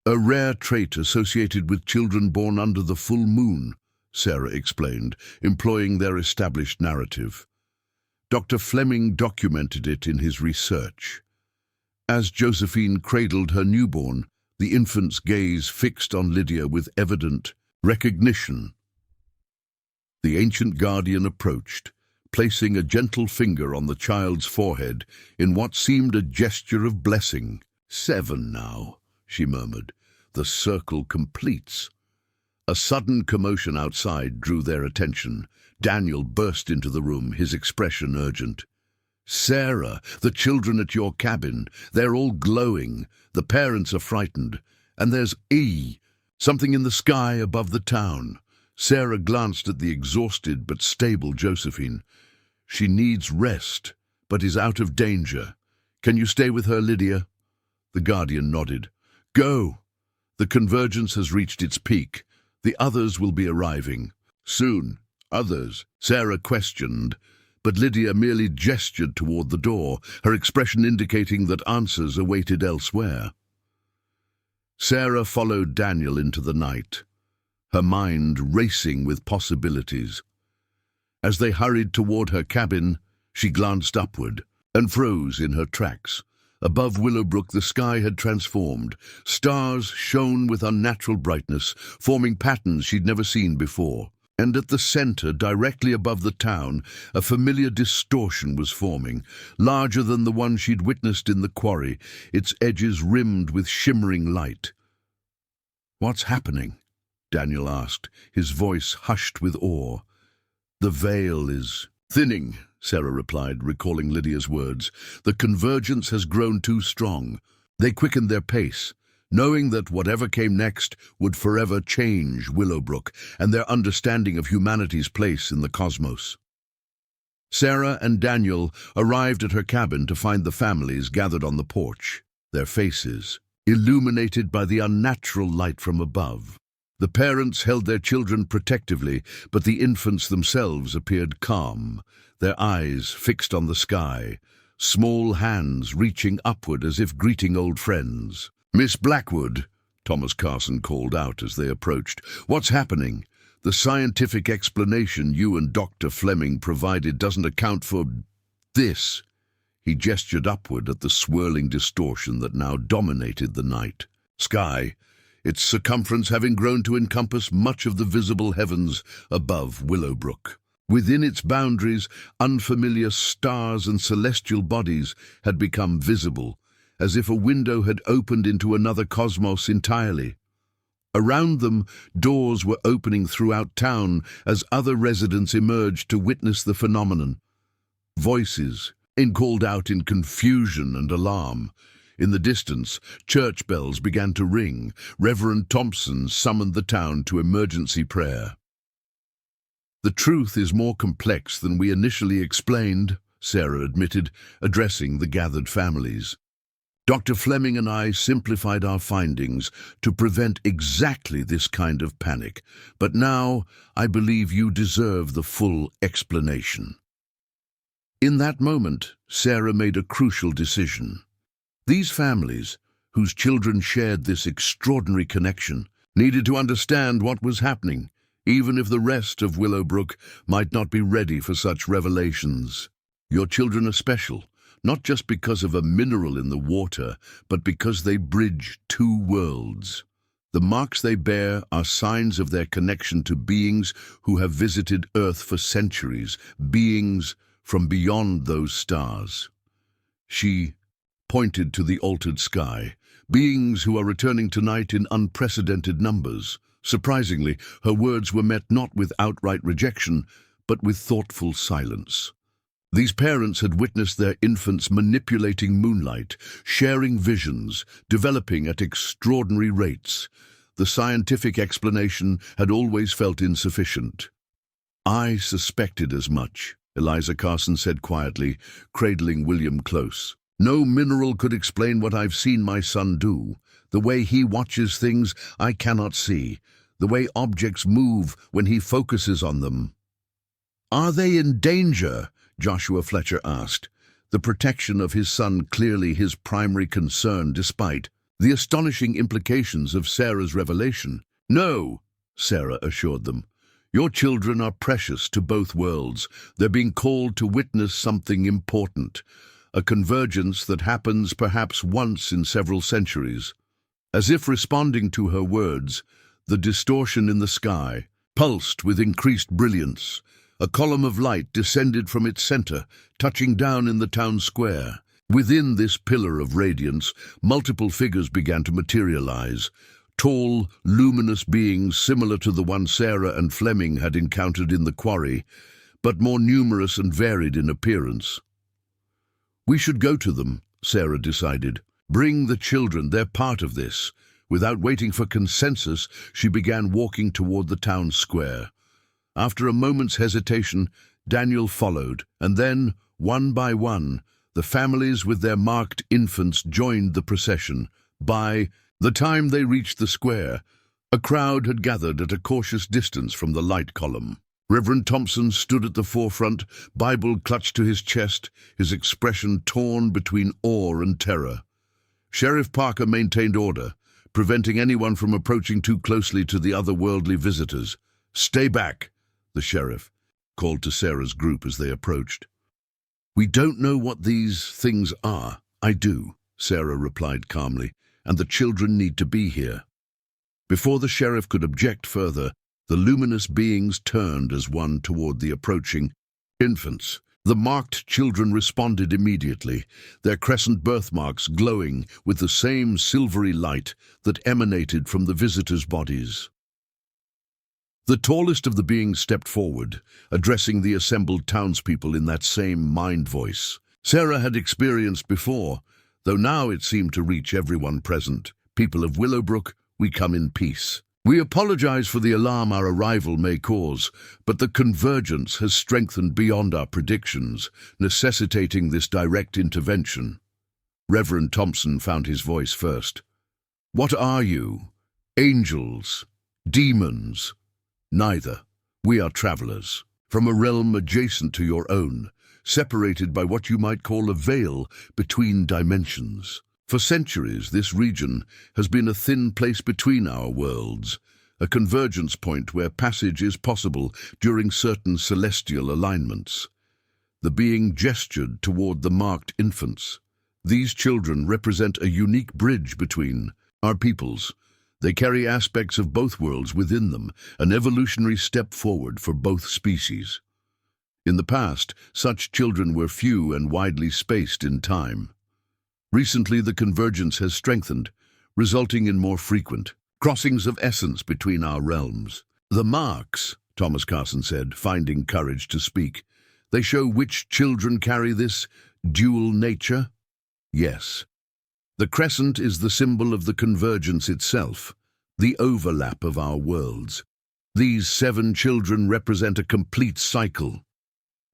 A rare trait associated with children born under the full moon, Sarah explained, employing their established narrative. Dr. Fleming documented it in his research. As Josephine cradled her newborn, the infant's gaze fixed on Lydia with evident recognition. The ancient guardian approached, placing a gentle finger on the child's forehead in what seemed a gesture of blessing. 7 now, she murmured. The circle completes. A sudden commotion outside drew their attention. Daniel burst into the room, his expression urgent. Sarah, the children at your cabin, they're all glowing. The parents are frightened. And there's something in the sky above the town. Sarah glanced at the exhausted but stable Josephine. She needs rest, but is out of danger. Can you stay with her, Lydia? The guardian nodded. Go. The convergence has reached its peak. The others will be arriving. Soon. Others? Sarah questioned, but Lydia merely gestured toward the door, her expression indicating that answers awaited elsewhere. Sarah followed Daniel into the night, her mind racing with possibilities. As they hurried toward her cabin, she glanced upward and froze in her tracks. Above Willowbrook, the sky had transformed. Stars shone with unnatural brightness, forming patterns she'd never seen before. And at the center, directly above the town, a familiar distortion was forming, larger than the one she'd witnessed in the quarry, its edges rimmed with shimmering light. "What's happening?" Daniel asked, his voice hushed with awe. "The veil is thinning," Sarah replied, recalling Lydia's words. "The convergence has grown too strong." They quickened their pace, knowing that whatever came next would forever change Willowbrook and their understanding of humanity's place in the cosmos. Sarah and Daniel arrived at her cabin to find the families gathered on the porch, their faces illuminated by the unnatural light from above. The parents held their children protectively, but the infants themselves appeared calm, their eyes fixed on the sky, small hands reaching upward as if greeting old friends. "Miss Blackwood," Thomas Carson called out as they approached, "what's happening? The scientific explanation you and Dr. Fleming provided doesn't account for this." He gestured upward at the swirling distortion that now dominated the night sky, its circumference having grown to encompass much of the visible heavens above Willowbrook. Within its boundaries, unfamiliar stars and celestial bodies had become visible, as if a window had opened into another cosmos entirely. Around them, doors were opening throughout town as other residents emerged to witness the phenomenon. Voices called out in confusion and alarm. In the distance, church bells began to ring. Reverend Thompson summoned the town to emergency prayer. "The truth is more complex than we initially explained," Sarah admitted, addressing the gathered families. "Dr. Fleming and I simplified our findings to prevent exactly this kind of panic, but now I believe you deserve the full explanation." In that moment, Sarah made a crucial decision. These families, whose children shared this extraordinary connection, needed to understand what was happening, even if the rest of Willowbrook might not be ready for such revelations. "Your children are special, not just because of a mineral in the water, but because they bridge two worlds. The marks they bear are signs of their connection to beings who have visited Earth for centuries, beings from beyond those stars." She pointed to the altered sky, beings who are returning tonight in unprecedented numbers. Surprisingly, her words were met not with outright rejection, but with thoughtful silence. These parents had witnessed their infants manipulating moonlight, sharing visions, developing at extraordinary rates. The scientific explanation had always felt insufficient. "I suspected as much," Eliza Carson said quietly, cradling William close. "No mineral could explain what I've seen my son do. The way he watches things I cannot see. The way objects move when he focuses on them." "Are they in danger?" Joshua Fletcher asked, the protection of his son clearly his primary concern despite the astonishing implications of Sarah's revelation. "No," Sarah assured them. "Your children are precious to both worlds. They're being called to witness something important, a convergence that happens perhaps once in several centuries." As if responding to her words, the distortion in the sky pulsed with increased brilliance. A column of light descended from its center, touching down in the town square. Within this pillar of radiance, multiple figures began to materialize. Tall, luminous beings similar to the one Sarah and Fleming had encountered in the quarry, but more numerous and varied in appearance. "We should go to them," Sarah decided. "Bring the children, they're part of this." Without waiting for consensus, she began walking toward the town square. After a moment's hesitation, Daniel followed, and then, one by one, the families with their marked infants joined the procession. By the time they reached the square, a crowd had gathered at a cautious distance from the light column. Reverend Thompson stood at the forefront, Bible clutched to his chest, his expression torn between awe and terror. Sheriff Parker maintained order, preventing anyone from approaching too closely to the otherworldly visitors. "Stay back," the sheriff called to Sarah's group as they approached. "We don't know what these things are." "I do," Sarah replied calmly, "and the children need to be here." Before the sheriff could object further, the luminous beings turned as one toward the approaching infants. The marked children responded immediately, their crescent birthmarks glowing with the same silvery light that emanated from the visitors' bodies. The tallest of the beings stepped forward, addressing the assembled townspeople in that same mind voice Sarah had experienced before, though now it seemed to reach everyone present. "People of Willowbrook, we come in peace. We apologize for the alarm our arrival may cause, but the convergence has strengthened beyond our predictions, necessitating this direct intervention." Reverend Thompson found his voice first. "What are you? Angels? Demons?" "Neither. We are travelers, from a realm adjacent to your own, separated by what you might call a veil between dimensions. For centuries, this region has been a thin place between our worlds, a convergence point where passage is possible during certain celestial alignments." The being gestured toward the marked infants. "These children represent a unique bridge between our peoples. They carry aspects of both worlds within them, an evolutionary step forward for both species. In the past, such children were few and widely spaced in time. Recently, the convergence has strengthened, resulting in more frequent crossings of essence between our realms." "The marks," Thomas Carson said, finding courage to speak, "they show which children carry this dual nature?" "Yes. The crescent is the symbol of the convergence itself, the overlap of our worlds. These 7 children represent a complete cycle,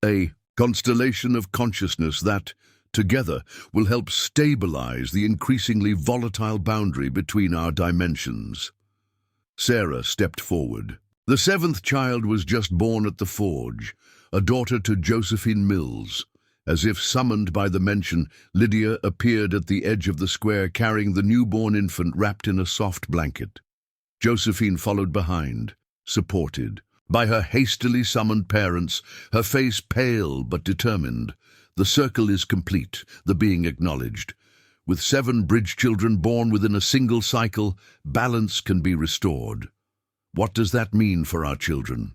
a constellation of consciousness that, together, will help stabilize the increasingly volatile boundary between our dimensions." Sarah stepped forward. "The 7th child was just born at the forge, a daughter to Josephine Mills." As if summoned by the mention, Lydia appeared at the edge of the square carrying the newborn infant wrapped in a soft blanket. Josephine followed behind, supported by her hastily summoned parents, her face pale but determined. "The circle is complete," the being acknowledged. "With 7 bridge children born within a single cycle, balance can be restored." "What does that mean for our children?"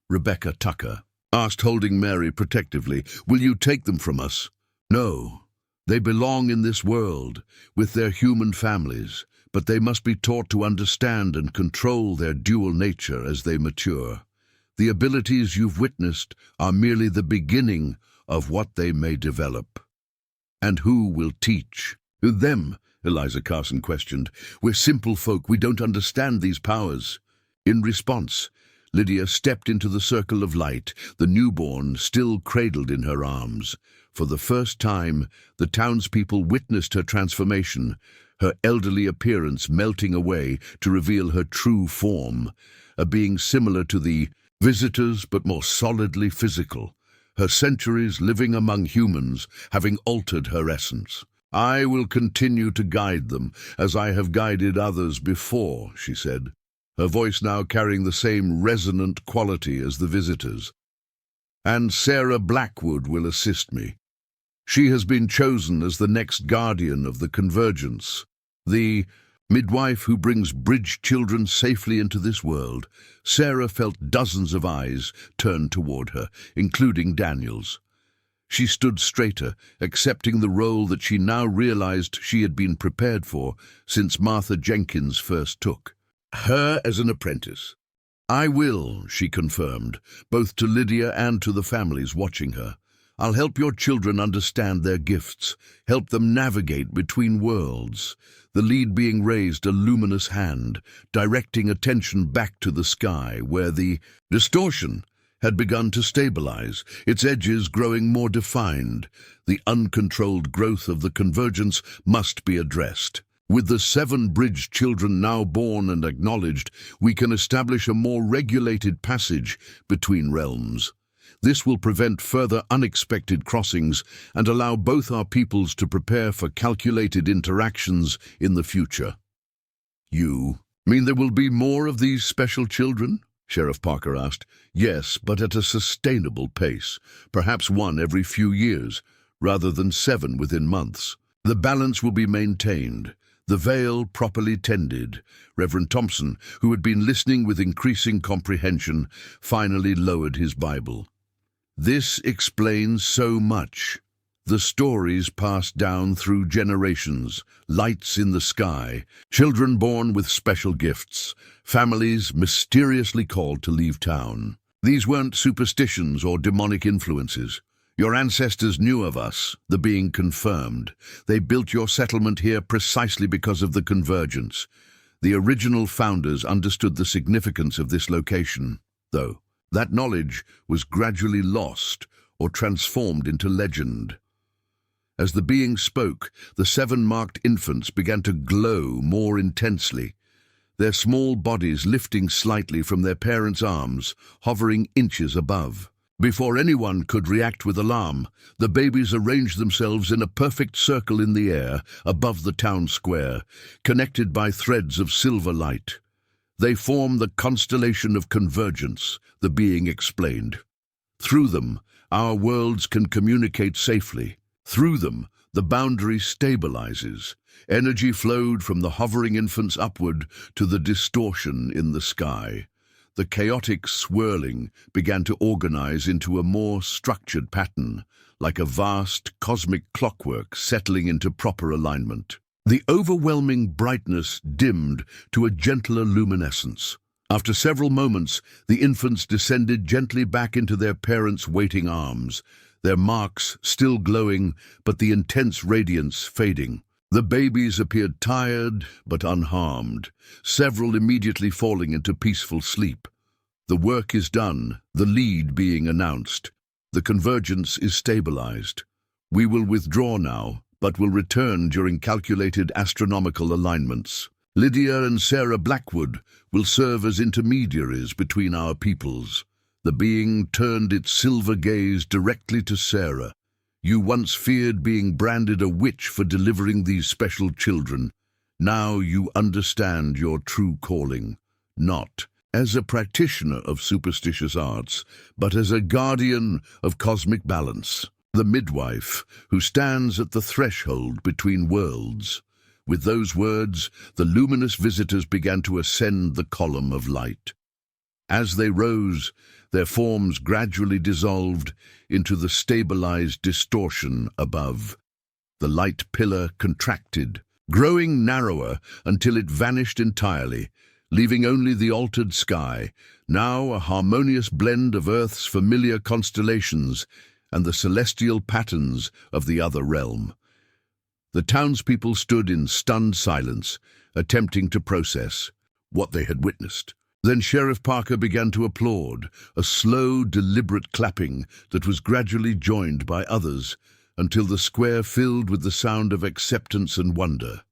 Rebecca Tucker asked, holding Mary protectively. "Will you take them from us?" "No. They belong in this world, with their human families, but they must be taught to understand and control their dual nature as they mature. The abilities you've witnessed are merely the beginning of what they may develop." "And who will teach?" "Them," Eliza Carson questioned. "We're simple folk. We don't understand these powers." In response, Lydia stepped into the circle of light, the newborn still cradled in her arms. For the first time, the townspeople witnessed her transformation, her elderly appearance melting away to reveal her true form, a being similar to the visitors but more solidly physical, her centuries living among humans having altered her essence. "I will continue to guide them as I have guided others before," she said, her voice now carrying the same resonant quality as the visitors. "And Sarah Blackwood will assist me. She has been chosen as the next guardian of the convergence, the midwife who brings bridge children safely into this world." Sarah felt dozens of eyes turned toward her, including Daniel's. She stood straighter, accepting the role that she now realized she had been prepared for since Martha Jenkins first took her as an apprentice. "I will," she confirmed, both to Lydia and to the families watching her. "I'll help your children understand their gifts, help them navigate between worlds." The lead being raised a luminous hand, directing attention back to the sky, where the distortion had begun to stabilize, its edges growing more defined. The uncontrolled growth of the convergence must be addressed. With the 7 bridged children now born and acknowledged, we can establish a more regulated passage between realms. This will prevent further unexpected crossings and allow both our peoples to prepare for calculated interactions in the future. You mean there will be more of these special children? Sheriff Parker asked. Yes, but at a sustainable pace, perhaps 1 every few years, rather than 7 within months. The balance will be maintained, the veil properly tended. Reverend Thompson, who had been listening with increasing comprehension, finally lowered his Bible. This explains so much. The stories passed down through generations, lights in the sky, children born with special gifts, families mysteriously called to leave town. These weren't superstitions or demonic influences. Your ancestors knew of us, the being confirmed. They built your settlement here precisely because of the convergence. The original founders understood the significance of this location, though that knowledge was gradually lost or transformed into legend. As the being spoke, the 7 marked infants began to glow more intensely, their small bodies lifting slightly from their parents' arms, hovering inches above. Before anyone could react with alarm, the babies arranged themselves in a perfect circle in the air above the town square, connected by threads of silver light. They form the constellation of convergence, the being explained. Through them, our worlds can communicate safely. Through them, the boundary stabilizes. Energy flowed from the hovering infants upward to the distortion in the sky. The chaotic swirling began to organize into a more structured pattern, like a vast cosmic clockwork settling into proper alignment. The overwhelming brightness dimmed to a gentler luminescence. After several moments, the infants descended gently back into their parents' waiting arms, their marks still glowing, but the intense radiance fading. The babies appeared tired but unharmed, several immediately falling into peaceful sleep. The work is done, the lead being announced. The convergence is stabilized. We will withdraw now, but will return during calculated astronomical alignments. Lydia and Sarah Blackwood will serve as intermediaries between our peoples. The being turned its silver gaze directly to Sarah. You once feared being branded a witch for delivering these special children. Now you understand your true calling, not as a practitioner of superstitious arts, but as a guardian of cosmic balance. The midwife, who stands at the threshold between worlds. With those words, the luminous visitors began to ascend the column of light. As they rose, their forms gradually dissolved into the stabilized distortion above. The light pillar contracted, growing narrower until it vanished entirely, leaving only the altered sky, now a harmonious blend of Earth's familiar constellations and the celestial patterns of the other realm. The townspeople stood in stunned silence, attempting to process what they had witnessed. Then Sheriff Parker began to applaud, a slow, deliberate clapping that was gradually joined by others, until the square filled with the sound of acceptance and wonder.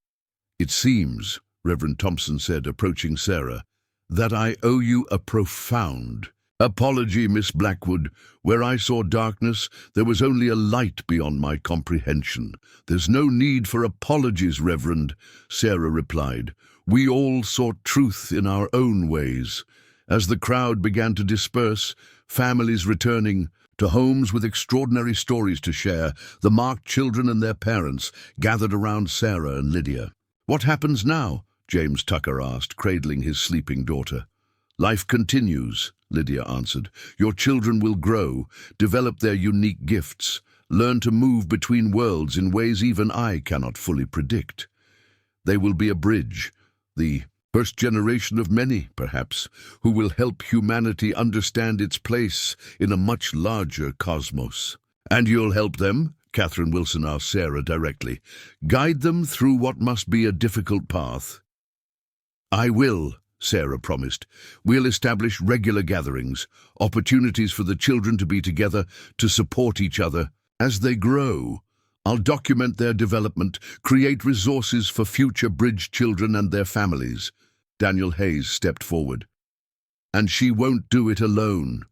"It seems," Reverend Thompson said, approaching Sarah, "that I owe you a profound apology, Miss Blackwood. Where I saw darkness, there was only a light beyond my comprehension." "There's no need for apologies, Reverend," Sarah replied. "We all sought truth in our own ways." As the crowd began to disperse, families returning to homes with extraordinary stories to share, the marked children and their parents gathered around Sarah and Lydia. "What happens now?" James Tucker asked, cradling his sleeping daughter. "Life continues," Lydia answered. "Your children will grow, develop their unique gifts, learn to move between worlds in ways even I cannot fully predict. They will be a bridge, the first generation of many, perhaps, who will help humanity understand its place in a much larger cosmos." "And you'll help them?" Catherine Wilson asked Sarah directly. "Guide them through what must be a difficult path." "I will," Sarah promised. "We'll establish regular gatherings, opportunities for the children to be together, to support each other. As they grow, I'll document their development, create resources for future bridge children and their families. Daniel Hayes stepped forward. And she won't do it alone.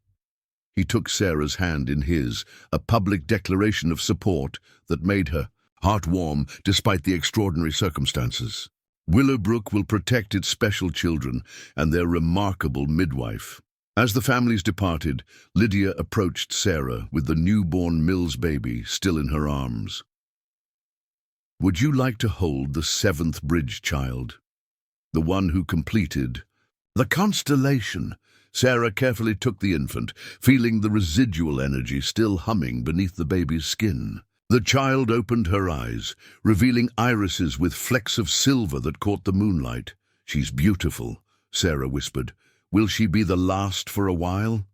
He took Sarah's hand in his, a public declaration of support that made her heart warm despite the extraordinary circumstances. Willowbrook will protect its special children and their remarkable midwife. As the families departed, Lydia approached Sarah with the newborn Mills baby still in her arms. Would you like to hold the seventh bridge child? The one who completed the constellation? Sarah carefully took the infant, feeling the residual energy still humming beneath the baby's skin. The child opened her eyes, revealing irises with flecks of silver that caught the moonlight. She's beautiful, Sarah whispered. Will she be the last for a while?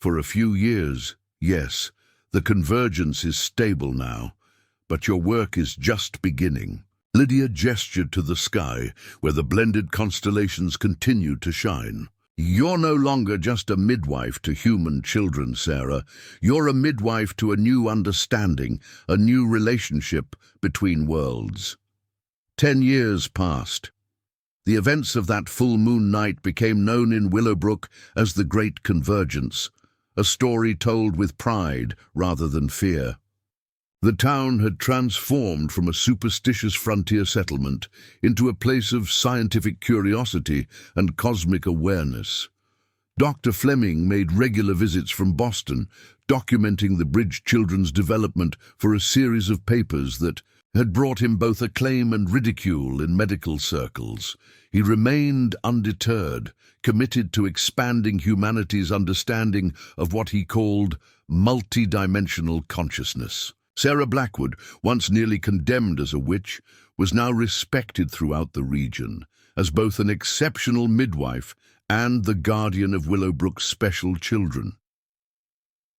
For a few years, yes. The convergence is stable now, but your work is just beginning. Lydia gestured to the sky, where the blended constellations continued to shine. You're no longer just a midwife to human children, Sarah. You're a midwife to a new understanding, a new relationship between worlds. 10 years passed. The events of that full moon night became known in Willowbrook as the Great Convergence, a story told with pride rather than fear. The town had transformed from a superstitious frontier settlement into a place of scientific curiosity and cosmic awareness. Dr. Fleming made regular visits from Boston, documenting the bridge children's development for a series of papers that had brought him both acclaim and ridicule in medical circles. He remained undeterred, committed to expanding humanity's understanding of what he called multidimensional consciousness. Sarah Blackwood, once nearly condemned as a witch, was now respected throughout the region as both an exceptional midwife and the guardian of Willowbrook's special children.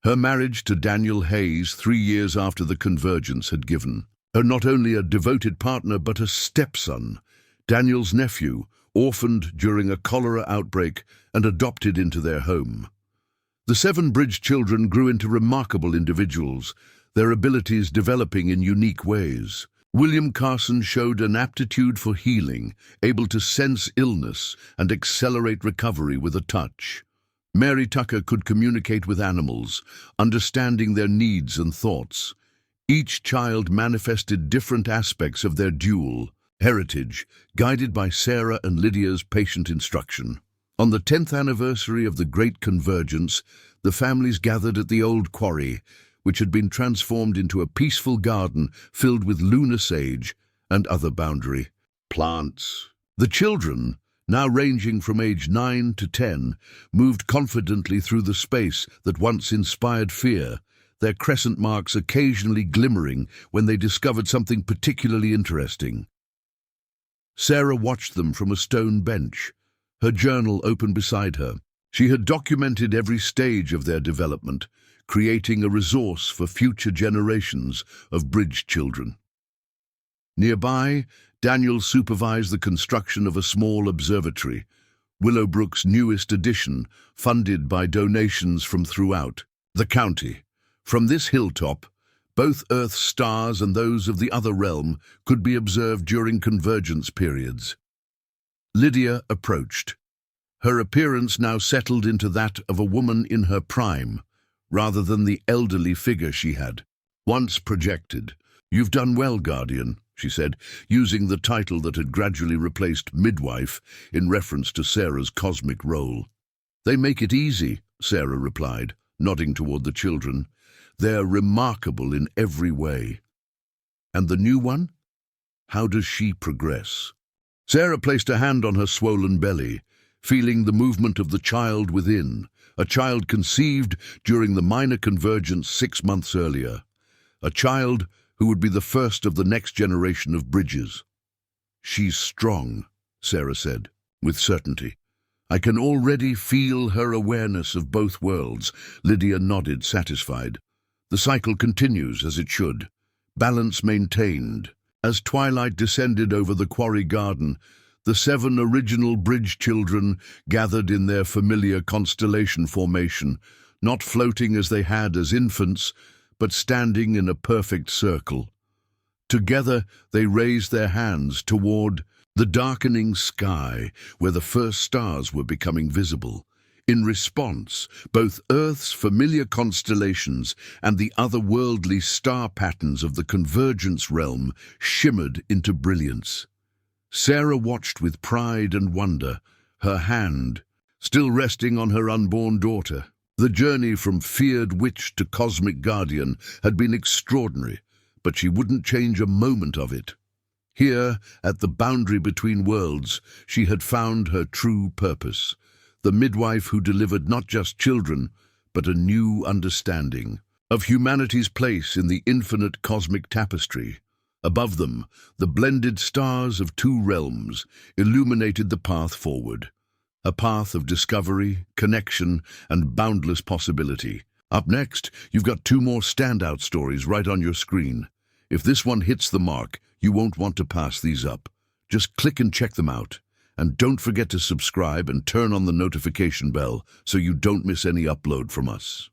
Her marriage to Daniel Hayes 3 years after the convergence had given her not only a devoted partner but a stepson, Daniel's nephew, orphaned during a cholera outbreak and adopted into their home. The 7 bridge children grew into remarkable individuals, their abilities developing in unique ways. William Carson showed an aptitude for healing, able to sense illness and accelerate recovery with a touch. Mary Tucker could communicate with animals, understanding their needs and thoughts. Each child manifested different aspects of their dual heritage, guided by Sarah and Lydia's patient instruction. On the 10th anniversary of the Great Convergence, the families gathered at the old quarry, which had been transformed into a peaceful garden filled with lunar sage and other boundary plants. The children, now ranging from age 9 to 10, moved confidently through the space that once inspired fear, their crescent marks occasionally glimmering when they discovered something particularly interesting. Sarah watched them from a stone bench, her journal open beside her. She had documented every stage of their development, creating a resource for future generations of bridge children. Nearby, Daniel supervised the construction of a small observatory, Willowbrook's newest addition, funded by donations from throughout the county. From this hilltop, both Earth's stars and those of the other realm could be observed during convergence periods. Lydia approached. Her appearance now settled into that of a woman in her prime, rather than the elderly figure she had once projected. You've done well, Guardian, she said, using the title that had gradually replaced Midwife in reference to Sarah's cosmic role. They make it easy, Sarah replied, nodding toward the children. They're remarkable in every way. And the new one? How does she progress? Sarah placed a hand on her swollen belly, feeling the movement of the child within, a child conceived during the minor convergence 6 months earlier, a child who would be the first of the next generation of bridges. She's strong, Sarah said, with certainty. I can already feel her awareness of both worlds. Lydia nodded, satisfied. The cycle continues as it should, balance maintained. As twilight descended over the quarry garden, the 7 original bridge children gathered in their familiar constellation formation, not floating as they had as infants, but standing in a perfect circle. Together they raised their hands toward the darkening sky where the first stars were becoming visible. In response, both Earth's familiar constellations and the otherworldly star patterns of the convergence realm shimmered into brilliance. Sarah watched with pride and wonder, her hand still resting on her unborn daughter. The journey from feared witch to cosmic guardian had been extraordinary, but she wouldn't change a moment of it. Here, at the boundary between worlds, she had found her true purpose, the midwife who delivered not just children, but a new understanding of humanity's place in the infinite cosmic tapestry. Above them, the blended stars of two realms illuminated the path forward, a path of discovery, connection, and boundless possibility. Up next, you've got two more standout stories right on your screen. If this one hits the mark, you won't want to pass these up. Just click and check them out. And don't forget to subscribe and turn on the notification bell so you don't miss any upload from us.